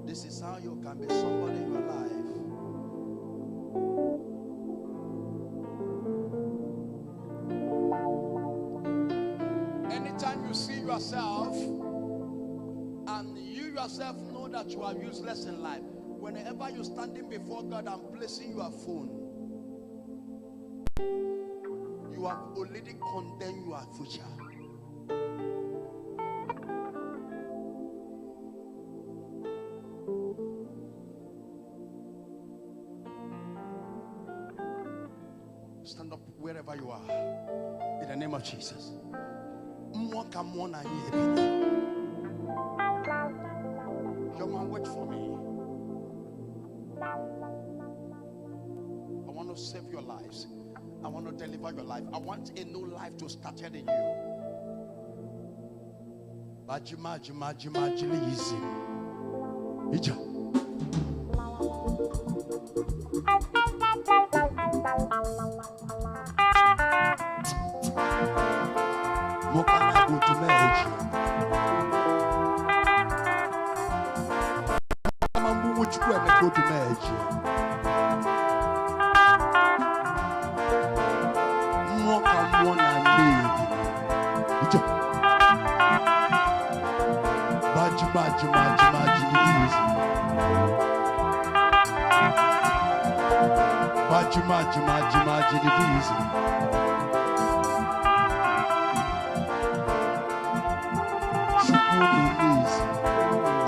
This is how you can be somebody in your life. Anytime you see yourself and you yourself know that you are useless in life, whenever you're standing before God and placing your phone, you have already condemned your future. Stand up wherever you are in the name of Jesus. Young man, wait for me. I want to save your lives. I want to deliver your life. I want a new life to start in you. Odumeje. Odumeje.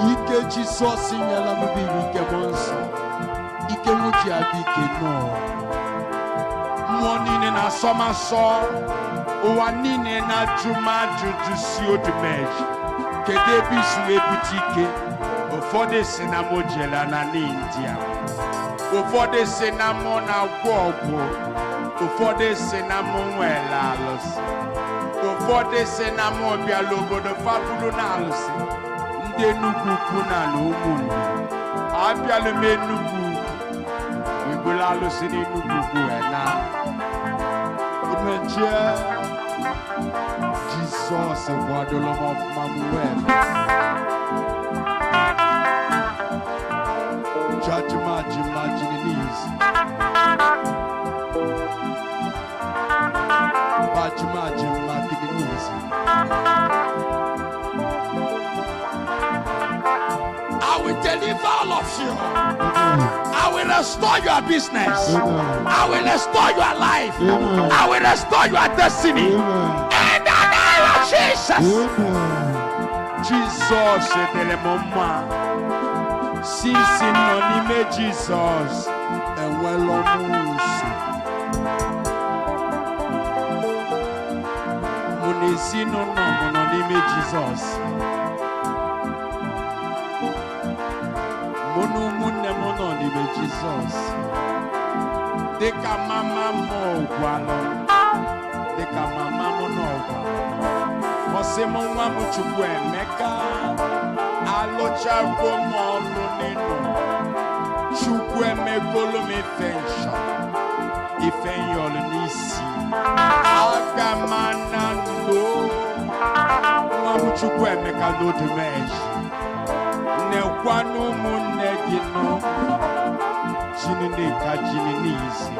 Ike Jesus in your love be Ike Monsi. Ike Muti Abike no. Morning in a summer saw. Owanine na Juma Jujusi Odumeje. Kedebi Sue Butike. Ofode Senamo Jela na India. Ofode Senamo na Wogo. Ofode Senamo Wela Los. Ofode Senamo Bialogo de Fabulu Nalos. Nugu kuna n'umu abia le menugu we bula lo sini nugu ena Odumeje Jesus wadolom of Mamuel judgment imagines judgment imagines I will deliver all of you. I will restore your business. I will restore your life. I will restore your destiny. In the name of Jesus. Jesus est le moment. Si c'est non Jesus. Et well on n'isi nọ n'ime Jizọs. Mụ na ụmụnne m nọ n'ime Jizọs. Dịka mama m gwalụ, dịka mama m n'ọgwalụ. Ọsị m nwa m Chukwuemeka, alụchago m ọlụ n'ịnụ. Chukwuemegolu m ife nshọ, ife nyọlụ n'isi. Aga m ananụ nwa m Chukwuemeka n'Odumeje. Nekwanụ ụmụnne gị nọ, jini ka jini n'isi.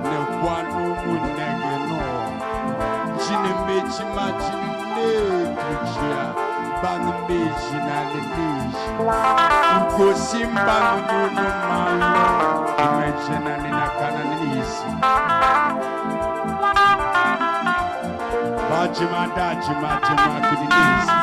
Nekwanụ ụmụnne gị nọ, jini meji ma jini n'ebuji ya, banụ meji na n'eji. Ugosi mbanụ n'unu mmanụ, imeje na n'aka na n'isi. Bajima dajima jima kidi n'isi.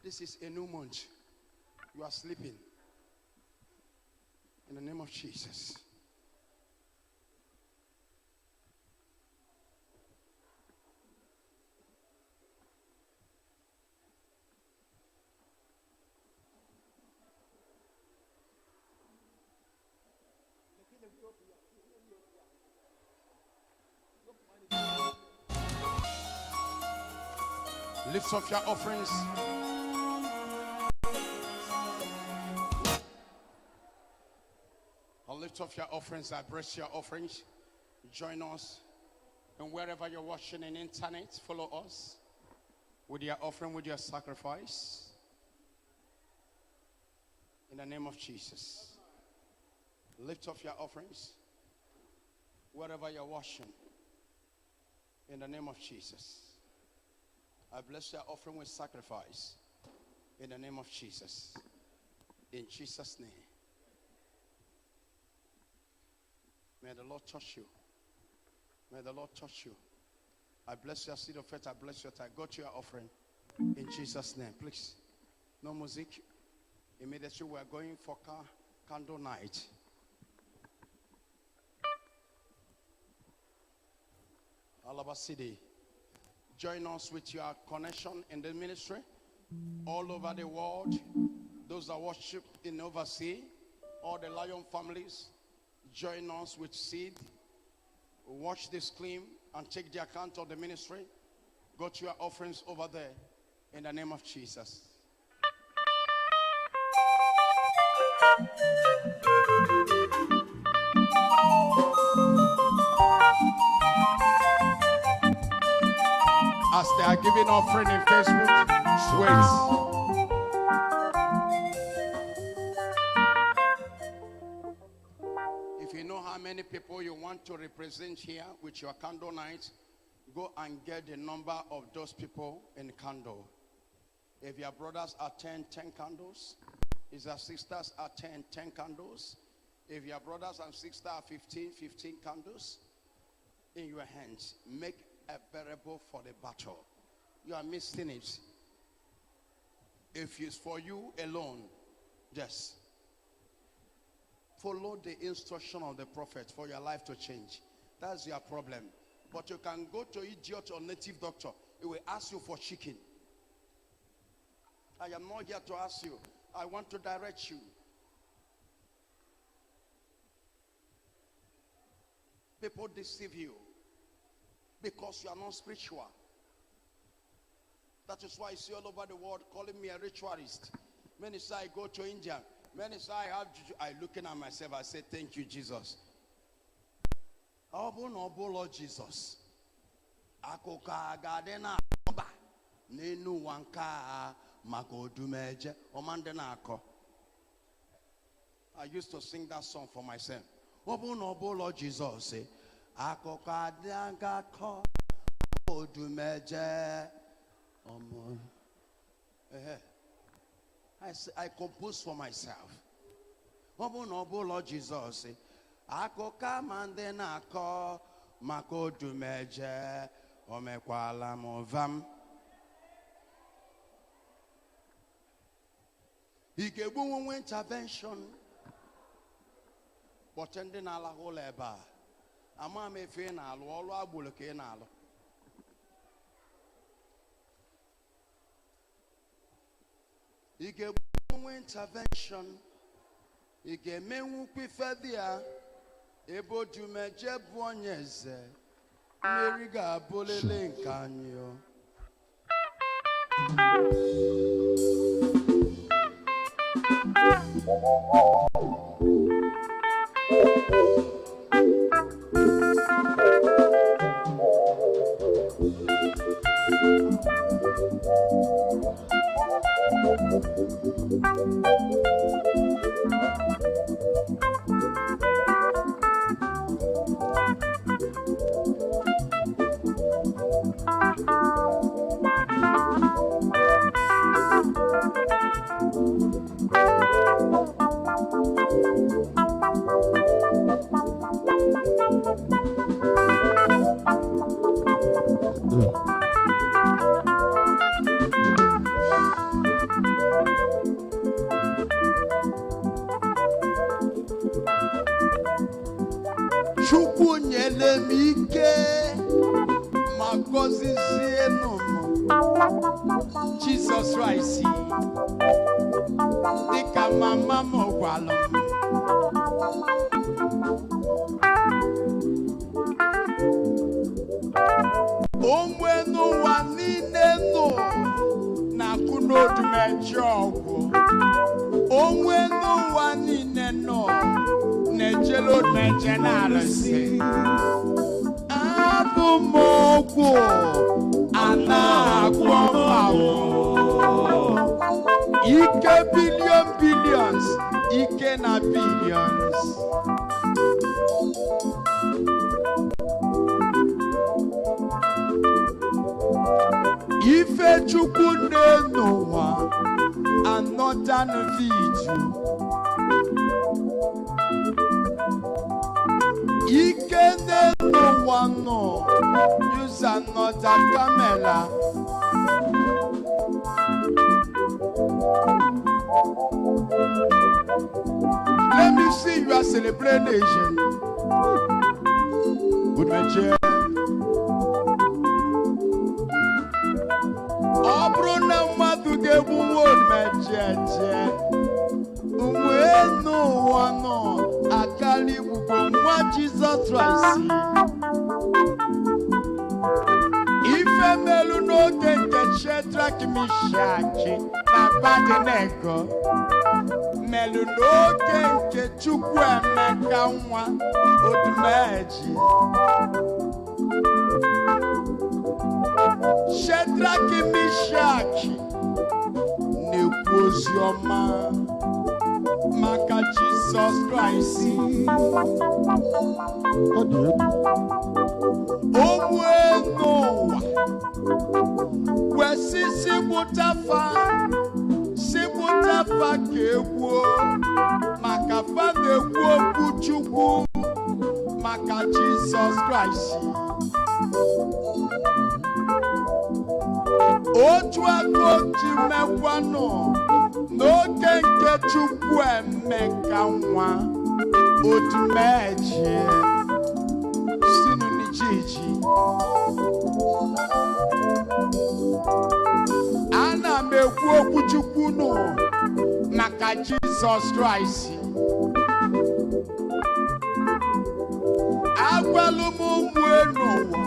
This is a new month. You are sleeping. In the name of Jesus. Lift up your offerings. Lift up your offerings. I bless your offerings. Join us. And wherever you're watching on internet, follow us with your offering, with your sacrifice. In the name of Jesus. Lift up your offerings. Wherever you're watching. In the name of Jesus. I bless your offering with sacrifice. In the name of Jesus. In Jesus' name. May the Lord touch you. May the Lord touch you. I bless your seed of faith. I bless your time. Go to your offering. In Jesus' name. Please. No music. Immediately we are going for candle night. Alaba City. Join us with your connection in the ministry. All over the world. Those that worship in overseas. All the Lion families. Join us with seed. Watch this claim and take the account of the ministry. Go to your offerings over there in the name of Jesus. As they are giving offering in Facebook, wait. If you know how many people you want to represent here with your candle night, go and get the number of those people in candle. If your brothers are 10 candles. If your sisters are 10 candles. If your brothers and sisters are 15 candles in your hands, make a bearable for the battle. You are missing it. If it's for you alone, just follow the instruction of the prophet for your life to change. That's your problem. But you can go to idiot or native doctor. He will ask you for chicken. I am not here to ask you. I want to direct you. People deceive you because you are not spiritual. That is why I see all over the world calling me a ritualist. Many say I go to India. Many say I have juju. I looking at myself, I say, thank you, Jesus. Lord Jesus. Akoka gadena oba. Nenu wanka mako Odumeje. Omandena ako. I used to sing that song for myself. Lord Jesus. Akoka gadena ko Odumeje. I compose for myself. Lord Jesus. Akoka mandena ko mako Odumeje omekwala movam. He gave one intervention, but ending ala whole eba. Ama me fe na alo olo agbuluke na alo. He gave one intervention. He gave me one kwifadia. Ebo Odumeje buonyeze. Meriga bolele nkanyo. Chukwu nyele m ike ma gọzizie nụ Jesus Christ dịka mama m gwalụ m onwe n'ụwa niile nọ na-akụ n'Odumeje ọgwụ onwe n'ụwa niile nọ na-ejele Odumeje na-arụsị abụ m ọgwụ a na-agwọ m ahụ ike billions ike na billions ife Chukwu n'ụwa anọta n'vidiyo ike n'ụwa nọ use another camera. Let me see you are celebrating nation. Odumeje. Obrona mmadụ ga-egbu Odumeje. Uwe n'ụwa nọ akali igbugo nwa Jesus Christ. Ife melu n'oge nke Shadrach, Meshach na Abednego melu n'oge nke Chukwuemeka nwa Odumeje. Shadrach, Meshach, Nebuchadnezzar, Maka Jesus Christ. Noah, where Sibutafa kewo, Maka Father Kuchuku, Maka Jesus Christ. Otuako Jimekwano, no kenke chukwu emekanwa, Odumeje, sinu ni jiji. Ana mekwu okwu chukwu no, maka Jesus Christ. Agwalumu mwenowa,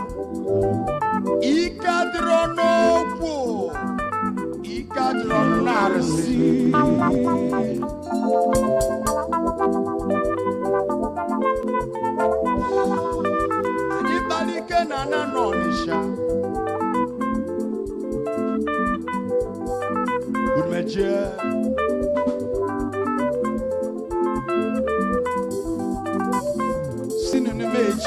ikadronokwo, ikadronarsi. Anibalike nana nonisha. Odumeje. Meji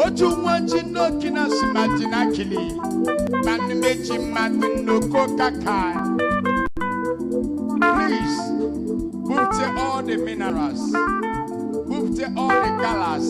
Otu wanchi no kina simatina kili Manu meji manu no kokakai. Please, move to all the minerals, move to all the colors.